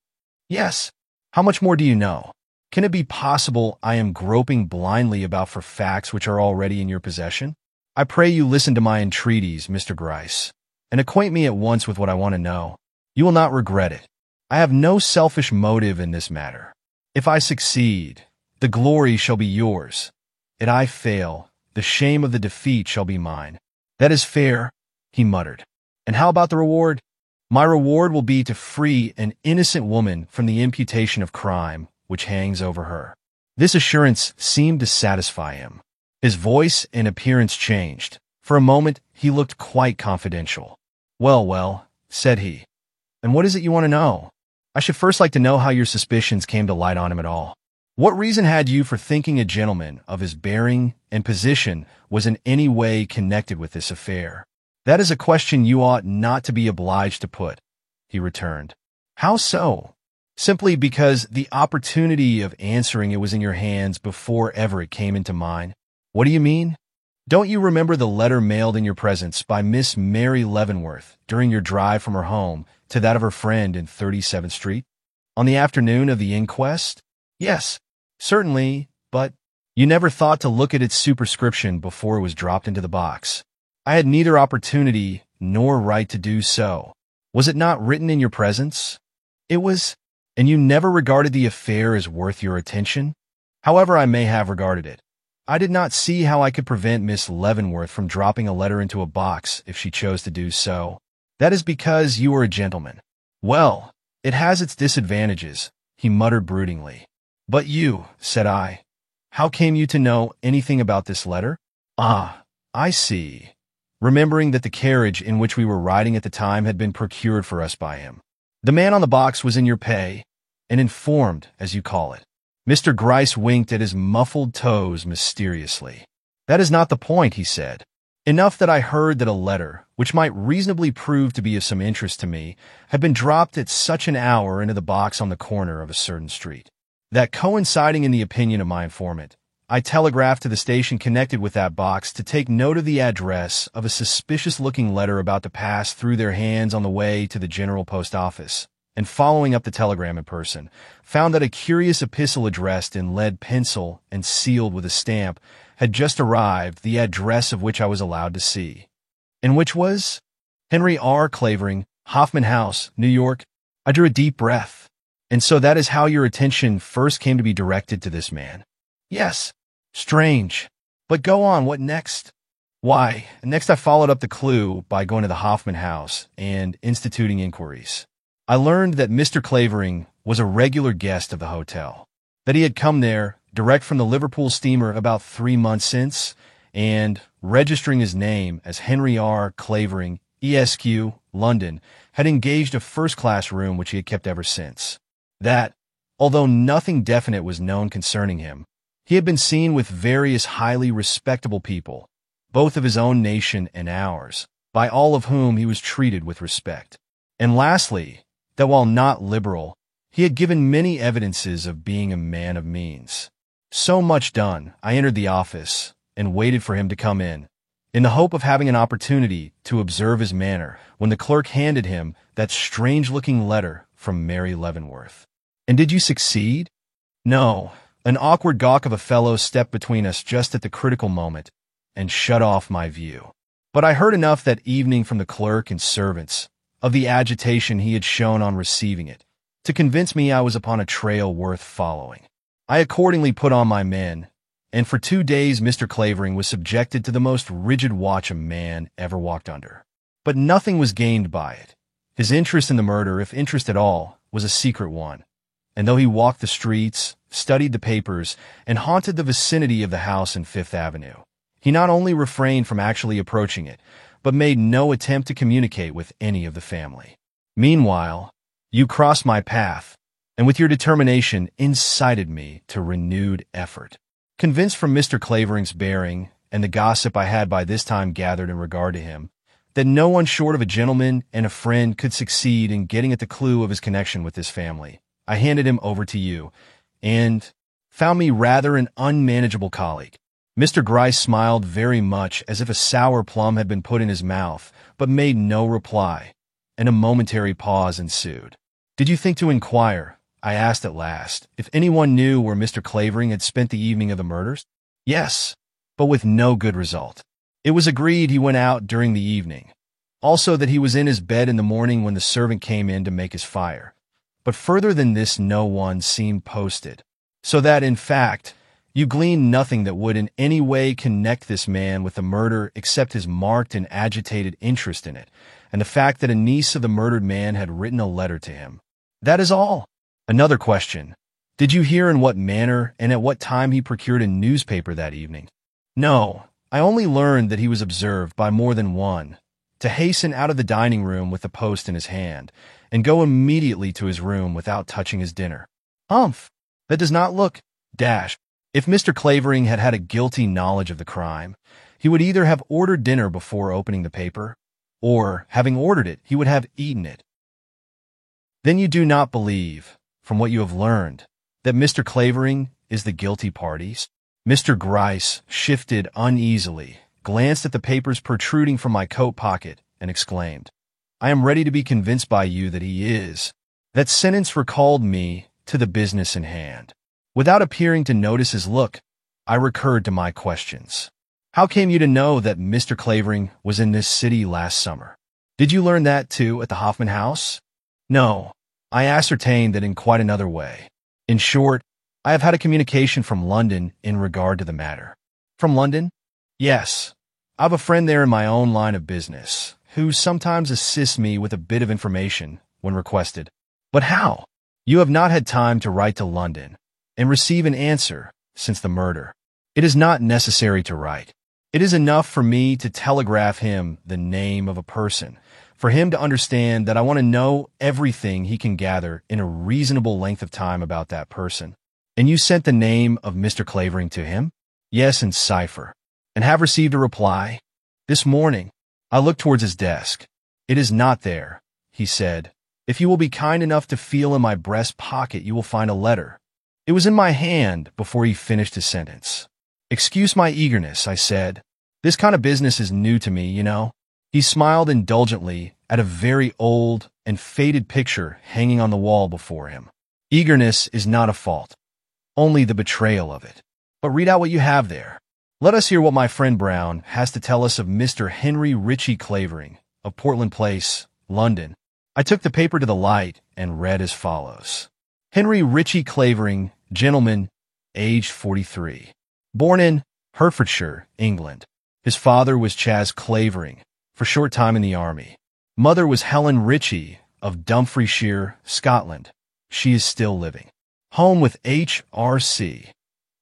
Yes. How much more do you know? Can it be possible I am groping blindly about for facts which are already in your possession? I pray you listen to my entreaties, Mr. Gryce, and acquaint me at once with what I want to know. You will not regret it. I have no selfish motive in this matter. If I succeed, the glory shall be yours. If I fail, the shame of the defeat shall be mine. That is fair, he muttered. And how about the reward? My reward will be to free an innocent woman from the imputation of crime which hangs over her. This assurance seemed to satisfy him. His voice and appearance changed. For a moment, he looked quite confidential. Well, said he. And what is it you want to know? I should first like to know how your suspicions came to light on him at all. What reason had you for thinking a gentleman of his bearing and position was in any way connected with this affair? That is a question you ought not to be obliged to put, he returned. How so? Simply because the opportunity of answering it was in your hands before ever it came into mine. What do you mean? Don't you remember the letter mailed in your presence by Miss Mary Leavenworth during your drive from her home to that of her friend in 37th Street? On the afternoon of the inquest? Yes, certainly, but you never thought to look at its superscription before it was dropped into the box. I had neither opportunity nor right to do so. Was it not written in your presence? It was, and you never regarded the affair as worth your attention? However I may have regarded it, I did not see how I could prevent Miss Leavenworth from dropping a letter into a box if she chose to do so. That is because you are a gentleman. Well, it has its disadvantages, he muttered broodingly. But you, said I, how came you to know anything about this letter? Ah, I see. Remembering that the carriage in which we were riding at the time had been procured for us by him. The man on the box was in your pay, and informed, as you call it. Mr. Gryce winked at his muffled toes mysteriously. That is not the point, he said. Enough that I heard that a letter, which might reasonably prove to be of some interest to me, had been dropped at such an hour into the box on the corner of a certain street. That coinciding in the opinion of my informant, I telegraphed to the station connected with that box to take note of the address of a suspicious-looking letter about to pass through their hands on the way to the General Post Office, and following up the telegram in person, found that a curious epistle addressed in lead pencil and sealed with a stamp had just arrived, the address of which I was allowed to see. And which was? Henry R. Clavering, Hoffman House, New York. I drew a deep breath. And so that is how your attention first came to be directed to this man? Yes. Strange. But go on, what next? Why, next I followed up the clue by going to the Hoffman House and instituting inquiries. I learned that Mr. Clavering was a regular guest of the hotel, that he had come there direct from the Liverpool steamer about 3 months since, and, registering his name as Henry R. Clavering, ESQ, London, had engaged a first-class room which he had kept ever since. That, although nothing definite was known concerning him, he had been seen with various highly respectable people, both of his own nation and ours, by all of whom he was treated with respect. And lastly, that while not liberal, he had given many evidences of being a man of means. So much done, I entered the office and waited for him to come in the hope of having an opportunity to observe his manner when the clerk handed him that strange-looking letter from Mary Leavenworth. And did you succeed? No. An awkward gawk of a fellow stepped between us just at the critical moment and shut off my view. But I heard enough that evening from the clerk and servants of the agitation he had shown on receiving it to convince me I was upon a trail worth following. I accordingly put on my men, and for 2 days Mr. Clavering was subjected to the most rigid watch a man ever walked under. But nothing was gained by it. His interest in the murder, if interest at all, was a secret one, and though he walked the streets, studied the papers, and haunted the vicinity of the house in Fifth Avenue, he not only refrained from actually approaching it, but made no attempt to communicate with any of the family. Meanwhile, you crossed my path, and with your determination incited me to renewed effort. Convinced from Mr. Clavering's bearing and the gossip I had by this time gathered in regard to him, that no one short of a gentleman and a friend could succeed in getting at the clue of his connection with this family, I handed him over to you, and found me rather an unmanageable colleague. Mr. Gryce smiled very much as if a sour plum had been put in his mouth, but made no reply, and a momentary pause ensued. Did you think to inquire, I asked at last, if anyone knew where Mr. Clavering had spent the evening of the murders? Yes, but with no good result. It was agreed he went out during the evening. Also that he was in his bed in the morning when the servant came in to make his fire. But further than this no one seemed posted. So that, in fact, you gleaned nothing that would in any way connect this man with the murder except his marked and agitated interest in it, and the fact that a niece of the murdered man had written a letter to him. That is all. Another question. Did you hear in what manner and at what time he procured a newspaper that evening? No, I only learned that he was observed by more than one to hasten out of the dining room with the post in his hand and go immediately to his room without touching his dinner. Humph! That does not look dash. If Mr. Clavering had had a guilty knowledge of the crime, he would either have ordered dinner before opening the paper, or, having ordered it, he would have eaten it. Then you do not believe, from what you have learned, that Mr. Clavering is the guilty party? Mr. Gryce shifted uneasily, glanced at the papers protruding from my coat pocket, and exclaimed, "I am ready to be convinced by you that he is." That sentence recalled me to the business in hand. Without appearing to notice his look, I recurred to my questions. How came you to know that Mr. Clavering was in this city last summer? Did you learn that, too, at the Hoffman House? No, I ascertained that in quite another way. In short, I have had a communication from London in regard to the matter. From London? Yes. I have a friend there in my own line of business, who sometimes assists me with a bit of information when requested. But how? You have not had time to write to London and receive an answer since the murder. It is not necessary to write. It is enough for me to telegraph him the name of a person, for him to understand that I want to know everything he can gather in a reasonable length of time about that person. And you sent the name of Mr. Clavering to him? Yes, in cipher. And have received a reply? This morning. I looked towards his desk. It is not there, he said. If you will be kind enough to feel in my breast pocket, you will find a letter. It was in my hand before he finished his sentence. Excuse my eagerness, I said. This kind of business is new to me, you know. He smiled indulgently at a very old and faded picture hanging on the wall before him. Eagerness is not a fault, only the betrayal of it. But read out what you have there. Let us hear what my friend Brown has to tell us of Mr. Henry Ritchie Clavering, of Portland Place, London. I took the paper to the light and read as follows. Henry Ritchie Clavering, gentleman, aged 43. Born in Hertfordshire, England. His father was Chas Clavering, for a short time in the army. Mother was Helen Ritchie, of Dumfriesshire, Scotland. She is still living. Home with H.R.C.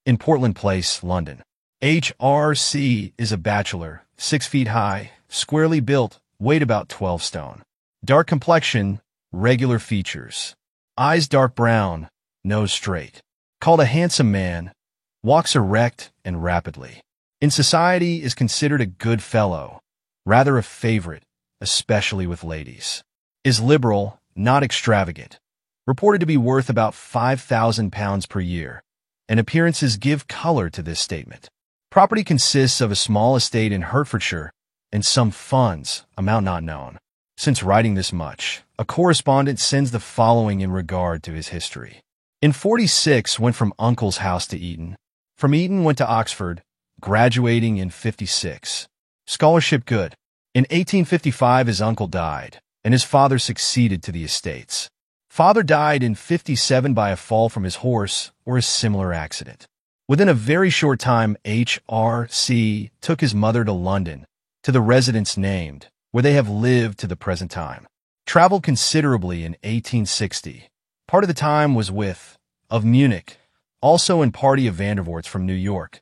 in Portland Place, London. H.R.C. is a bachelor, 6 feet high, squarely built, weighed about 12 stone. Dark complexion, regular features. Eyes dark brown, nose straight. Called a handsome man, walks erect and rapidly. In society is considered a good fellow, rather a favorite, especially with ladies. Is liberal, not extravagant. Reported to be worth about £5,000 per year, and appearances give color to this statement. Property consists of a small estate in Hertfordshire and some funds, amount not known. Since writing this much, a correspondent sends the following in regard to his history. In 46, went from uncle's house to Eton. From Eton went to Oxford, graduating in 56. Scholarship good. In 1855 his uncle died, and his father succeeded to the estates. Father died in 57 by a fall from his horse or a similar accident. Within a very short time, H.R.C. took his mother to London, to the residence named, where they have lived to the present time. Traveled considerably in 1860. Part of the time was of Munich, also in party of Vandervorts from New York.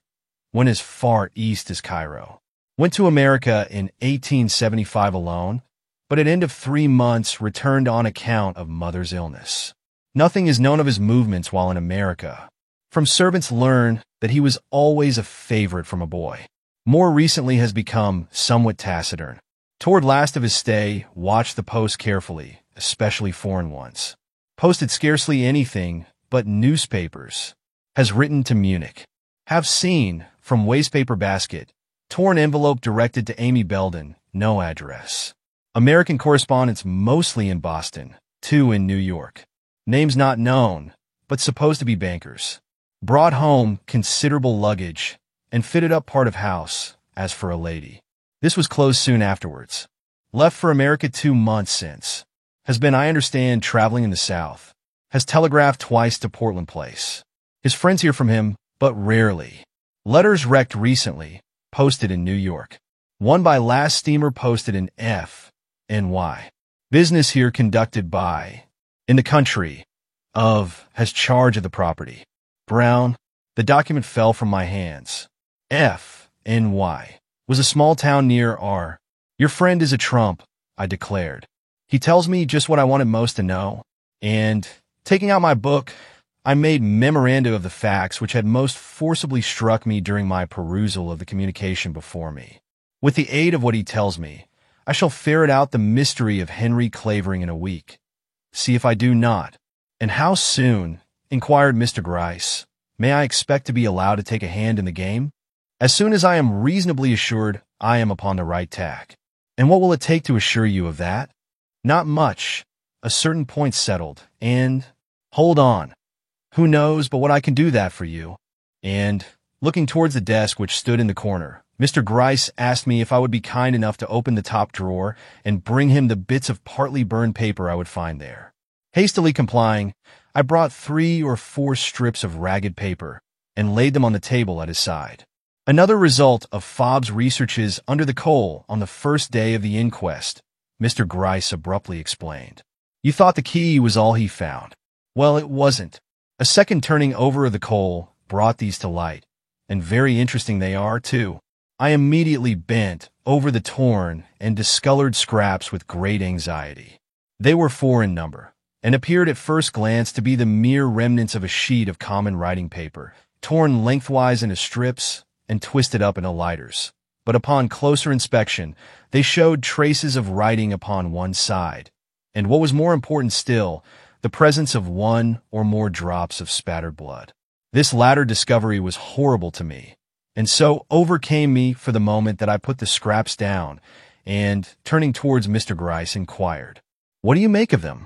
Went as far east as Cairo. Went to America in 1875 alone, but at end of 3 months returned on account of mother's illness. Nothing is known of his movements while in America. From servants learn that he was always a favorite from a boy. More recently has become somewhat taciturn. Toward last of his stay, watched the post carefully, especially foreign ones. Posted scarcely anything but newspapers. Has written to Munich. Have seen, from wastepaper basket, torn envelope directed to Amy Belden, no address. American correspondents mostly in Boston, 2 in New York. Names not known, but supposed to be bankers. Brought home considerable luggage and fitted up part of house, as for a lady. This was closed soon afterwards. Left for America 2 months since. Has been, I understand, traveling in the South. Has telegraphed twice to Portland Place. His friends hear from him, but rarely. Letters wrecked recently, posted in New York. One by last steamer posted in F.N.Y. Business here conducted by, in the country, of has charge of the property. Brown, the document fell from my hands. F. N. Y. was a small town near R. Your friend is a trump, I declared. He tells me just what I wanted most to know, and, taking out my book, I made memoranda of the facts which had most forcibly struck me during my perusal of the communication before me. With the aid of what he tells me, I shall ferret out the mystery of Henry Clavering in a week. See if I do not. And how soon, inquired Mr. Gryce, may I expect to be allowed to take a hand in the game? As soon as I am reasonably assured I am upon the right tack. And what will it take to assure you of that? Not much. A certain point settled, and... Hold on. Who knows but what I can do that for you? And, looking towards the desk which stood in the corner, Mr. Gryce asked me if I would be kind enough to open the top drawer and bring him the bits of partly burned paper I would find there. Hastily complying, I brought 3 or 4 strips of ragged paper and laid them on the table at his side. Another result of Fobb's researches under the coal on the first day of the inquest, Mr. Gryce abruptly explained. You thought the key was all he found. Well, it wasn't. A second turning over of the coal brought these to light, and very interesting they are, too. I immediately bent over the torn and discolored scraps with great anxiety. They were 4 in number, and appeared at first glance to be the mere remnants of a sheet of common writing paper, torn lengthwise into strips and twisted up into lighters. But upon closer inspection, they showed traces of writing upon one side, and what was more important still, the presence of 1 or more drops of spattered blood. This latter discovery was horrible to me, and so overcame me for the moment that I put the scraps down, and, turning towards Mr. Gryce, inquired, What do you make of them?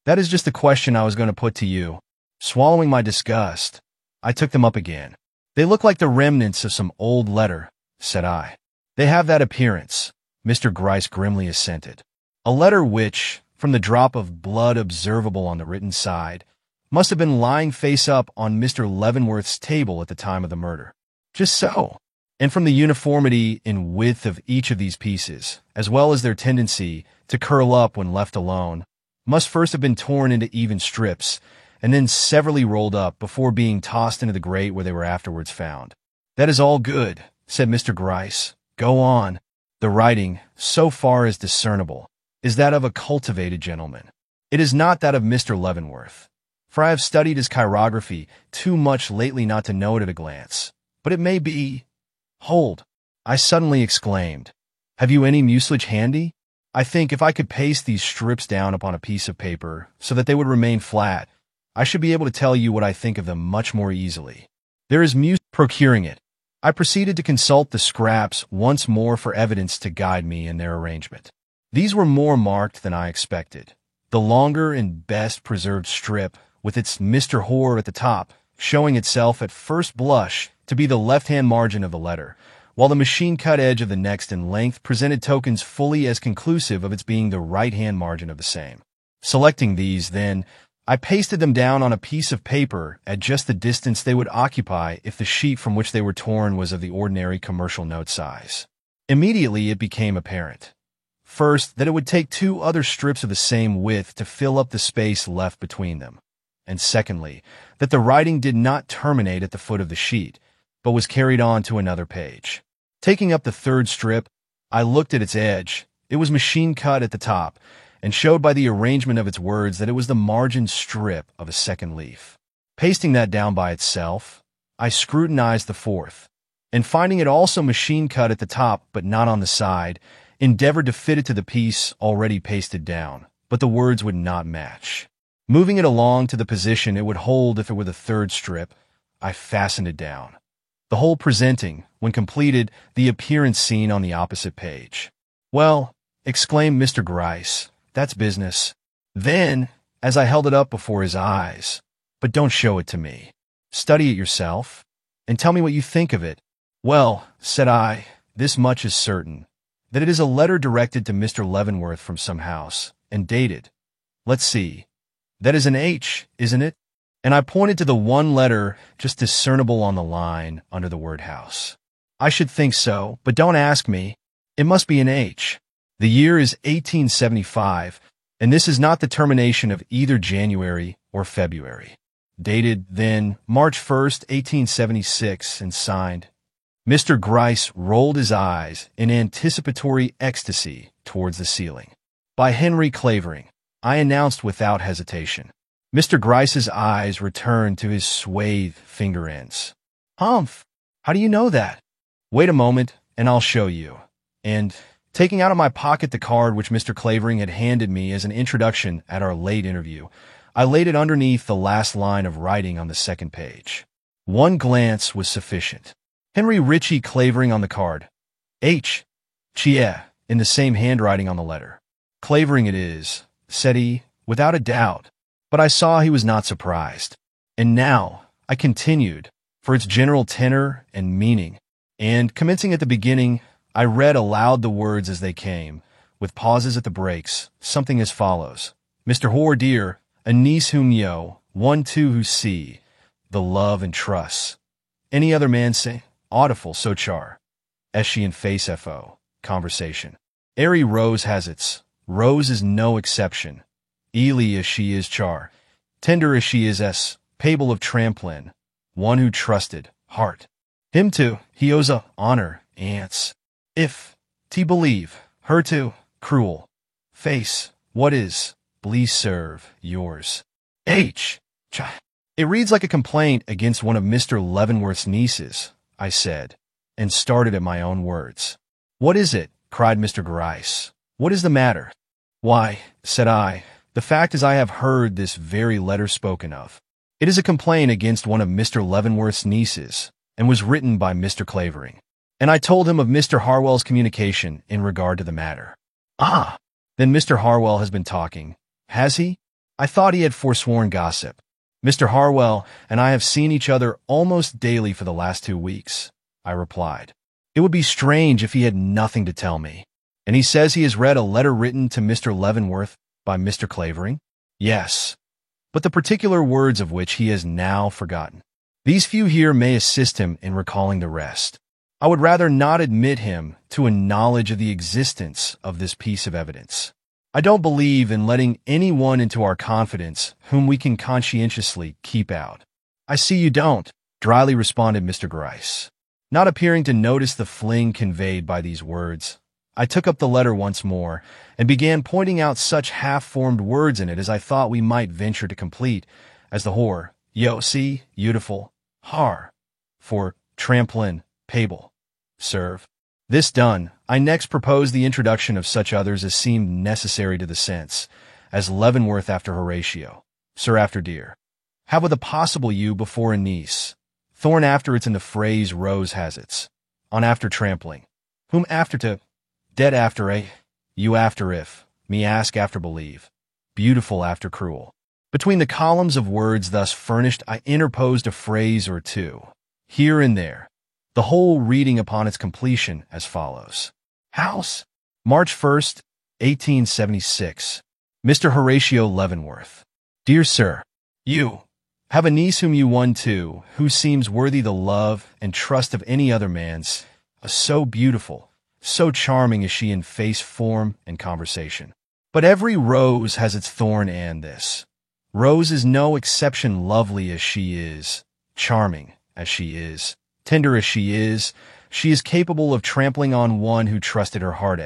That is just the question I was going to put to you. Swallowing my disgust, I took them up again. They look like the remnants of some old letter, said I. They have that appearance, Mr. Gryce grimly assented. A letter which, from the drop of blood observable on the written side, must have been lying face up on Mr. Leavenworth's table at the time of the murder. Just so. And from the uniformity in width of each of these pieces, as well as their tendency to curl up when left alone, must first have been torn into even strips, and then severally rolled up before being tossed into the grate where they were afterwards found. That is all good, said Mr. Gryce. Go on. The writing, so far as discernible, is that of a cultivated gentleman. It is not that of Mr. Leavenworth, for I have studied his chirography too much lately not to know it at a glance. But it may be— Hold, I suddenly exclaimed. Have you any mucilage handy? I think if I could paste these strips down upon a piece of paper so that they would remain flat, I should be able to tell you what I think of them much more easily. There is mucilage. Procuring it, I proceeded to consult the scraps once more for evidence to guide me in their arrangement. These were more marked than I expected. The longer and best preserved strip, with its Mr. Hoare at the top, showing itself at first blush to be the left-hand margin of the letter, while the machine-cut edge of the next in length presented tokens fully as conclusive of its being the right-hand margin of the same. Selecting these, then, I pasted them down on a piece of paper at just the distance they would occupy if the sheet from which they were torn was of the ordinary commercial note size. Immediately it became apparent. First, that it would take 2 other strips of the same width to fill up the space left between them. And secondly, that the writing did not terminate at the foot of the sheet, but was carried on to another page. Taking up the 3rd strip, I looked at its edge. It was machine-cut at the top, and showed by the arrangement of its words that it was the margin strip of a 2nd leaf. Pasting that down by itself, I scrutinized the 4th, and finding it also machine-cut at the top but not on the side, endeavored to fit it to the piece already pasted down, but the words would not match. Moving it along to the position it would hold if it were the 3rd strip, I fastened it down, the whole presenting, when completed, the appearance seen on the opposite page. Well, exclaimed Mr. Gryce, that's business. Then, as I held it up before his eyes, but don't show it to me. Study it yourself, and tell me what you think of it. Well, said I, this much is certain, that it is a letter directed to Mr. Leavenworth from some house, and dated. Let's see. That is an H, isn't it? And I pointed to the one letter just discernible on the line under the word house. I should think so, but don't ask me. It must be an H. The year is 1875, and this is not the termination of either January or February. Dated, then, March 1st, 1876, and signed. Mr. Gryce rolled his eyes in anticipatory ecstasy towards the ceiling. By Henry Clavering, I announced without hesitation. Mr. Gryce's eyes returned to his swathed finger ends. Humph! How do you know that? Wait a moment, and I'll show you. And, taking out of my pocket the card which Mr. Clavering had handed me as an introduction at our late interview, I laid it underneath the last line of writing on the second page. One glance was sufficient. Henry Ritchie Clavering on the card. H. Chia, in the same handwriting on the letter. Clavering it is, said he, without a doubt. But I saw he was not surprised. And now, I continued, for its general tenor and meaning, and, commencing at the beginning, I read aloud the words as they came, with pauses at the breaks, something as follows. Mr. Hoare dear, a niece whom yo, one too who see, the love and trust. Any other man say, audible so char. She and face fo, conversation. Airy Rose has its, Rose is no exception. Ely as she is char, tender as she is s, pable of tramplin, one who trusted, heart. Him too, he owes a honor, ants. If, t believe, her too, cruel. Face, what is, please serve, yours. H. It reads like a complaint against one of Mr. Leavenworth's nieces, I said, and started at my own words. What is it? Cried Mr. Gryce. What is the matter? Why, said I, the fact is I have heard this very letter spoken of. It is a complaint against one of Mr. Leavenworth's nieces, and was written by Mr. Clavering. And I told him of Mr. Harwell's communication in regard to the matter. Ah, then Mr. Harwell has been talking, has he? I thought he had forsworn gossip. Mr. Harwell and I have seen each other almost daily for the last 2 weeks, I replied. It would be strange if he had nothing to tell me. And he says he has read a letter written to Mr. Leavenworth by Mr. Clavering? Yes, but the particular words of which he has now forgotten. These few here may assist him in recalling the rest. I would rather not admit him to a knowledge of the existence of this piece of evidence. I don't believe in letting anyone into our confidence whom we can conscientiously keep out. I see you don't, dryly responded Mr. Gryce. Not appearing to notice the fling conveyed by these words, I took up the letter once more and began pointing out such half-formed words in it as I thought we might venture to complete, as the whore, yo, see, beautiful, har, for tramplin, pable, serve. This done, I next proposed the introduction of such others as seemed necessary to the sense, as Leavenworth after Horatio, Sir after dear, have with a possible you before a niece, Thorn after it's in the phrase Rose has its, on after trampling, whom after to, dead after a, you after if, me ask after believe, beautiful after cruel. Between the columns of words thus furnished I interposed a phrase or two, here and there, the whole reading upon its completion as follows. House, March 1st, 1876. Mr. Horatio Leavenworth. Dear Sir, you have a niece whom you won to, who seems worthy the love and trust of any other man's, so beautiful, so charming is she in face, form, and conversation. But every rose has its thorn, and this Rose is no exception. Lovely as she is, charming as she is, tender as she is capable of trampling on one who trusted her heart,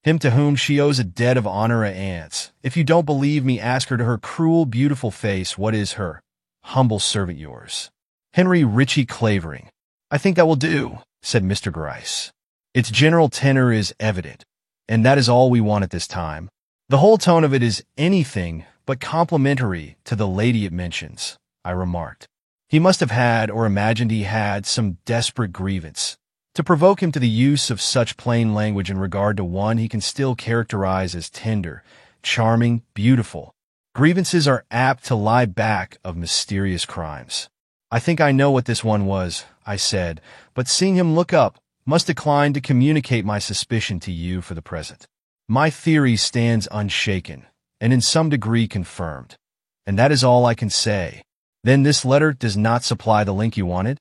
him to whom she owes a debt of honor, aunts. If you don't believe me, ask her to her cruel, beautiful face what is her humble servant, yours, Henry Ritchie Clavering. I think that will do, said Mr. Gryce. Its general tenor is evident, and that is all we want at this time. The whole tone of it is anything but complimentary to the lady it mentions, I remarked. He must have had, or imagined he had, some desperate grievance to provoke him to the use of such plain language in regard to one he can still characterize as tender, charming, beautiful. Grievances are apt to lie back of mysterious crimes. I think I know what this one was, I said, but seeing him look up, must decline to communicate my suspicion to you for the present. My theory stands unshaken, and in some degree confirmed, and that is all I can say. Then this letter does not supply the link you wanted?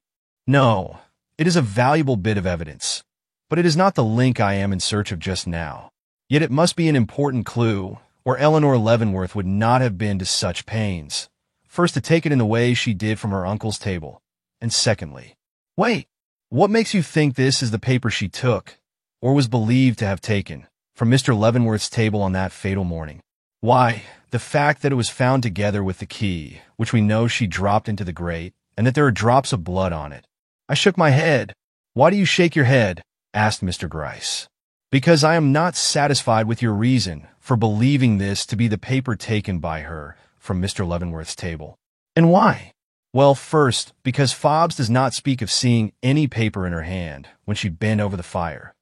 No, it is a valuable bit of evidence, but it is not the link I am in search of just now. Yet it must be an important clue, or Eleanor Leavenworth would not have been to such pains, First, to take it in the way she did from her uncle's table, and secondly, wait, what makes you think this is the paper she took, or was believed to have taken, from Mr. Leavenworth's table on that fatal morning? Why, the fact that it was found together with the key, which we know she dropped into the grate, and that there are drops of blood on it. I shook my head. Why do you shake your head? Asked Mr. Gryce. Because I am not satisfied with your reason for believing this to be the paper taken by her from Mr. Leavenworth's table. And why? Well, first, because Fobbs does not speak of seeing any paper in her hand when she bent over the fire,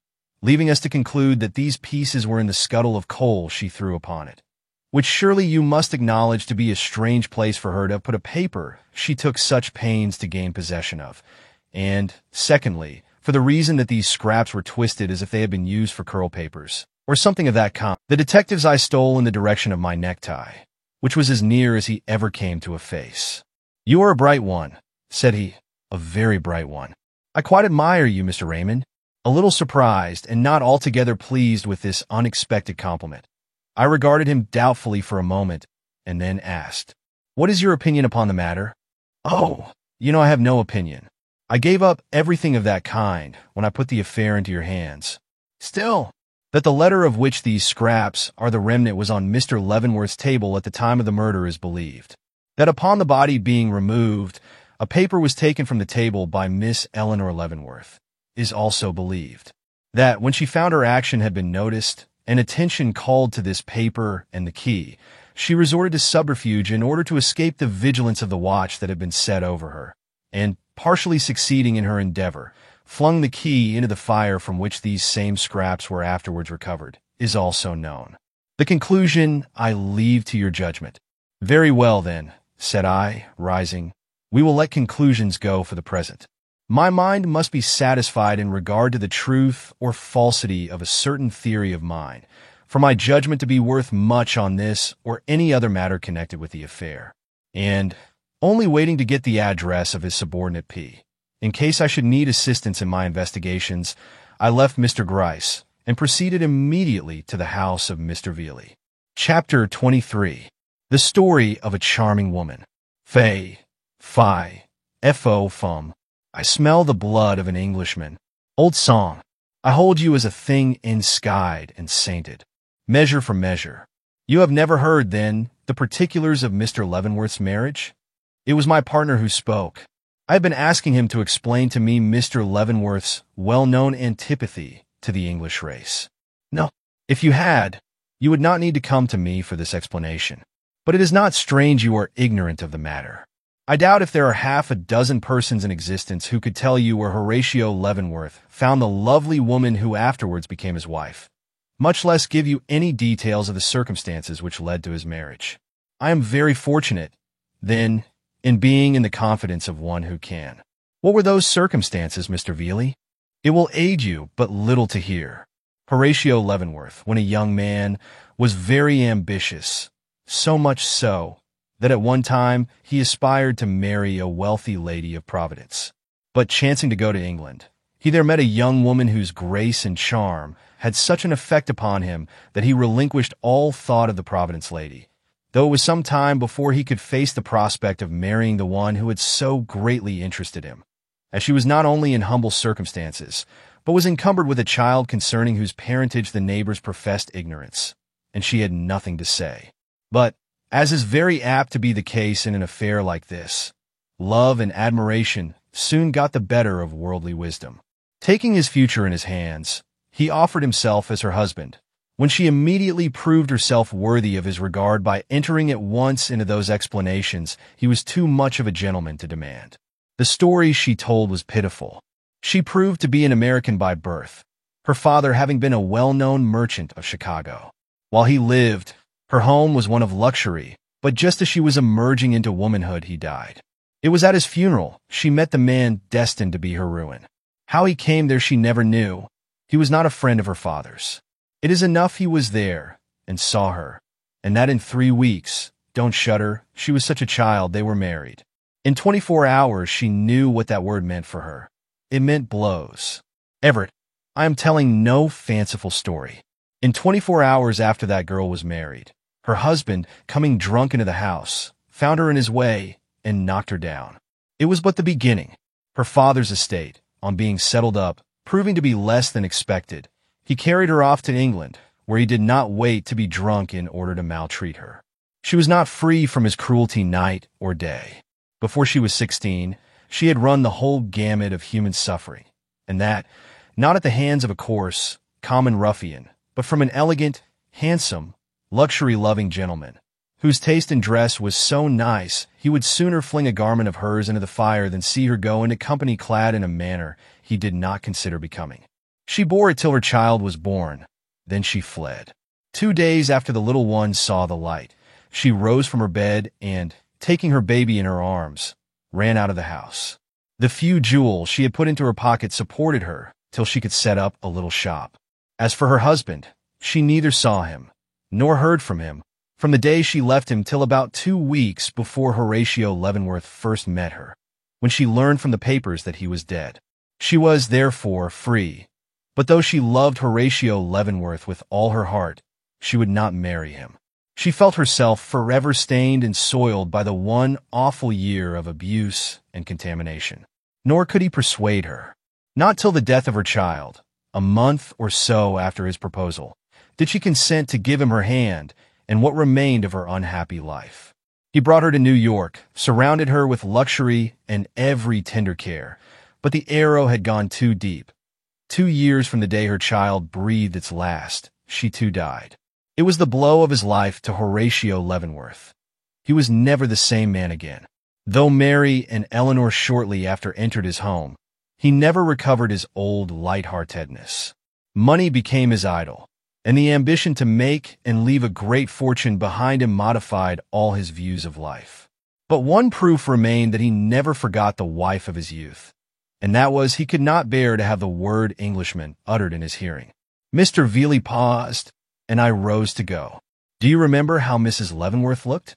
leaving us to conclude that these pieces were in the scuttle of coal she threw upon it, which surely you must acknowledge to be a strange place for her to have put a paper she took such pains to gain possession of. And, secondly, for the reason that these scraps were twisted as if they had been used for curl papers, or something of that kind. The detective's eye stole in the direction of my necktie, which was as near as he ever came to a face. You are a bright one, said he, a very bright one. I quite admire you, Mr. Raymond. A little surprised and not altogether pleased with this unexpected compliment, I regarded him doubtfully for a moment, and then asked, What is your opinion upon the matter? Oh, I have no opinion. I gave up everything of that kind when I put the affair into your hands. Still, that the letter of which these scraps are the remnant was on Mr. Leavenworth's table at the time of the murder is believed. That upon the body being removed, a paper was taken from the table by Miss Eleanor Leavenworth is also believed. That when she found her action had been noticed, and attention called to this paper and the key, she resorted to subterfuge in order to escape the vigilance of the watch that had been set over her, and, partially succeeding in her endeavor, flung the key into the fire from which these same scraps were afterwards recovered, is also known. The conclusion I leave to your judgment. Very well, then, said I, rising. We will let conclusions go for the present. My mind must be satisfied in regard to the truth or falsity of a certain theory of mine, for my judgment to be worth much on this or any other matter connected with the affair. And, only waiting to get the address of his subordinate P, in case I should need assistance in my investigations, I left Mr. Gryce and proceeded immediately to the house of Mr. Veely. Chapter 23. The Story of a Charming Woman. Fay, fi, fo, fum. I smell the blood of an Englishman. Old song. I hold you as a thing enskied and sainted. Measure for measure. You have never heard, then, the particulars of Mr. Leavenworth's marriage? It was my partner who spoke. I had been asking him to explain to me Mr. Leavenworth's well-known antipathy to the English race. No, if you had, you would not need to come to me for this explanation. But it is not strange you are ignorant of the matter. I doubt if there are half a dozen persons in existence who could tell you where Horatio Leavenworth found the lovely woman who afterwards became his wife, much less give you any details of the circumstances which led to his marriage. I am very fortunate, then, in being in the confidence of one who can. What were those circumstances, Mr. Veely? It will aid you but little to hear. Horatio Leavenworth, when a young man, was very ambitious, so much so that at one time he aspired to marry a wealthy lady of Providence. But chancing to go to England, he there met a young woman whose grace and charm had such an effect upon him that he relinquished all thought of the Providence lady, though it was some time before he could face the prospect of marrying the one who had so greatly interested him, as she was not only in humble circumstances, but was encumbered with a child concerning whose parentage the neighbors professed ignorance, and she had nothing to say. But, as is very apt to be the case in an affair like this, love and admiration soon got the better of worldly wisdom. Taking his future in his hands, he offered himself as her husband, when she immediately proved herself worthy of his regard by entering at once into those explanations he was too much of a gentleman to demand. The story she told was pitiful. She proved to be an American by birth, her father having been a well-known merchant of Chicago. While he lived, her home was one of luxury, but just as she was emerging into womanhood, he died. It was at his funeral she met the man destined to be her ruin. How he came there she never knew. He was not a friend of her father's. It is enough he was there and saw her, and that in 3 weeks, don't shudder, she was such a child, they were married. In 24 hours she knew what that word meant for her. It meant blows. Everett, I am telling no fanciful story. In 24 hours after that girl was married, her husband, coming drunk into the house, found her in his way, and knocked her down. It was but the beginning. Her father's estate, on being settled up, proving to be less than expected, he carried her off to England, where he did not wait to be drunk in order to maltreat her. She was not free from his cruelty night or day. Before she was 16, she had run the whole gamut of human suffering, and that, not at the hands of a coarse, common ruffian, but from an elegant, handsome, luxury-loving gentleman, whose taste in dress was so nice he would sooner fling a garment of hers into the fire than see her go into company clad in a manner he did not consider becoming. She bore it till her child was born. Then she fled. 2 days after the little one saw the light, she rose from her bed and, taking her baby in her arms, ran out of the house. The few jewels she had put into her pocket supported her till she could set up a little shop. As for her husband, she neither saw him, nor heard from him, from the day she left him till about 2 weeks before Horatio Leavenworth first met her, when she learned from the papers that he was dead. She was, therefore, free, but though she loved Horatio Leavenworth with all her heart, she would not marry him. She felt herself forever stained and soiled by the one awful year of abuse and contamination. Nor could he persuade her. Not till the death of her child, a month or so after his proposal, did she consent to give him her hand and what remained of her unhappy life. He brought her to New York, surrounded her with luxury and every tender care, but the arrow had gone too deep. 2 years from the day her child breathed its last, she too died. It was the blow of his life to Horatio Leavenworth. He was never the same man again. Though Mary and Eleanor shortly after entered his home, he never recovered his old light-heartedness. Money became his idol, and the ambition to make and leave a great fortune behind him modified all his views of life. But one proof remained that he never forgot the wife of his youth, and that was he could not bear to have the word Englishman uttered in his hearing. Mr. Veely paused, and I rose to go. "Do you remember how Mrs. Leavenworth looked?"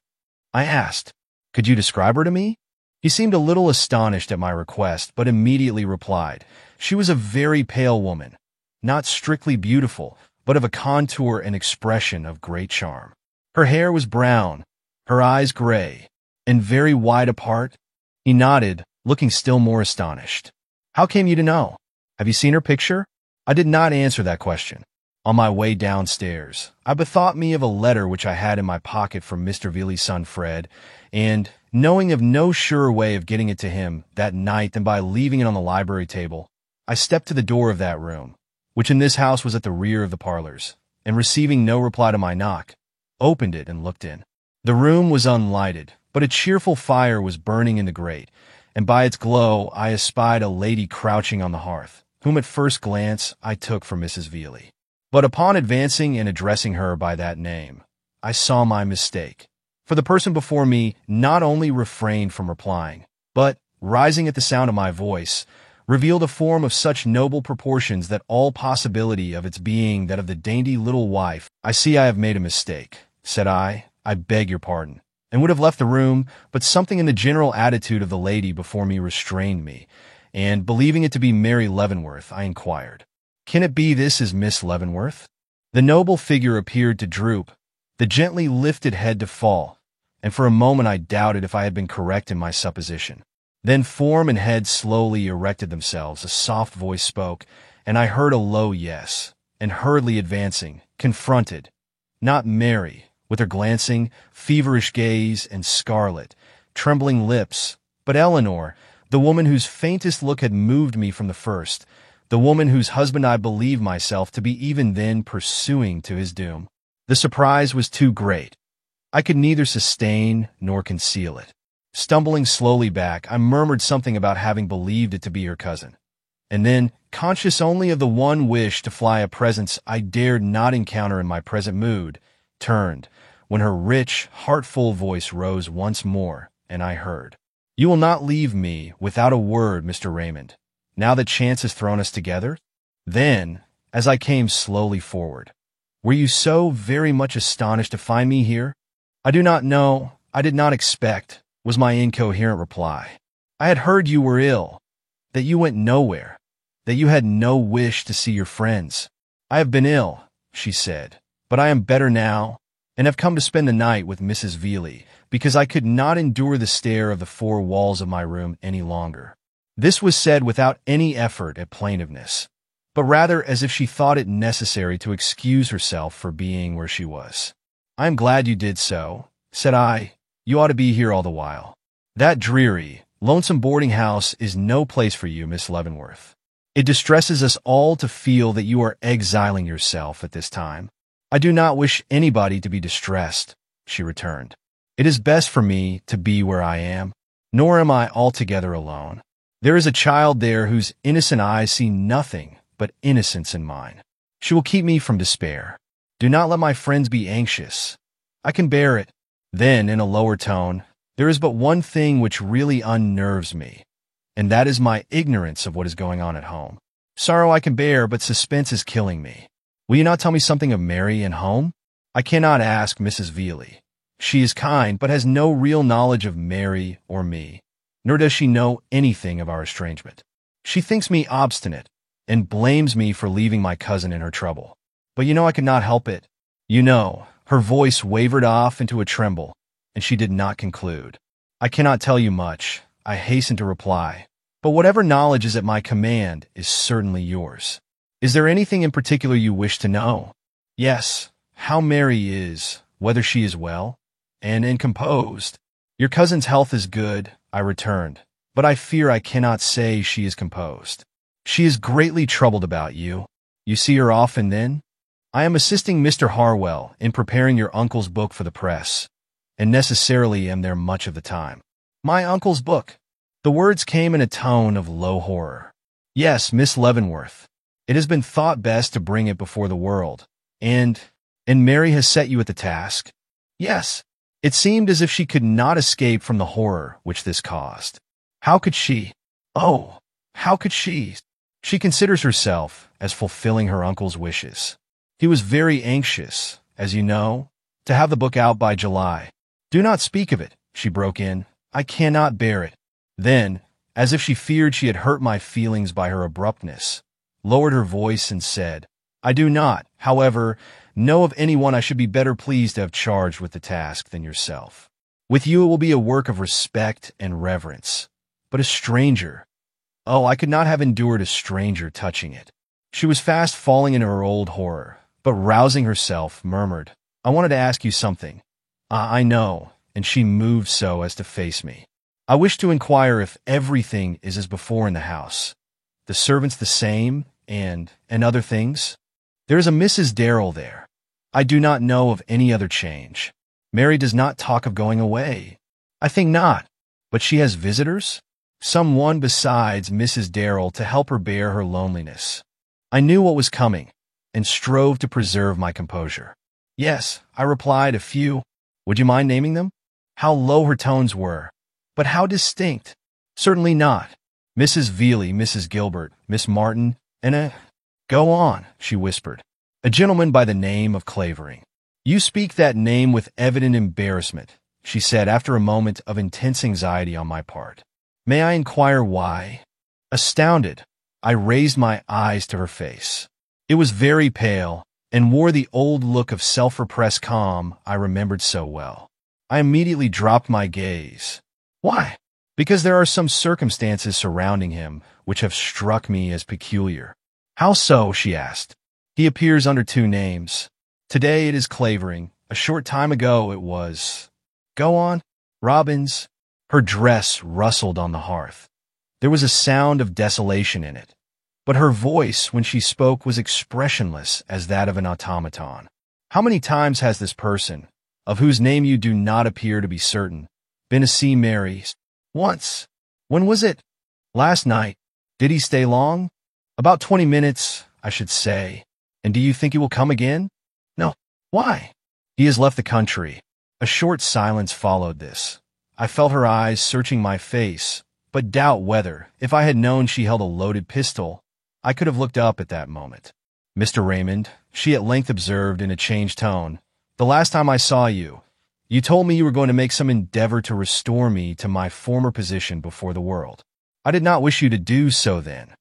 I asked. "Could you describe her to me?" He seemed a little astonished at my request, but immediately replied, "She was a very pale woman, not strictly beautiful, but of a contour and expression of great charm. Her hair was brown, her eyes gray, and very wide apart." He nodded, looking still more astonished. "How came you to know? Have you seen her picture?" I did not answer that question. On my way downstairs, I bethought me of a letter which I had in my pocket from Mr. Veely's son Fred, and, knowing of no surer way of getting it to him that night than by leaving it on the library table, I stepped to the door of that room, which in this house was at the rear of the parlors, and receiving no reply to my knock, opened it and looked in. The room was unlighted, but a cheerful fire was burning in the grate, and by its glow I espied a lady crouching on the hearth, whom at first glance I took for Mrs. Veely. But upon advancing and addressing her by that name, I saw my mistake, for the person before me not only refrained from replying, but, rising at the sound of my voice, revealed a form of such noble proportions that all possibility of its being that of the dainty little wife. "I see I have made a mistake," said I. "I beg your pardon," and would have left the room, but something in the general attitude of the lady before me restrained me, and, believing it to be Mary Leavenworth, I inquired, "Can it be this is Miss Leavenworth?" The noble figure appeared to droop, the gently lifted head to fall, and for a moment I doubted if I had been correct in my supposition. Then form and head slowly erected themselves, a soft voice spoke, and I heard a low yes, and hurriedly advancing, confronted, not Mary, with her glancing, feverish gaze and scarlet, trembling lips, but Eleanor, the woman whose faintest look had moved me from the first, the woman whose husband I believed myself to be even then pursuing to his doom. The surprise was too great. I could neither sustain nor conceal it. Stumbling slowly back, I murmured something about having believed it to be her cousin. And then, conscious only of the one wish to fly a presence I dared not encounter in my present mood, turned, when her rich, heartful voice rose once more, and I heard, "You will not leave me without a word, Mr. Raymond, now that chance has thrown us together?" Then, as I came slowly forward, "Were you so very much astonished to find me here?" "I do not know. I did not expect," was my incoherent reply. "I had heard you were ill, that you went nowhere, that you had no wish to see your friends." "I have been ill," she said, "but I am better now, and have come to spend the night with Mrs. Veely, because I could not endure the stare of the four walls of my room any longer. This was said without any effort at plaintiveness, but rather as if she thought it necessary to excuse herself for being where she was. "I am glad you did so," said I. "You ought to be here all the while. That dreary, lonesome boarding house is no place for you, Miss Leavenworth. It distresses us all to feel that you are exiling yourself at this time." "I do not wish anybody to be distressed," she returned. "It is best for me to be where I am, nor am I altogether alone. There is a child there whose innocent eyes see nothing but innocence in mine. She will keep me from despair. Do not let my friends be anxious. I can bear it." Then, in a lower tone, "There is but one thing which really unnerves me, and that is my ignorance of what is going on at home. Sorrow I can bear, but suspense is killing me. Will you not tell me something of Mary and home? I cannot ask Mrs. Veeley. She is kind, but has no real knowledge of Mary or me, nor does she know anything of our estrangement. She thinks me obstinate, and blames me for leaving my cousin in her trouble. But you know I could not help it. You know," her voice wavered off into a tremble, and she did not conclude. "I cannot tell you much," I hastened to reply, "but whatever knowledge is at my command is certainly yours. Is there anything in particular you wish to know?" "Yes, how Mary is, whether she is well, and composed." "Your cousin's health is good," I returned, "but I fear I cannot say she is composed. She is greatly troubled about you. You see her often then?" "I am assisting Mr. Harwell in preparing your uncle's book for the press, and necessarily am there much of the time." "My uncle's book?" The words came in a tone of low horror. "Yes, Miss Leavenworth. It has been thought best to bring it before the world, and Mary has set you at the task?" "Yes." It seemed as if she could not escape from the horror which this caused. "How could she? Oh, how could she?" "She considers herself as fulfilling her uncle's wishes. He was very anxious, as you know, to have the book out by July." "Do not speak of it," she broke in. "I cannot bear it." Then, as if she feared she had hurt my feelings by her abruptness, lowered her voice and said, "I do not, however, know of anyone I should be better pleased to have charged with the task than yourself. With you it will be a work of respect and reverence. But a stranger, oh, I could not have endured a stranger touching it." She was fast falling into her old horror, but rousing herself, murmured, "I wanted to ask you something." I know," and she moved so as to face me. "I wish to inquire if everything is as before in the house. The servants the same, and other things? There is a Mrs. Darrell there. I do not know of any other change. Mary does not talk of going away." "I think not. But she has visitors? Some one besides Mrs. Darrell to help her bear her loneliness?" I knew what was coming, and strove to preserve my composure. "Yes," I replied, "a few." "Would you mind naming them?" How low her tones were, but how distinct. "Certainly not. Mrs. Veeley, Mrs. Gilbert, Miss Martin, and a—" "Go on," she whispered. "A gentleman by the name of Clavering." "You speak that name with evident embarrassment," she said after a moment of intense anxiety on my part. "May I inquire why?" Astounded, I raised my eyes to her face. It was very pale, and wore the old look of self-repressed calm I remembered so well. I immediately dropped my gaze. "Why?" "Because there are some circumstances surrounding him which have struck me as peculiar." "How so?" she asked. "He appears under two names. Today it is Clavering. A short time ago it was—" "Go on." "Robbins." Her dress rustled on the hearth. There was a sound of desolation in it, but her voice when she spoke was expressionless as that of an automaton. "How many times has this person, of whose name you do not appear to be certain, been to see Mary?" "Once." "When was it?" "Last night." "Did he stay long?" "About 20 minutes, I should say." "And do you think he will come again?" "No." "Why?" "He has left the country." A short silence followed this. I felt her eyes searching my face, but doubt whether, if I had known she held a loaded pistol, I could have looked up at that moment. "Mr. Raymond," she at length observed in a changed tone, "the last time I saw you, you told me you were going to make some endeavor to restore me to my former position before the world. I did not wish you to do so then,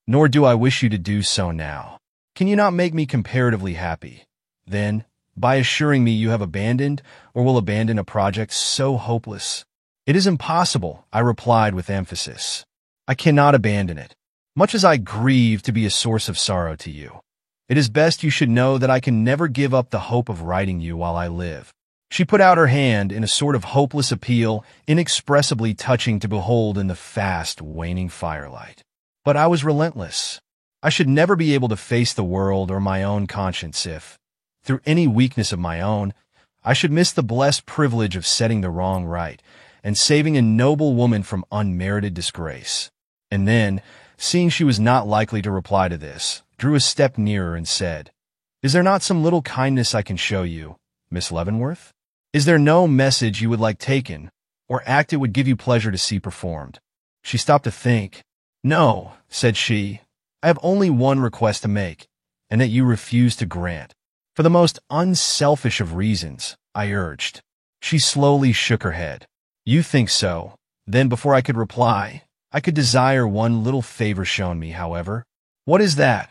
nor do I wish you to do so now. Can you not make me comparatively happy? Then, by assuring me you have abandoned or will abandon a project so hopeless. It is impossible, I replied with emphasis. I cannot abandon it. Much as I grieve to be a source of sorrow to you, it is best you should know that I can never give up the hope of writing you while I live. She put out her hand in a sort of hopeless appeal, inexpressibly touching to behold in the fast, waning firelight. But I was relentless. I should never be able to face the world or my own conscience if, through any weakness of my own, I should miss the blessed privilege of setting the wrong right and saving a noble woman from unmerited disgrace. And then, seeing she was not likely to reply to this, drew a step nearer and said, "Is there not some little kindness I can show you, Miss Leavenworth? Is there no message you would like taken, or act it would give you pleasure to see performed?" She stopped to think. "No," said she, "I have only one request to make, and that you refuse to grant." "For the most unselfish of reasons," I urged. She slowly shook her head. "You think so?" Then, before I could reply, I could desire one little favor shown me, however. "What is that?"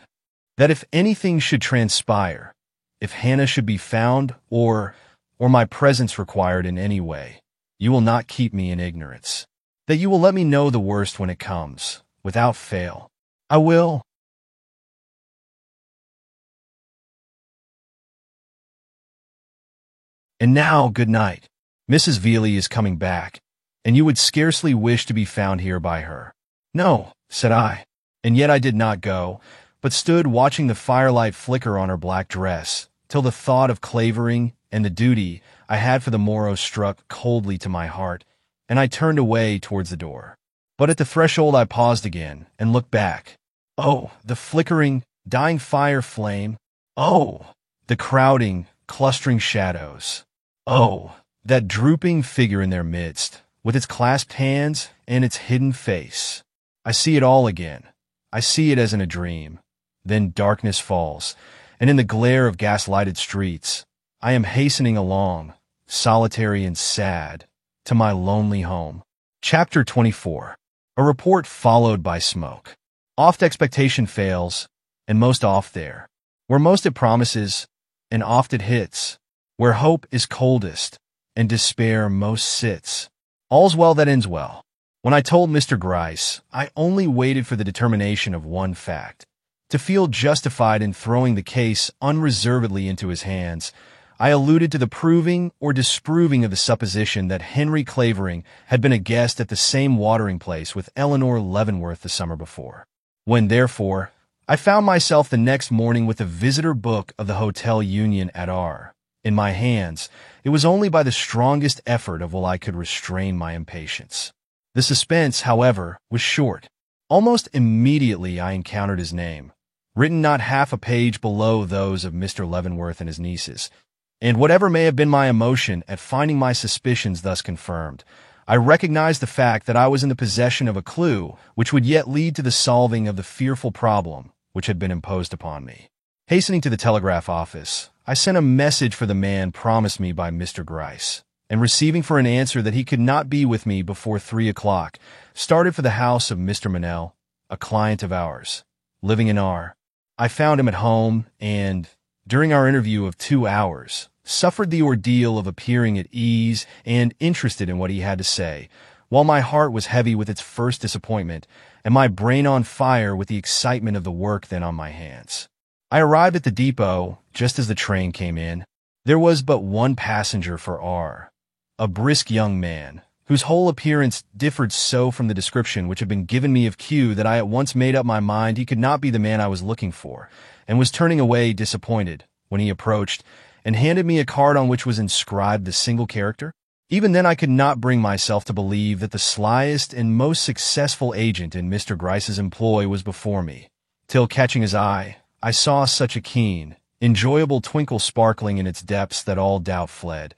"That if anything should transpire, if Hannah should be found, or my presence required in any way, you will not keep me in ignorance. That you will let me know the worst when it comes, without fail." "I will." "And now, good night. Mrs. Veely is coming back, and you would scarcely wish to be found here by her." "No," said I, and yet I did not go, but stood watching the firelight flicker on her black dress, till the thought of Clavering and the duty I had for the morrow struck coldly to my heart, and I turned away towards the door. But at the threshold I paused again and looked back. Oh, the flickering, dying fire flame! Oh, the crowding, clustering shadows! Oh, that drooping figure in their midst, with its clasped hands and its hidden face! I see it all again. I see it as in a dream. Then darkness falls, and in the glare of gas-lighted streets, I am hastening along, solitary and sad, to my lonely home. Chapter 24. A report followed by smoke. Oft expectation fails, and most oft there. Where most it promises, and oft it hits. Where hope is coldest, and despair most sits. All's well that ends well. When I told Mr. Gryce, I only waited for the determination of one fact. To feel justified in throwing the case unreservedly into his hands, I alluded to the proving or disproving of the supposition that Henry Clavering had been a guest at the same watering place with Eleanor Leavenworth the summer before. When, therefore, I found myself the next morning with the visitor book of the Hotel Union at R in my hands, it was only by the strongest effort of will I could restrain my impatience. The suspense, however, was short. Almost immediately I encountered his name, written not half a page below those of Mr. Leavenworth and his nieces, and whatever may have been my emotion at finding my suspicions thus confirmed, I recognized the fact that I was in the possession of a clue which would yet lead to the solving of the fearful problem which had been imposed upon me. Hastening to the telegraph office, I sent a message for the man promised me by Mr. Gryce, and receiving for an answer that he could not be with me before 3 o'clock, started for the house of Mr. Mannell, a client of ours, living in R. I found him at home, and, during our interview of 2 hours, suffered the ordeal of appearing at ease and interested in what he had to say, while my heart was heavy with its first disappointment, and my brain on fire with the excitement of the work then on my hands. I arrived at the depot just as the train came in. There was but one passenger for R, a brisk young man, whose whole appearance differed so from the description which had been given me of Q that I at once made up my mind he could not be the man I was looking for, and was turning away disappointed when he approached and handed me a card on which was inscribed the single character. Even then I could not bring myself to believe that the slyest and most successful agent in Mr. Gryce's employ was before me, till, catching his eye, I saw such a keen, enjoyable twinkle sparkling in its depths that all doubt fled,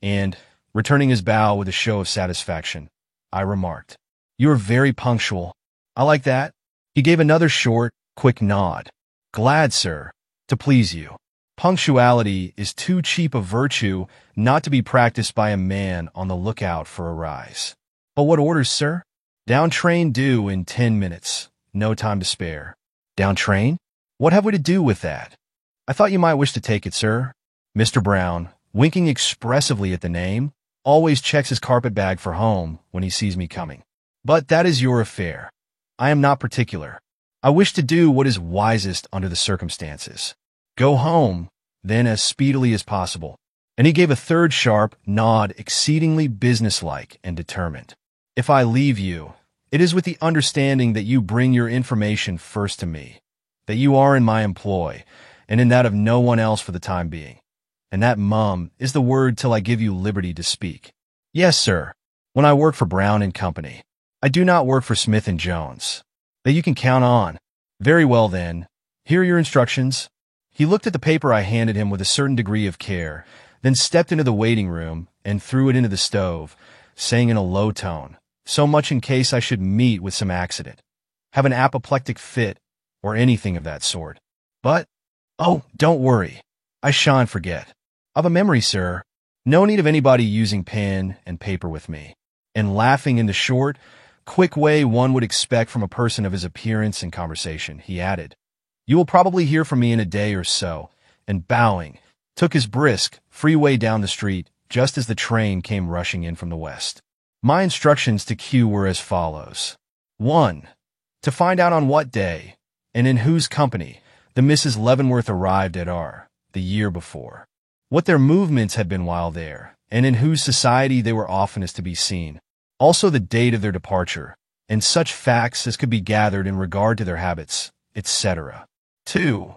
and, returning his bow with a show of satisfaction, I remarked, "You are very punctual. I like that." He gave another short, quick nod. "Glad, sir, to please you. Punctuality is too cheap a virtue not to be practiced by a man on the lookout for a rise. But what orders, sir?" "Down train due in 10 minutes. No time to spare." "Down train? What have we to do with that?" "I thought you might wish to take it, sir." Mr. Brown, winking expressively at the name, always checks his carpet bag for home when he sees me coming. But that is your affair. I am not particular. I wish to do what is wisest under the circumstances. Go home, then, as speedily as possible. And he gave a third sharp nod, exceedingly businesslike and determined. If I leave you, it is with the understanding that you bring your information first to me, that you are in my employ, and in that of no one else for the time being. And that, mum, is the word till I give you liberty to speak. Yes, sir. When I work for Brown and Company. I do not work for Smith and Jones. That you can count on. Very well, then. Here are your instructions. He looked at the paper I handed him with a certain degree of care, then stepped into the waiting room and threw it into the stove, saying in a low tone, so much in case I should meet with some accident, have an apoplectic fit, or anything of that sort. But, oh, don't worry. I shan't forget. I've a memory, sir. No need of anybody using pen and paper with me. And laughing in the short, quick way one would expect from a person of his appearance and conversation, he added, you will probably hear from me in a day or so, and bowing, took his brisk, free way down the street just as the train came rushing in from the west. My instructions to Q were as follows. 1. To find out on what day, and in whose company, the Mrs. Leavenworth arrived at R, the year before. What their movements had been while there, and in whose society they were oftenest to be seen. Also the date of their departure, and such facts as could be gathered in regard to their habits, etc. 2.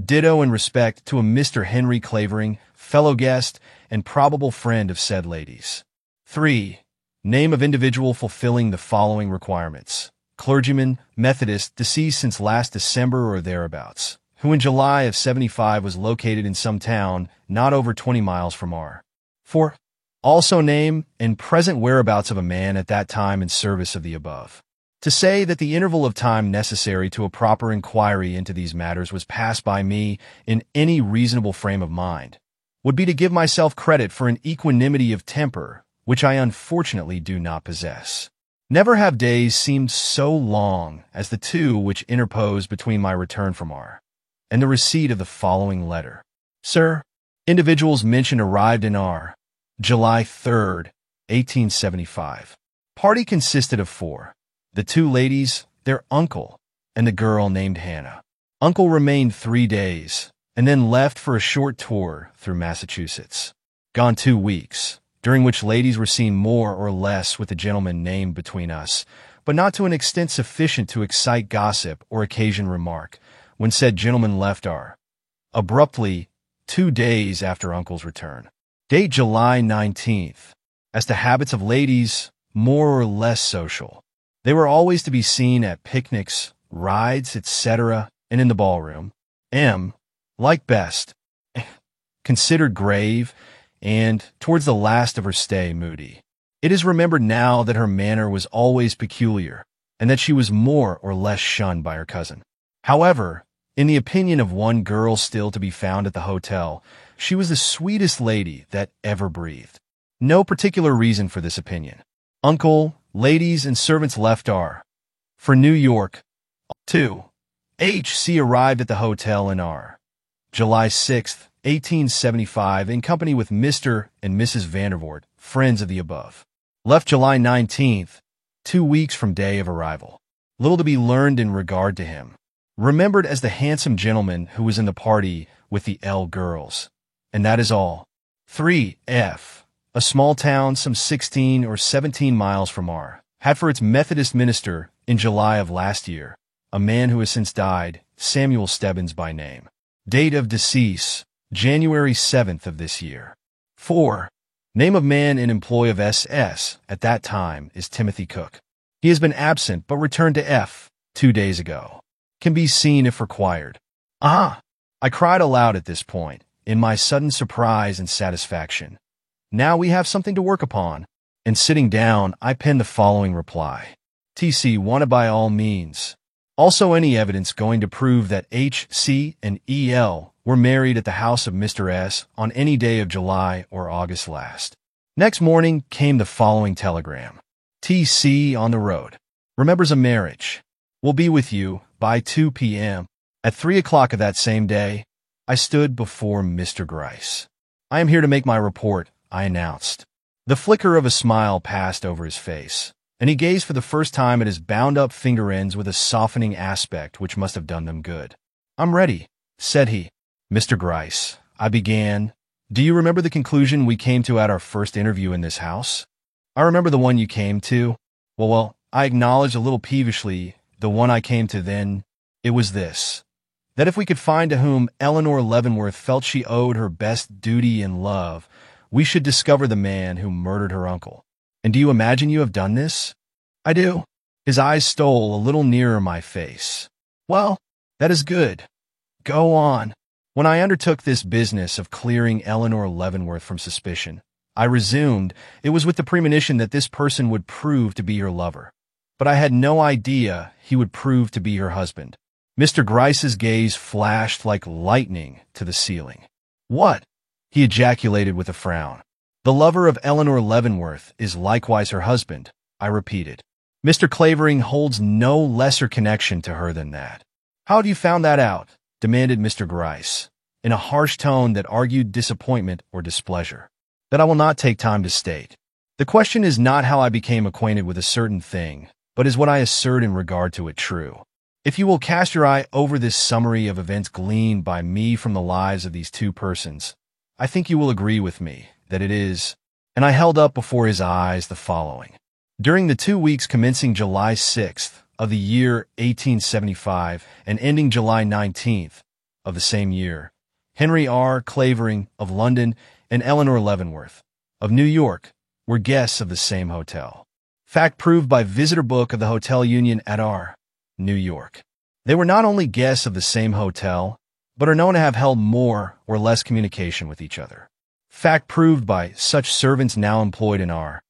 Ditto in respect to a Mr. Henry Clavering, fellow guest, and probable friend of said ladies. 3. Name of individual fulfilling the following requirements. Clergyman, Methodist, deceased since last December or thereabouts, who in July of '75 was located in some town not over 20 miles from R. 4. Also name and present whereabouts of a man at that time in service of the above. To say that the interval of time necessary to a proper inquiry into these matters was passed by me in any reasonable frame of mind would be to give myself credit for an equanimity of temper which I unfortunately do not possess. Never have days seemed so long as the two which interposed between my return from R and the receipt of the following letter. Sir, individuals mentioned arrived in R, July 3rd, 1875. Party consisted of 4. The 2 ladies, their uncle, and the girl named Hannah. Uncle remained 3 days, and then left for a short tour through Massachusetts. Gone 2 weeks, during which ladies were seen more or less with the gentleman named between us, but not to an extent sufficient to excite gossip or occasion remark, when said gentleman left R. abruptly 2 days after Uncle's return. Date July 19th. As to habits of ladies, more or less social. They were always to be seen at picnics, rides, etc., and in the ballroom. M, like best, considered grave, and, towards the last of her stay, moody. It is remembered now that her manner was always peculiar, and that she was more or less shunned by her cousin. However, in the opinion of one girl still to be found at the hotel, she was the sweetest lady that ever breathed. No particular reason for this opinion. Uncle, ladies, and servants left R for New York. 2. H.C. arrived at the hotel in R, July 6th, 1875, in company with Mr. and Mrs. Vandervoort, friends of the above. Left July 19th, 2 weeks from day of arrival. Little to be learned in regard to him. Remembered as the handsome gentleman who was in the party with the L girls. And that is all. 3. F, a small town some 16 or 17 miles from R, had for its Methodist minister, in July of last year, a man who has since died, Samuel Stebbins by name. Date of decease, January 7th of this year. 4. Name of man in employ of S.S. at that time is Timothy Cook. He has been absent but returned to F 2 days ago. Can be seen if required. Ah! I cried aloud at this point, in my sudden surprise and satisfaction. Now we have something to work upon. And sitting down, I penned the following reply. T.C. wanted by all means. Also any evidence going to prove that H.C. and E.L. were married at the house of Mr. S. on any day of July or August last. Next morning came the following telegram. T.C. on the road. Remembers a marriage. Will be with you by 2 p.m. At 3 o'clock of that same day, I stood before Mr. Gryce. "I am here to make my report," I announced. The flicker of a smile passed over his face, and he gazed for the first time at his bound-up finger ends with a softening aspect which must have done them good. "I'm ready," said he. "Mr. Gryce," I began, "do you remember the conclusion we came to at our first interview in this house?" "I remember the one you came to." Well, I acknowledged a little peevishly, the one I came to then. It was this: that if we could find to whom Eleanor Leavenworth felt she owed her best duty in love, we should discover the man who murdered her uncle. And do you imagine you have done this?" "I do." His eyes stole a little nearer my face. "Well, that is good. Go on." "When I undertook this business of clearing Eleanor Leavenworth from suspicion," I resumed, "it was with the premonition that this person would prove to be her lover. But I had no idea he would prove to be her husband." Mr. Gryce's gaze flashed like lightning to the ceiling. "What?" he ejaculated with a frown. "The lover of Eleanor Leavenworth is likewise her husband," I repeated. "Mr. Clavering holds no lesser connection to her than that." "How have you found that out?" demanded Mr. Gryce, in a harsh tone that argued disappointment or displeasure. "That I will not take time to state. The question is not how I became acquainted with a certain thing, but is what I assert in regard to it true. If you will cast your eye over this summary of events gleaned by me from the lives of these two persons, I think you will agree with me that it is," and I held up before his eyes the following. During the 2 weeks commencing July 6th of the year 1875 and ending July 19th of the same year, Henry R. Clavering of London and Eleanor Leavenworth of New York were guests of the same hotel. Fact proved by Visitor Book of the Hotel Union at R, New York. They were not only guests of the same hotel, but are known to have held more or less communication with each other. Fact proved by such servants now employed in R,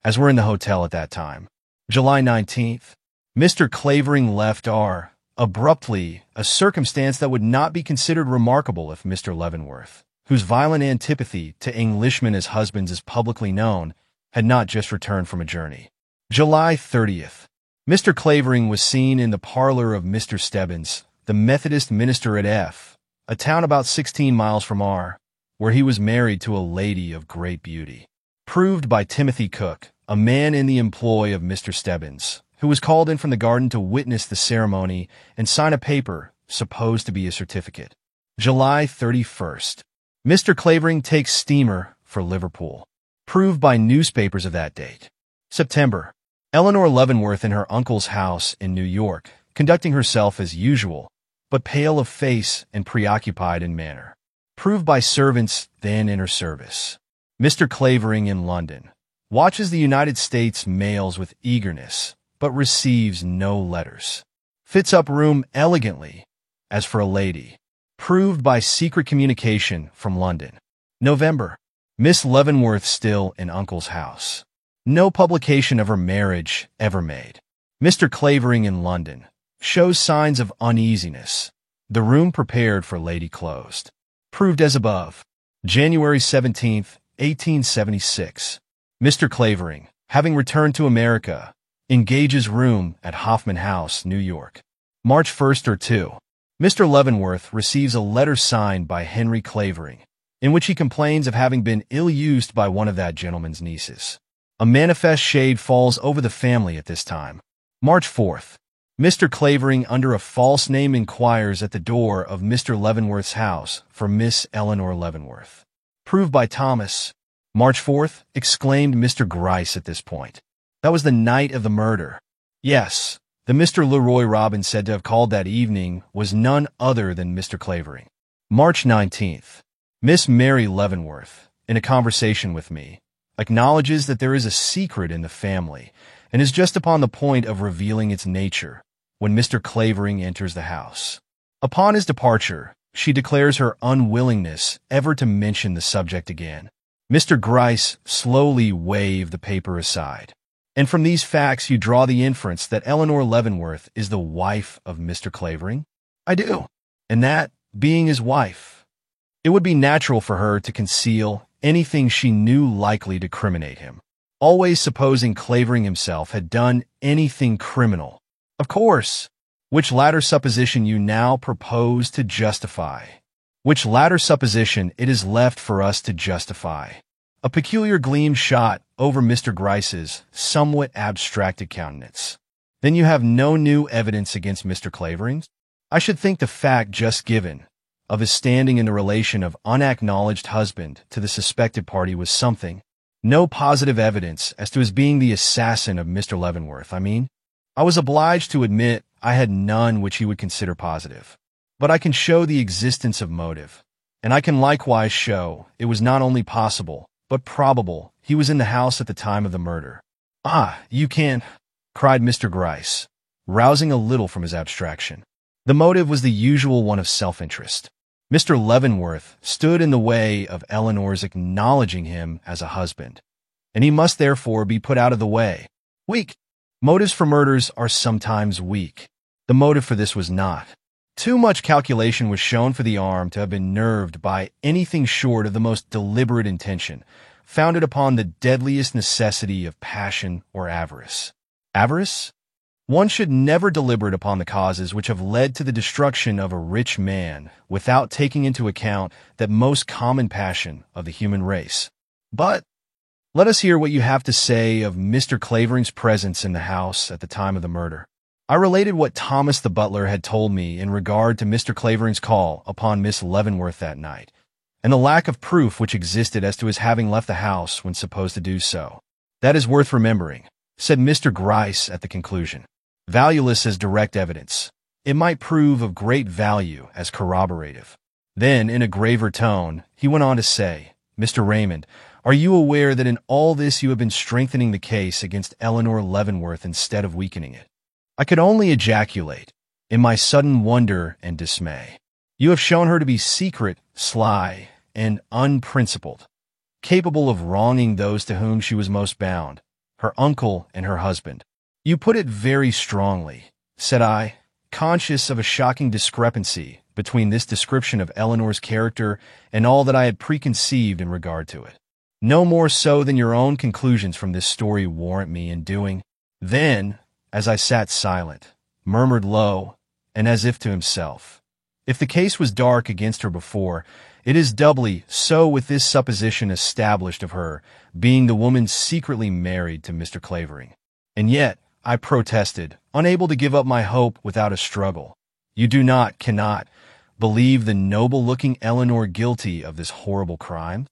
as were in the hotel at that time. July 19th, Mr. Clavering left R abruptly, a circumstance that would not be considered remarkable if Mr. Leavenworth, whose violent antipathy to Englishmen as husbands is publicly known, had not just returned from a journey. July 30th, Mr. Clavering was seen in the parlor of Mr. Stebbins, the Methodist minister at F, a town about 16 miles from R, where he was married to a lady of great beauty. Proved by Timothy Cook, a man in the employ of Mr. Stebbins, who was called in from the garden to witness the ceremony and sign a paper supposed to be a certificate. July 31st, Mr. Clavering takes steamer for Liverpool. Proved by newspapers of that date. September, Eleanor Leavenworth in her uncle's house in New York, conducting herself as usual, but pale of face and preoccupied in manner. Proved by servants then in her service. Mr. Clavering in London watches the United States mails with eagerness, but receives no letters. Fits up room elegantly, as for a lady. Proved by secret communication from London. November, Miss Leavenworth still in uncle's house. No publication of her marriage ever made. Mr. Clavering in London shows signs of uneasiness. The room prepared for lady closed. Proved as above. January 17th, 1876. Mr. Clavering, having returned to America, engages room at Hoffman House, New York. March 1st or 2. Mr. Leavenworth receives a letter signed by Henry Clavering, in which he complains of having been ill-used by one of that gentleman's nieces. A manifest shade falls over the family at this time. March 4th. Mr. Clavering, under a false name, inquires at the door of Mr. Leavenworth's house for Miss Eleanor Leavenworth. Proved by Thomas. March 4th, exclaimed Mr. Gryce at this point. That was the night of the murder. Yes, the Mr. Leroy Robbins said to have called that evening was none other than Mr. Clavering. March 19th. Miss Mary Leavenworth, in a conversation with me, acknowledges that there is a secret in the family and is just upon the point of revealing its nature when Mr. Clavering enters the house. Upon his departure, she declares her unwillingness ever to mention the subject again. Mr. Gryce slowly waved the paper aside. And from these facts you draw the inference that Eleanor Leavenworth is the wife of Mr. Clavering? I do. And that, being his wife, it would be natural for her to conceal anything she knew likely to criminate him, always supposing Clavering himself had done anything criminal. Of course, which latter supposition you now propose to justify. which latter supposition it is left for us to justify. A peculiar gleam shot over Mr. Gryce's somewhat abstracted countenance. Then you have no new evidence against Mr. Clavering? I should think the fact just given of his standing in the relation of unacknowledged husband to the suspected party was something. No positive evidence as to his being the assassin of Mr. Leavenworth, I was obliged to admit I had none which he would consider positive. But I can show the existence of motive, and I can likewise show it was not only possible, but probable he was in the house at the time of the murder. Ah, you can, cried Mr. Gryce, rousing a little from his abstraction. The motive was the usual one of self-interest. Mr. Leavenworth stood in the way of Eleanor's acknowledging him as a husband, and he must therefore be put out of the way. Weak. Motives for murders are sometimes weak. The motive for this was not. Too much calculation was shown for the arm to have been nerved by anything short of the most deliberate intention, founded upon the deadliest necessity of passion or avarice. Avarice? One should never deliberate upon the causes which have led to the destruction of a rich man without taking into account that most common passion of the human race. But let us hear what you have to say of Mr. Clavering's presence in the house at the time of the murder. I related what Thomas the butler had told me in regard to Mr. Clavering's call upon Miss Leavenworth that night, and the lack of proof which existed as to his having left the house when supposed to do so. That is worth remembering, said Mr. Gryce at the conclusion. Valueless as direct evidence, it might prove of great value as corroborative. Then, in a graver tone, he went on to say, Mr. Raymond, are you aware that in all this you have been strengthening the case against Eleanor Leavenworth instead of weakening it? I could only ejaculate, in my sudden wonder and dismay. You have shown her to be secret, sly, and unprincipled, capable of wronging those to whom she was most bound, her uncle and her husband. You put it very strongly, said I, conscious of a shocking discrepancy between this description of Eleanor's character and all that I had preconceived in regard to it. No more so than your own conclusions from this story warrant me in doing. Then, as I sat silent, murmured low, and as if to himself, if the case was dark against her before, it is doubly so with this supposition established of her being the woman secretly married to Mr. Clavering. And yet, I protested, unable to give up my hope without a struggle. You cannot believe the noble-looking Eleanor guilty of this horrible crime?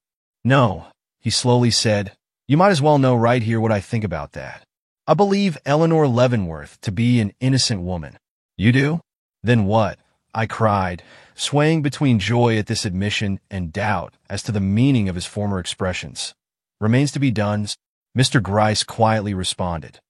No, he slowly said. You might as well know right here what I think about that. I believe Eleanor Leavenworth to be an innocent woman. You do? Then what? I cried, swaying between joy at this admission and doubt as to the meaning of his former expressions. Remains to be done, Mr. Gryce quietly responded.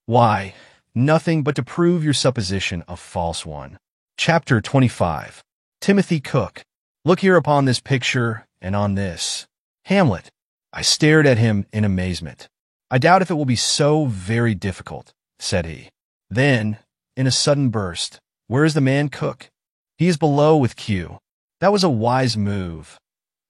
Why, nothing but to prove your supposition a false one. Chapter 25. Timothy Cook. Look here upon this picture and on this. Hamlet. I stared at him in amazement. I doubt if it will be so very difficult, said he. Then, in a sudden burst, where is the man Cook? He is below with Q. That was a wise move.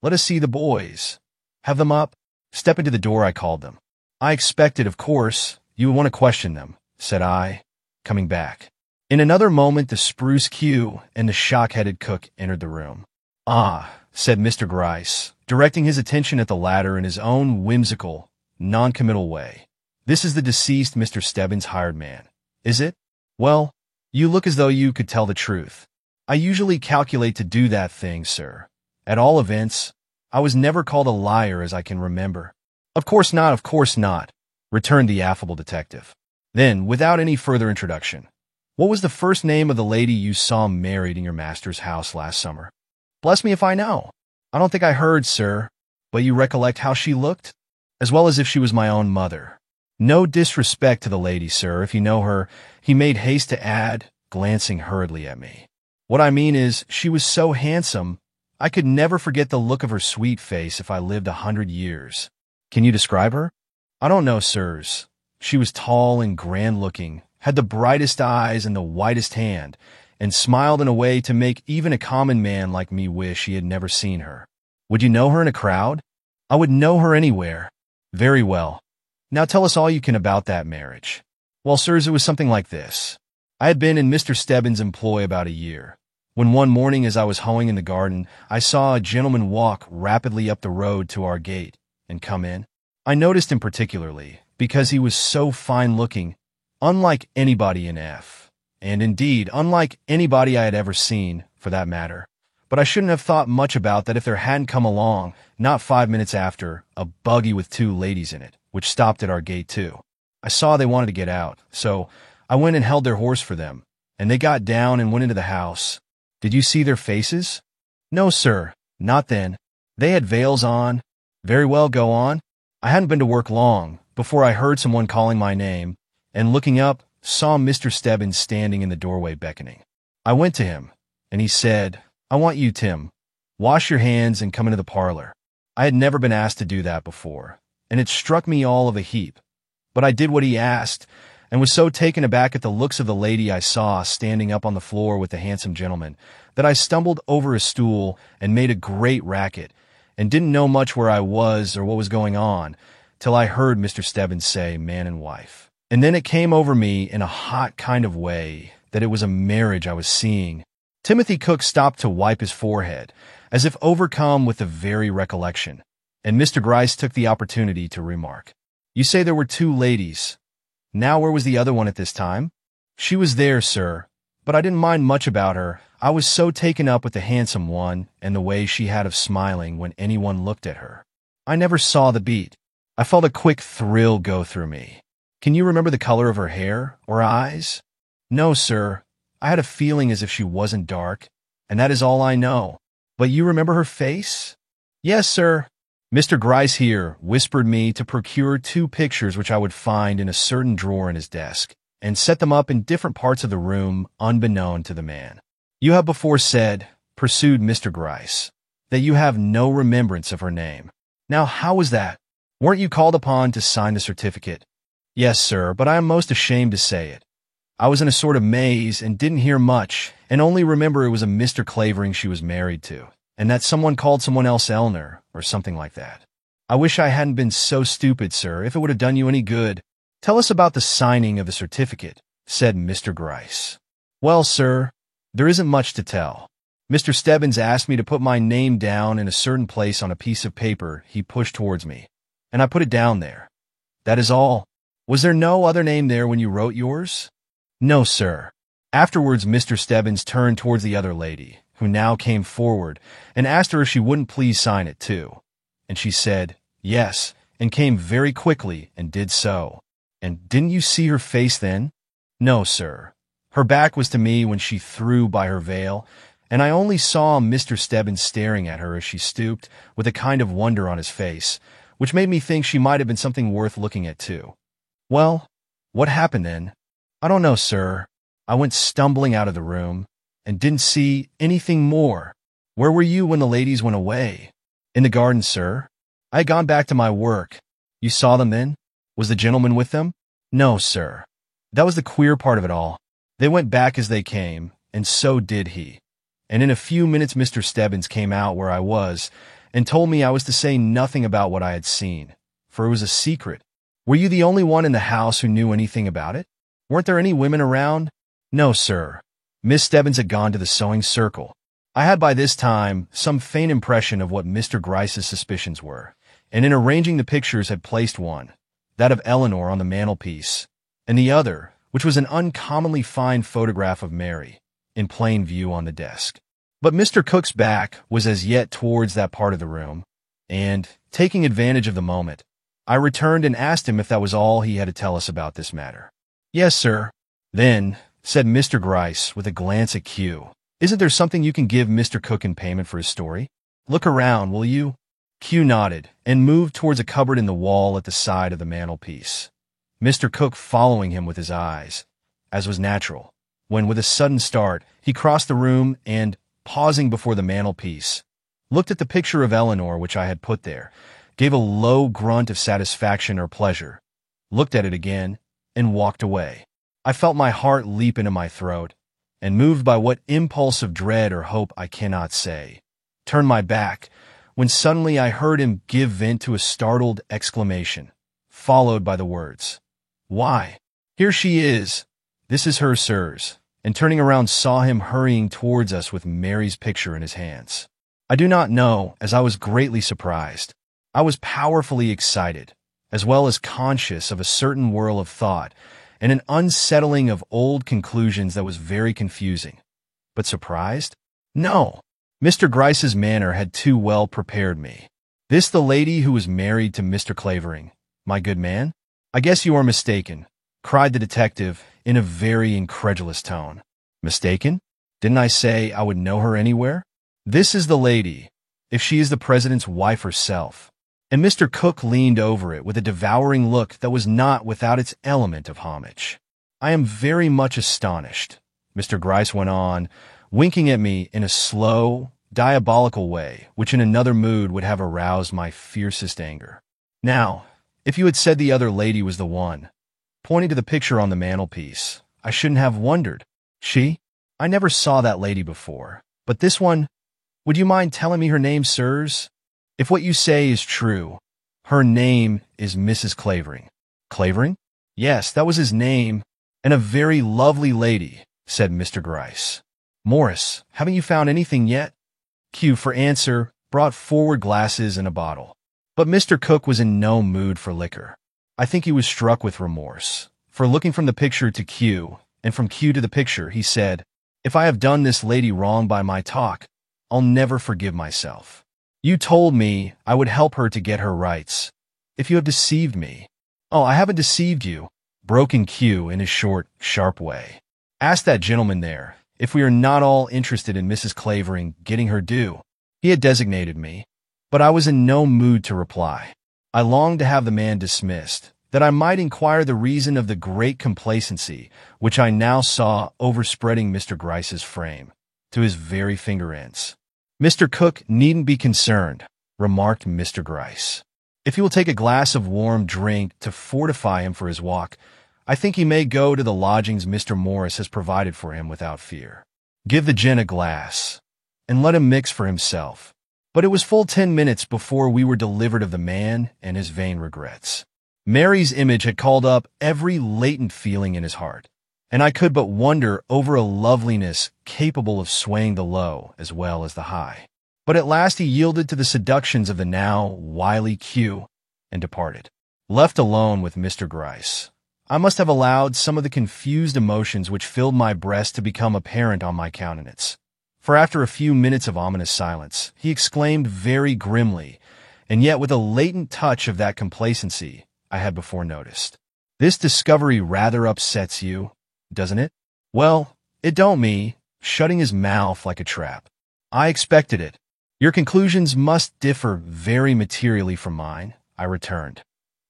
Let us see the boys. Have them up. Step into the door, I called them. I expected, of course, you would want to question them, said I, coming back. In another moment, the spruce Q and the shock-headed Cook entered the room. Ah, said Mr. Gryce, directing his attention at the latter in his own whimsical, non-committal way. This is the deceased Mr. Stebbins' hired man, is it? Well, you look as though you could tell the truth. I usually calculate to do that thing, sir. At all events, I was never called a liar as I can remember. Of course not, returned the affable detective. Then, without any further introduction, what was the first name of the lady you saw married in your master's house last summer? Bless me if I know. I don't think I heard, sir, but you recollect how she looked? As well as if she was my own mother. No disrespect to the lady, sir, if you know her, he made haste to add, glancing hurriedly at me. What I mean is, she was so handsome, I could never forget the look of her sweet face if I lived 100 years. Can you describe her? I don't know, sirs. She was tall and grand-looking, had the brightest eyes and the whitest hand, and smiled in a way to make even a common man like me wish he had never seen her. Would you know her in a crowd? I would know her anywhere. Very well. Now tell us all you can about that marriage. Well, sirs, it was something like this. I had been in Mr. Stebbins' employ about a year, when one morning as I was hoeing in the garden, I saw a gentleman walk rapidly up the road to our gate and come in. I noticed him particularly because he was so fine-looking, unlike anybody in F, and indeed unlike anybody I had ever seen, for that matter. But I shouldn't have thought much about that if there hadn't come along, not 5 minutes after, a buggy with 2 ladies in it, which stopped at our gate too. I saw they wanted to get out, so I went and held their horse for them, and they got down and went into the house. Did you see their faces? No, sir, not then. They had veils on. Very well, go on. I hadn't been to work long before I heard someone calling my name, and looking up, saw Mr. Stebbins standing in the doorway beckoning. I went to him, and he said, "I want you, Tim. Wash your hands and come into the parlor." I had never been asked to do that before, and it struck me all of a heap. But I did what he asked, and was so taken aback at the looks of the lady I saw standing up on the floor with the handsome gentleman, that I stumbled over a stool and made a great racket, and didn't know much where I was or what was going on, till I heard Mr. Stebbins say man and wife. And then it came over me in a hot kind of way that it was a marriage I was seeing. Timothy Cook stopped to wipe his forehead, as if overcome with the very recollection, and Mr. Gryce took the opportunity to remark, "You say there were 2 ladies. Now where was the other one at this time?" "She was there, sir, but I didn't mind much about her. I was so taken up with the handsome one and the way she had of smiling when anyone looked at her. I never saw the beat. I felt a quick thrill go through me. Can you remember the color of her hair or eyes?" "No, sir. I had a feeling as if she wasn't dark, and that is all I know. But you remember her face?" "Yes, sir." Mr. Gryce here whispered me to procure 2 pictures which I would find in a certain drawer in his desk, and set them up in different parts of the room unbeknown to the man. "You have before said," pursued Mr. Gryce, "that you have no remembrance of her name. Now how was that? Weren't you called upon to sign the certificate?" "Yes, sir, but I am most ashamed to say it. I was in a sort of maze and didn't hear much, and only remember it was a Mr. Clavering she was married to, and that someone called someone else Eleanor, or something like that. I wish I hadn't been so stupid, sir, if it would have done you any good." "Tell us about the signing of the certificate," said Mr. Gryce. "Well, sir, there isn't much to tell. Mr. Stebbins asked me to put my name down in a certain place on a piece of paper he pushed towards me, and I put it down there. That is all. Was there no other name there when you wrote yours?" "No, sir." Afterwards, Mr. Stebbins turned towards the other lady, who now came forward, and asked her if she wouldn't please sign it too. And she said, yes, and came very quickly and did so. "And didn't you see her face then?" "No, sir. Her back was to me when she threw by her veil, and I only saw Mr. Stebbins staring at her as she stooped, with a kind of wonder on his face, which made me think she might have been something worth looking at too." "Well, what happened then?" "I don't know, sir. I went stumbling out of the room, and didn't see anything more." "Where were you when the ladies went away?" "In the garden, sir. I had gone back to my work." "You saw them then? Was the gentleman with them?" "No, sir. That was the queer part of it all. They went back as they came, and so did he. And in a few minutes Mr. Stebbins came out where I was, and told me I was to say nothing about what I had seen, for it was a secret." "Were you the only one in the house who knew anything about it? Weren't there any women around?" "No, sir. Miss Stebbins had gone to the sewing circle." I had by this time some faint impression of what Mr. Gryce's suspicions were, and in arranging the pictures had placed one, that of Eleanor, on the mantelpiece, and the other, which was an uncommonly fine photograph of Mary, in plain view on the desk. But Mr. Cook's back was as yet towards that part of the room, and, taking advantage of the moment, I returned and asked him if that was all he had to tell us about this matter. "Yes, sir." "Then," said Mr. Gryce, with a glance at Q, "isn't there something you can give Mr. Cook in payment for his story? Look around, will you?" Q nodded, and moved towards a cupboard in the wall at the side of the mantelpiece, Mr. Cook following him with his eyes, as was natural, when with a sudden start he crossed the room and, pausing before the mantelpiece, looked at the picture of Eleanor which I had put there, gave a low grunt of satisfaction or pleasure, looked at it again, and walked away. I felt my heart leap into my throat, and moved by what impulse of dread or hope I cannot say, turned my back, when suddenly I heard him give vent to a startled exclamation, followed by the words, "Why, here she is! This is her, sirs. and turning around saw him hurrying towards us with Mary's picture in his hands. I do not know, as I was greatly surprised. I was powerfully excited, as well as conscious of a certain whirl of thought and an unsettling of old conclusions that was very confusing. But surprised? No. Mr. Gryce's manner had too well prepared me. This the lady who was married to Mr. Clavering, my good man? I guess you are mistaken, cried the detective in a very incredulous tone. Mistaken? Didn't I say I would know her anywhere? This is the lady, if she is the president's wife herself. And Mr. Cook leaned over it with a devouring look that was not without its element of homage. I am very much astonished, Mr. Gryce went on, winking at me in a slow, diabolical way, which in another mood would have aroused my fiercest anger. Now, if you had said the other lady was the one, pointing to the picture on the mantelpiece, I shouldn't have wondered. She? I never saw that lady before. But this one, would you mind telling me her name, sirs? If what you say is true, her name is Mrs. Clavering. Clavering? Yes, that was his name, and a very lovely lady, said Mr. Gryce. Morris, haven't you found anything yet? Q, for answer, brought forward glasses and a bottle. But Mr. Cook was in no mood for liquor. I think he was struck with remorse, for looking from the picture to Q, and from Q to the picture, he said, If I have done this lady wrong by my talk, I'll never forgive myself. You told me I would help her to get her rights. If you have deceived me. Oh, I haven't deceived you, broke in Q in his short, sharp way. Ask that gentleman there if we are not all interested in Mrs. Clavering getting her due. He had designated me, but I was in no mood to reply. I longed to have the man dismissed, that I might inquire the reason of the great complacency which I now saw overspreading Mr. Gryce's frame, to his very finger ends. Mr. Cook needn't be concerned, remarked Mr. Gryce. If he will take a glass of warm drink to fortify him for his walk, I think he may go to the lodgings Mr. Morris has provided for him without fear. Give the gin a glass, and let him mix for himself. But it was full 10 minutes before we were delivered of the man and his vain regrets. Mary's image had called up every latent feeling in his heart, and I could but wonder over a loveliness capable of swaying the low as well as the high. But at last he yielded to the seductions of the now wily Q and departed. Left alone with Mr. Gryce, I must have allowed some of the confused emotions which filled my breast to become apparent on my countenance. For after a few minutes of ominous silence, he exclaimed very grimly, and yet with a latent touch of that complacency I had before noticed. This discovery rather upsets you, doesn't it? Well, it don't me, shutting his mouth like a trap. I expected it. Your conclusions must differ very materially from mine, I returned,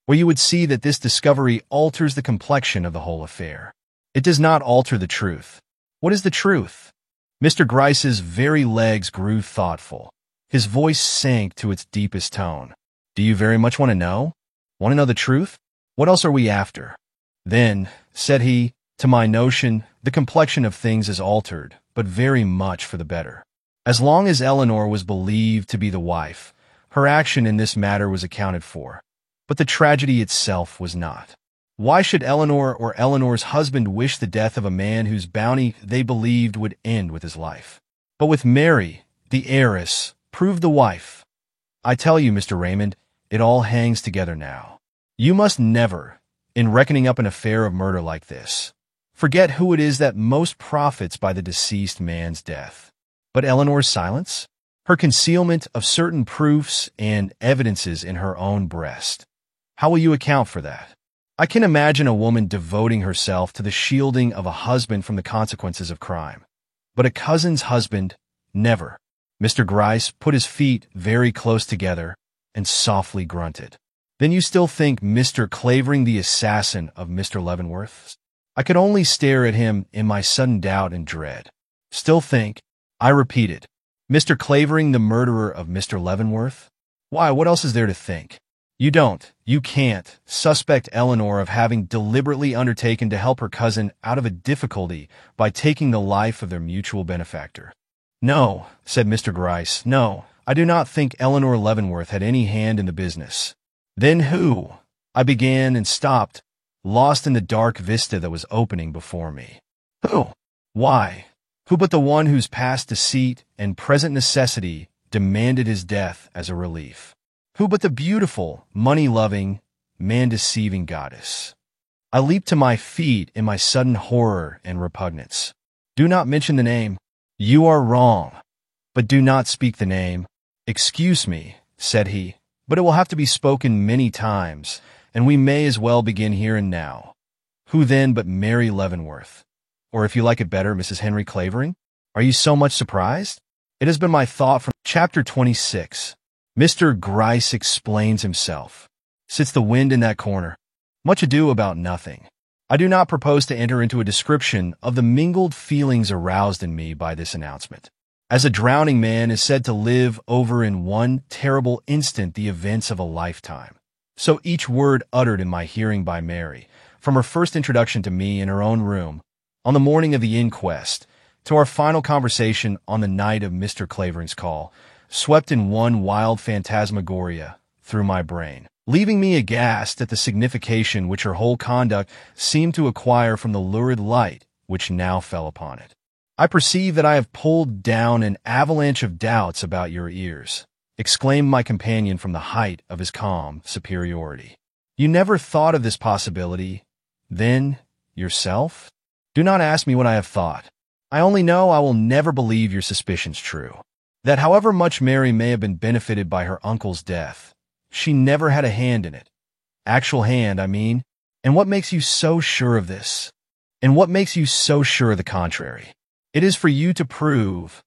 where you would see that this discovery alters the complexion of the whole affair. It does not alter the truth. What is the truth? Mr. Gryce's very legs grew thoughtful. His voice sank to its deepest tone. Do you very much want to know? Want to know the truth? What else are we after? Then, said he, to my notion, the complexion of things is altered, but very much for the better. As long as Eleanor was believed to be the wife, her action in this matter was accounted for, but the tragedy itself was not. Why should Eleanor or Eleanor's husband wish the death of a man whose bounty they believed would end with his life? But with Mary, the heiress, proved the wife. I tell you, Mr. Raymond, it all hangs together now. You must never, in reckoning up an affair of murder like this, forget who it is that most profits by the deceased man's death. But Eleanor's silence? Her concealment of certain proofs and evidences in her own breast. How will you account for that? I can imagine a woman devoting herself to the shielding of a husband from the consequences of crime. But a cousin's husband, never. Mr. Gryce put his feet very close together and softly grunted. Then you still think Mr. Clavering the assassin of Mr. Leavenworth? I could only stare at him in my sudden doubt and dread. Still think, I repeated, Mr. Clavering the murderer of Mr. Leavenworth? Why, what else is there to think? You can't suspect Eleanor of having deliberately undertaken to help her cousin out of a difficulty by taking the life of their mutual benefactor. No, said Mr. Gryce, no, I do not think Eleanor Leavenworth had any hand in the business. Then who? I began and stopped, lost in the dark vista that was opening before me. Who? Why? Who but the one whose past deceit and present necessity demanded his death as a relief? Who but the beautiful, money-loving, man-deceiving goddess? I leaped to my feet in my sudden horror and repugnance. Do not mention the name. You are wrong. But do not speak the name. Excuse me, said he, but it will have to be spoken many times, and we may as well begin here and now. Who then but Mary Leavenworth? Or if you like it better, Mrs. Henry Clavering? Are you so much surprised? It has been my thought from Chapter 26. Mr. Gryce explains himself. Sits the wind in that corner. Much ado about nothing. I do not propose to enter into a description of the mingled feelings aroused in me by this announcement. As a drowning man is said to live over in one terrible instant the events of a lifetime, so each word uttered in my hearing by Mary, from her first introduction to me in her own room, on the morning of the inquest, to our final conversation on the night of Mr. Clavering's call, swept in one wild phantasmagoria through my brain, leaving me aghast at the signification which her whole conduct seemed to acquire from the lurid light which now fell upon it. I perceive that I have pulled down an avalanche of doubts about your ears, exclaimed my companion from the height of his calm superiority. You never thought of this possibility, then, yourself? Do not ask me what I have thought. I only know I will never believe your suspicions true. That however much Mary may have been benefited by her uncle's death, she never had a hand in it. Actual hand, I mean. And what makes you so sure of this? And what makes you so sure of the contrary? It is for you to prove,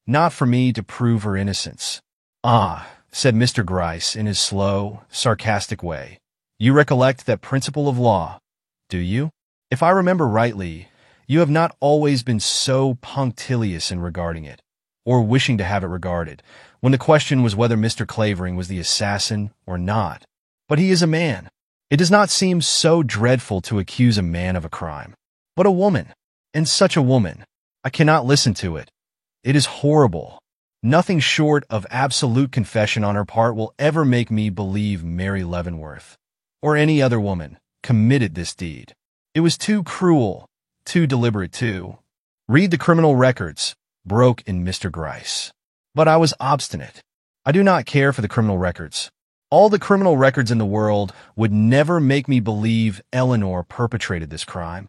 not for me to prove her innocence. Ah, said Mr. Gryce in his slow, sarcastic way. You recollect that principle of law, do you? If I remember rightly, you have not always been so punctilious in regarding it, or wishing to have it regarded, when the question was whether Mr. Clavering was the assassin or not. But he is a man. It does not seem so dreadful to accuse a man of a crime. But a woman, and such a woman, I cannot listen to it. It is horrible. Nothing short of absolute confession on her part will ever make me believe Mary Leavenworth, or any other woman, committed this deed. It was too cruel, too deliberate too. Read the criminal records, broke in Mr. Gryce. But I was obstinate. I do not care for the criminal records. All the criminal records in the world would never make me believe Eleanor perpetrated this crime,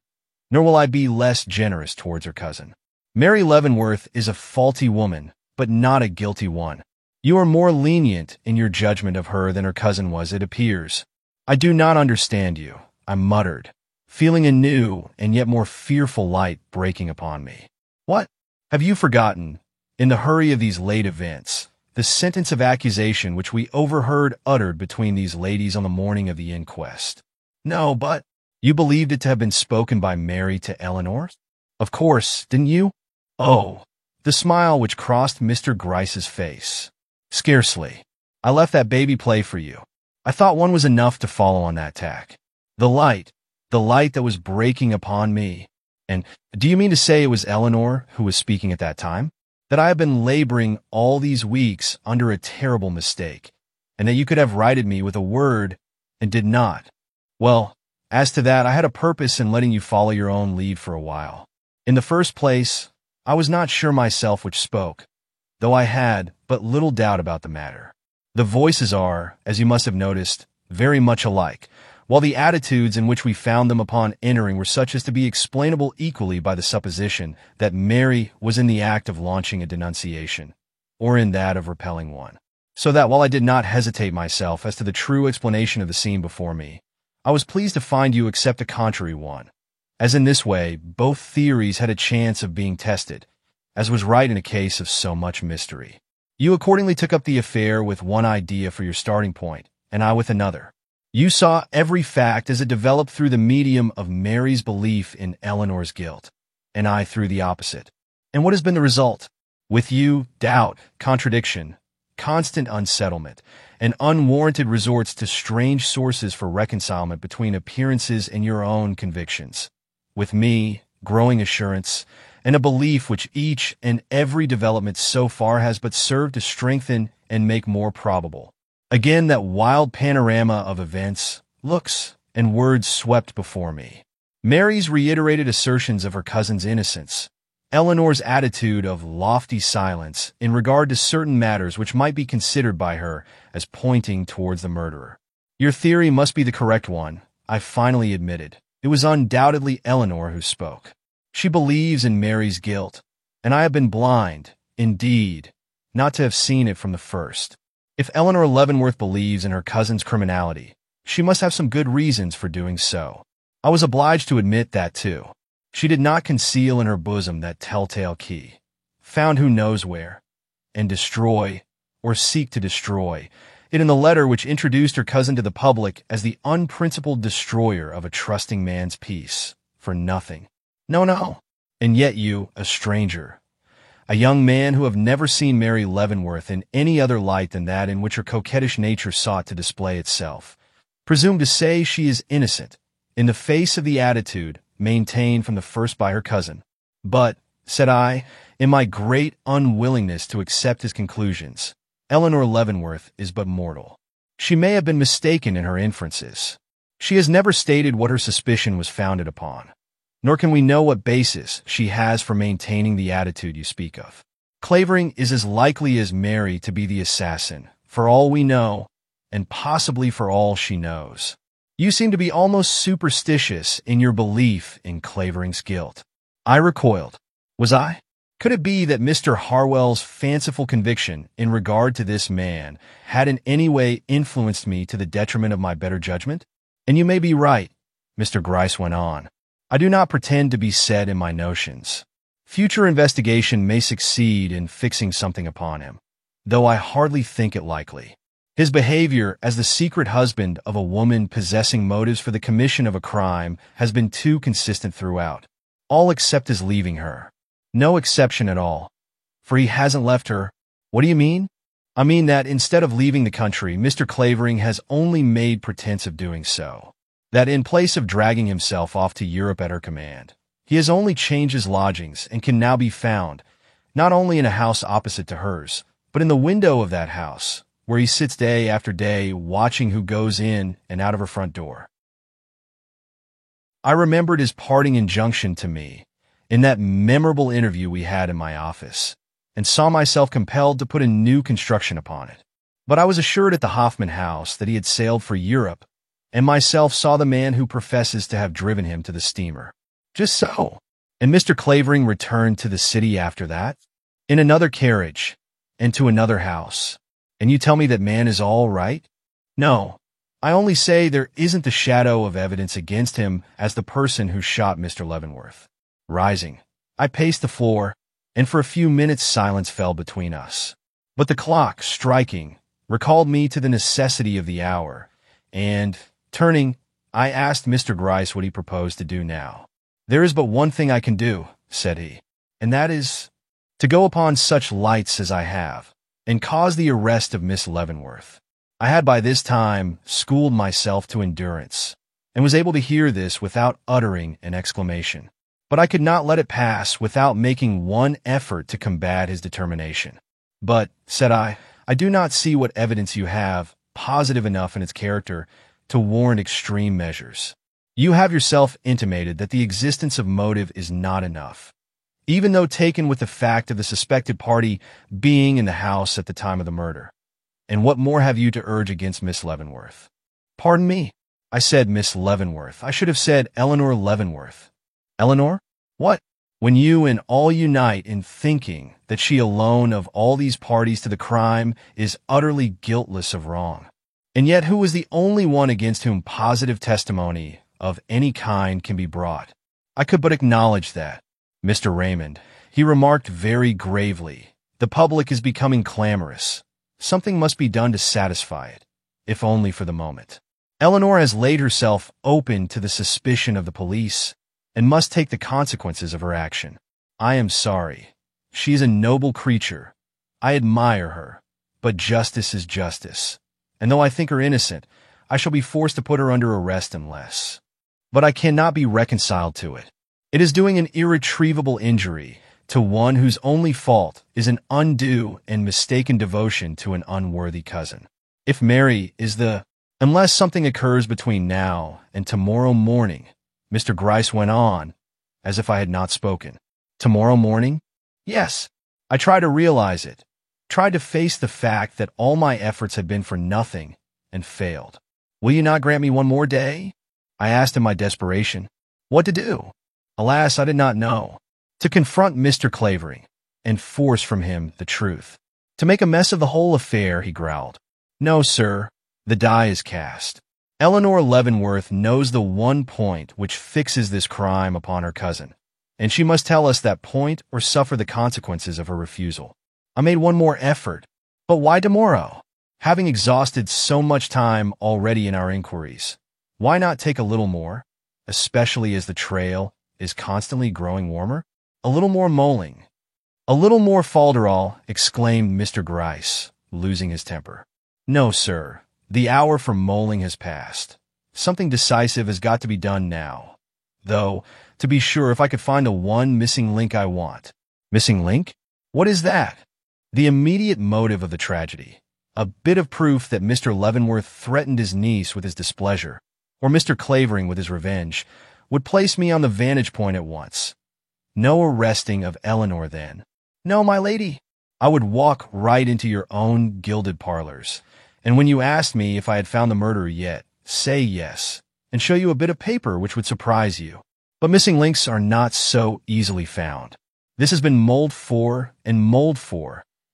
nor will I be less generous towards her cousin. Mary Leavenworth is a faulty woman, but not a guilty one. You are more lenient in your judgment of her than her cousin was, it appears. I do not understand you, I muttered, feeling a new and yet more fearful light breaking upon me. What? Have you forgotten, in the hurry of these late events, the sentence of accusation which we overheard uttered between these ladies on the morning of the inquest? No, but you believed it to have been spoken by Mary to Eleanor? Of course, didn't you? Oh, the smile which crossed Mr. Gryce's face. Scarcely. I left that baby play for you. I thought one was enough to follow on that tack. The light that was breaking upon me. And do you mean to say it was Eleanor who was speaking at that time? That I have been laboring all these weeks under a terrible mistake, and that you could have righted me with a word and did not? Well, as to that, I had a purpose in letting you follow your own lead for a while. In the first place, I was not sure myself which spoke, though I had but little doubt about the matter. The voices are, as you must have noticed, very much alike, while the attitudes in which we found them upon entering were such as to be explainable equally by the supposition that Mary was in the act of launching a denunciation, or in that of repelling one. So that while I did not hesitate myself as to the true explanation of the scene before me, I was pleased to find you accept a contrary one, as in this way both theories had a chance of being tested, as was right in a case of so much mystery. You accordingly took up the affair with one idea for your starting point, and I with another. You saw every fact as it developed through the medium of Mary's belief in Eleanor's guilt, and I through the opposite. And what has been the result? With you, doubt, contradiction, constant unsettlement, and unwarranted resorts to strange sources for reconcilement between appearances and your own convictions. With me, growing assurance, and a belief which each and every development so far has but served to strengthen and make more probable. Again, that wild panorama of events, looks, and words swept before me. Mary's reiterated assertions of her cousin's innocence, Eleanor's attitude of lofty silence in regard to certain matters which might be considered by her as pointing towards the murderer. Your theory must be the correct one, I finally admitted. It was undoubtedly Eleanor who spoke. She believes in Mary's guilt, and I have been blind, indeed, not to have seen it from the first. If Eleanor Leavenworth believes in her cousin's criminality, she must have some good reasons for doing so. I was obliged to admit that too. She did not conceal in her bosom that telltale key, found who knows where, and destroy, or seek to destroy, it in the letter which introduced her cousin to the public as the unprincipled destroyer of a trusting man's peace, for nothing. No. And yet you, a stranger, a young man who have never seen Mary Leavenworth in any other light than that in which her coquettish nature sought to display itself, presume to say she is innocent, in the face of the attitude maintained from the first by her cousin. But, said I, in my great unwillingness to accept his conclusions, Eleanor Leavenworth is but mortal. She may have been mistaken in her inferences. She has never stated what her suspicion was founded upon, nor can we know what basis she has for maintaining the attitude you speak of. Clavering is as likely as Mary to be the assassin, for all we know, and possibly for all she knows. You seem to be almost superstitious in your belief in Clavering's guilt. I recoiled. Was I? Could it be that Mr. Harwell's fanciful conviction in regard to this man had in any way influenced me to the detriment of my better judgment? And you may be right, Mr. Gryce went on. I do not pretend to be set in my notions. Future investigation may succeed in fixing something upon him, though I hardly think it likely. His behavior as the secret husband of a woman possessing motives for the commission of a crime has been too consistent throughout, all except his leaving her. No exception at all, for he hasn't left her. What do you mean? I mean that instead of leaving the country, Mr. Clavering has only made pretense of doing so. That in place of dragging himself off to Europe at her command, he has only changed his lodgings and can now be found, not only in a house opposite to hers, but in the window of that house, where he sits day after day watching who goes in and out of her front door. I remembered his parting injunction to me in that memorable interview we had in my office, and saw myself compelled to put a new construction upon it. But I was assured at the Hoffman House that he had sailed for Europe, and myself saw the man who professes to have driven him to the steamer. Just so. And Mr. Clavering returned to the city after that, in another carriage, and to another house. And you tell me that man is all right? No, I only say there isn't the shadow of evidence against him as the person who shot Mr. Leavenworth. Rising, I paced the floor, and for a few minutes silence fell between us. But the clock, striking, recalled me to the necessity of the hour, and, turning, I asked Mr. Gryce what he proposed to do now. There is but one thing I can do, said he, and that is to go upon such lights as I have, and cause the arrest of Miss Leavenworth. I had by this time schooled myself to endurance, and was able to hear this without uttering an exclamation. But I could not let it pass without making one effort to combat his determination. But, said I do not see what evidence you have, positive enough in its character, to warrant extreme measures. You have yourself intimated that the existence of motive is not enough, even though taken with the fact of the suspected party being in the house at the time of the murder. And what more have you to urge against Miss Leavenworth? Pardon me, I said Miss Leavenworth. I should have said Eleanor Leavenworth. Eleanor? What? When you and all unite in thinking that she alone of all these parties to the crime is utterly guiltless of wrong. And yet who is the only one against whom positive testimony of any kind can be brought? I could but acknowledge that. Mr. Raymond, he remarked very gravely, the public is becoming clamorous. Something must be done to satisfy it, if only for the moment. Eleanor has laid herself open to the suspicion of the police, and must take the consequences of her action. I am sorry. She is a noble creature. I admire her, but justice is justice. And though I think her innocent, I shall be forced to put her under arrest unless. But I cannot be reconciled to it. It is doing an irretrievable injury to one whose only fault is an undue and mistaken devotion to an unworthy cousin. If Mary is the... Unless something occurs between now and tomorrow morning, Mr. Gryce went on, as if I had not spoken. Tomorrow morning? Yes. I tried to realize it, tried to face the fact that all my efforts had been for nothing and failed. Will you not grant me one more day? I asked in my desperation. What to do? Alas, I did not know. To confront Mr. Clavering and force from him the truth. To make a mess of the whole affair, he growled. No, sir. The die is cast. Eleanor Leavenworth knows the one point which fixes this crime upon her cousin, and she must tell us that point or suffer the consequences of her refusal. I made one more effort. But why tomorrow? Having exhausted so much time already in our inquiries, why not take a little more, especially as the trail is constantly growing warmer? A little more moling. A little more falderall, exclaimed Mr. Gryce, losing his temper. No, sir. The hour for moling has passed. Something decisive has got to be done now. Though, to be sure, if I could find the one missing link I want. Missing link? What is that? The immediate motive of the tragedy. A bit of proof that Mr. Leavenworth threatened his niece with his displeasure, or Mr. Clavering with his revenge, would place me on the vantage point at once. No arresting of Eleanor, then. No, my lady. I would walk right into your own gilded parlors, and when you asked me if I had found the murderer yet, say yes, and show you a bit of paper which would surprise you. But missing links are not so easily found. This has been mulled for,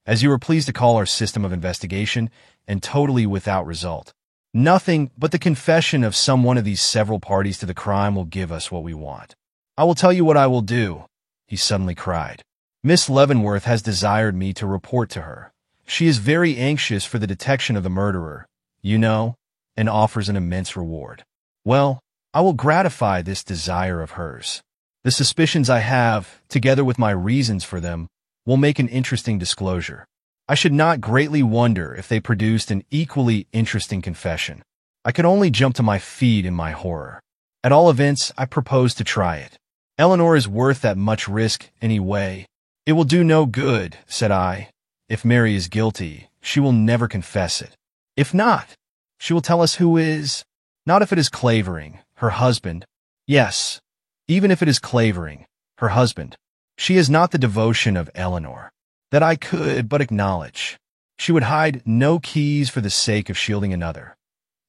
as you were pleased to call our system of investigation, and totally without result. Nothing but the confession of some one of these several parties to the crime will give us what we want. I will tell you what I will do, he suddenly cried. Miss Leavenworth has desired me to report to her. She is very anxious for the detection of the murderer, you know, and offers an immense reward. Well, I will gratify this desire of hers. The suspicions I have, together with my reasons for them, will make an interesting disclosure. I should not greatly wonder if they produced an equally interesting confession. I could only jump to my feet in my horror. At all events, I propose to try it. Eleanor is worth that much risk anyway. It will do no good, said I. If Mary is guilty, she will never confess it. If not, she will tell us who is. Not if it is Clavering, her husband. Yes, even if it is Clavering, her husband. She is not the devotion of Eleanor. That I could but acknowledge. She would hide no keys for the sake of shielding another.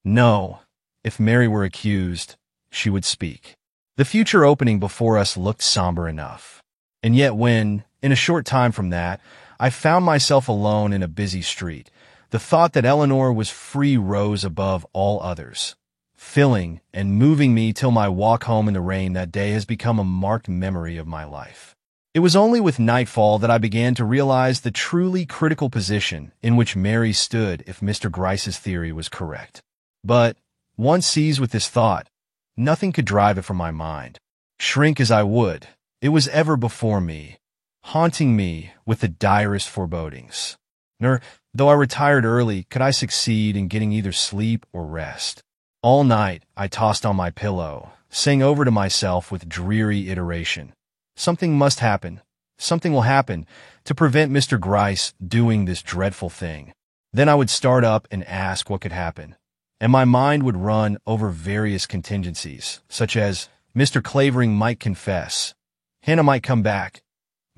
No, if Mary were accused, she would speak. The future opening before us looked somber enough. And yet when, in a short time from that, I found myself alone in a busy street, the thought that Eleanor was free rose above all others, filling and moving me till my walk home in the rain that day has become a marked memory of my life. It was only with nightfall that I began to realize the truly critical position in which Mary stood if Mr. Gryce's theory was correct. But, once seized with this thought, nothing could drive it from my mind. Shrink as I would, it was ever before me, haunting me with the direst forebodings. Nor, though I retired early, could I succeed in getting either sleep or rest. All night I tossed on my pillow, saying over to myself with dreary iteration, something must happen, something will happen, to prevent Mr. Gryce doing this dreadful thing. Then I would start up and ask what could happen, and my mind would run over various contingencies, such as Mr. Clavering might confess, Hannah might come back,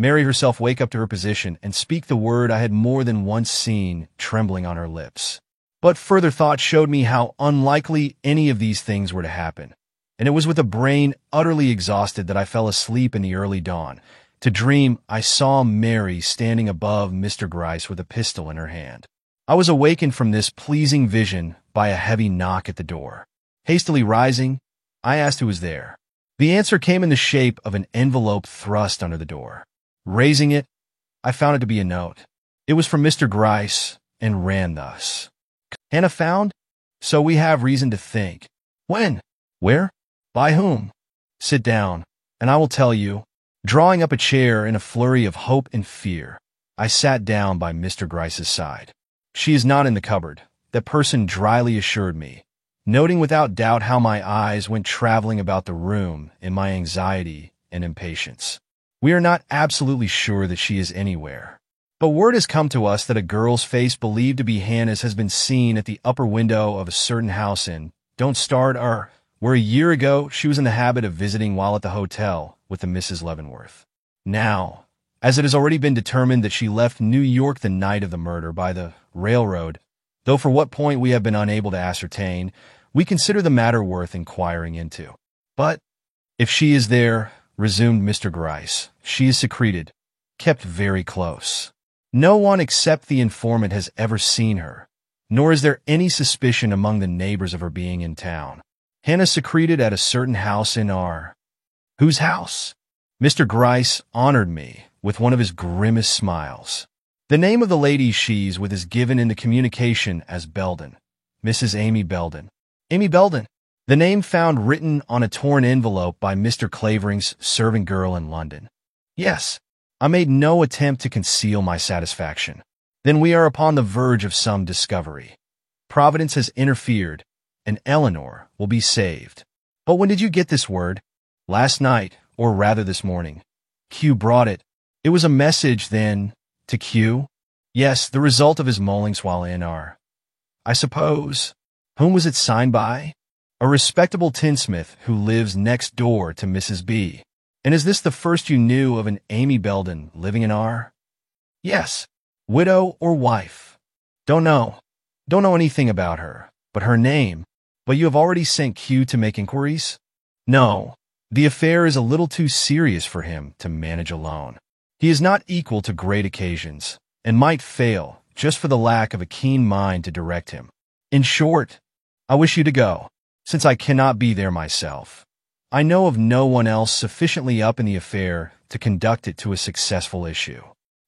Mary herself wake up to her position and speak the word I had more than once seen trembling on her lips. But further thought showed me how unlikely any of these things were to happen, and it was with a brain utterly exhausted that I fell asleep in the early dawn, to dream I saw Mary standing above Mr. Gryce with a pistol in her hand. I was awakened from this pleasing vision by a heavy knock at the door. Hastily rising, I asked who was there. The answer came in the shape of an envelope thrust under the door. Raising it, I found it to be a note. It was from Mr. Gryce, and ran thus. Hannah found? So we have reason to think. When? Where? By whom? Sit down, and I will tell you. Drawing up a chair in a flurry of hope and fear, I sat down by Mr. Gryce's side. She is not in the cupboard, that person dryly assured me, noting without doubt how my eyes went traveling about the room in my anxiety and impatience. We are not absolutely sure that she is anywhere, but word has come to us that a girl's face believed to be Hannah's has been seen at the upper window of a certain house in Don't Start where a year ago she was in the habit of visiting while at the hotel with the Mrs. Leavenworth. Now, as it has already been determined that she left New York the night of the murder by the railroad, though for what point we have been unable to ascertain, we consider the matter worth inquiring into. But if she is there, resumed Mr. Gryce, she is secreted, kept very close. No one except the informant has ever seen her, nor is there any suspicion among the neighbors of her being in town. Hannah secreted at a certain house in R. Whose house? Mr. Gryce honored me with one of his grimmest smiles. The name of the lady she's with is given in the communication as Belden, Mrs. Amy Belden. Amy Belden, the name found written on a torn envelope by Mr. Clavering's servant girl in London. Yes, I made no attempt to conceal my satisfaction. Then we are upon the verge of some discovery. Providence has interfered, and Eleanor will be saved. But when did you get this word? Last night, or rather this morning. Q brought it. It was a message, then, to Q? Yes, the result of his mullings while in R. I suppose. Whom was it signed by? A respectable tinsmith who lives next door to Mrs. B. And is this the first you knew of an Amy Belden living in R? Yes. Widow or wife? Don't know. Don't know anything about her, but her name. But you have already sent Q to make inquiries? No. The affair is a little too serious for him to manage alone. He is not equal to great occasions, and might fail just for the lack of a keen mind to direct him. In short, I wish you to go, since I cannot be there myself. I know of no one else sufficiently up in the affair to conduct it to a successful issue.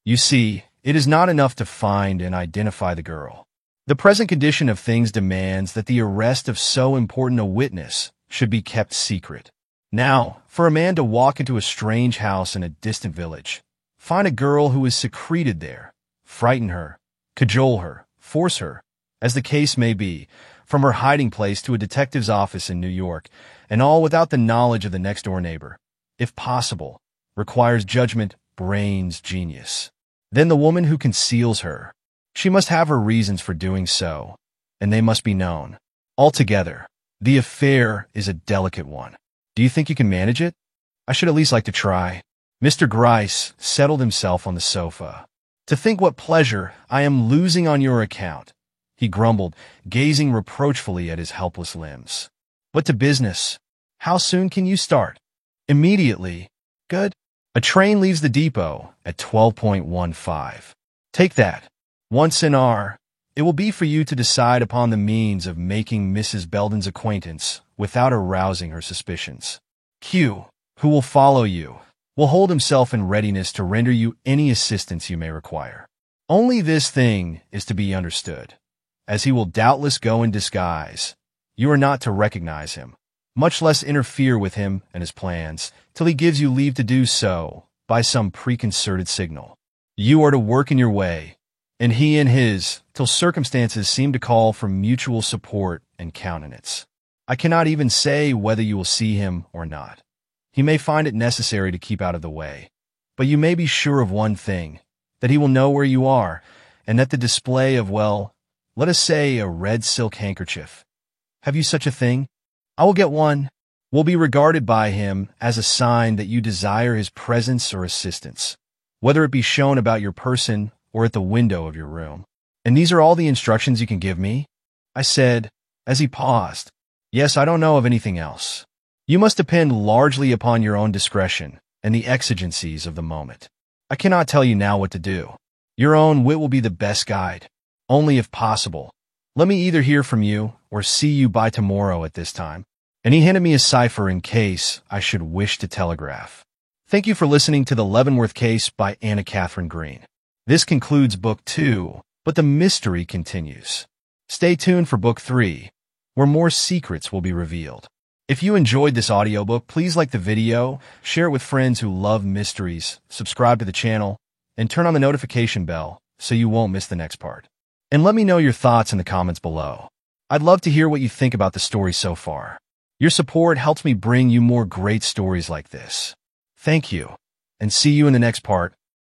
You see, it is not enough to find and identify the girl. The present condition of things demands that the arrest of so important a witness should be kept secret. Now, for a man to walk into a strange house in a distant village, find a girl who is secreted there, frighten her, cajole her, force her, as the case may be, from her hiding place to a detective's office in New York, and all without the knowledge of the next-door neighbor, if possible, requires judgment, brains, genius. Then the woman who conceals her, she must have her reasons for doing so, and they must be known. Altogether, the affair is a delicate one. Do you think you can manage it? I should at least like to try. Mr. Gryce settled himself on the sofa. To think what pleasure I am losing on your account, he grumbled, gazing reproachfully at his helpless limbs. But to business. How soon can you start? Immediately. Good. A train leaves the depot at 12:15. Take that. Once in R, it will be for you to decide upon the means of making Mrs. Belden's acquaintance without arousing her suspicions. Q, who will follow you, will hold himself in readiness to render you any assistance you may require. Only this thing is to be understood. As he will doubtless go in disguise, you are not to recognize him, much less interfere with him and his plans, till he gives you leave to do so by some preconcerted signal. You are to work in your way, and he in his, till circumstances seem to call for mutual support and countenance. I cannot even say whether you will see him or not. He may find it necessary to keep out of the way, but you may be sure of one thing, that he will know where you are, and that the display of, well, let us say a red silk handkerchief. Have you such a thing? I will get one. Will be regarded by him as a sign that you desire his presence or assistance, whether it be shown about your person or at the window of your room. And these are all the instructions you can give me? I said, as he paused. Yes, I don't know of anything else. You must depend largely upon your own discretion and the exigencies of the moment. I cannot tell you now what to do. Your own wit will be the best guide. Only if possible, let me either hear from you or see you by tomorrow at this time. And he handed me a cipher in case I should wish to telegraph. Thank you for listening to The Leavenworth Case by Anna Katharine Green. This concludes Book 2, but the mystery continues. Stay tuned for Book 3, where more secrets will be revealed. If you enjoyed this audiobook, please like the video, share it with friends who love mysteries, subscribe to the channel, and turn on the notification bell so you won't miss the next part. And let me know your thoughts in the comments below. I'd love to hear what you think about the story so far. Your support helps me bring you more great stories like this. Thank you, and see you in the next part.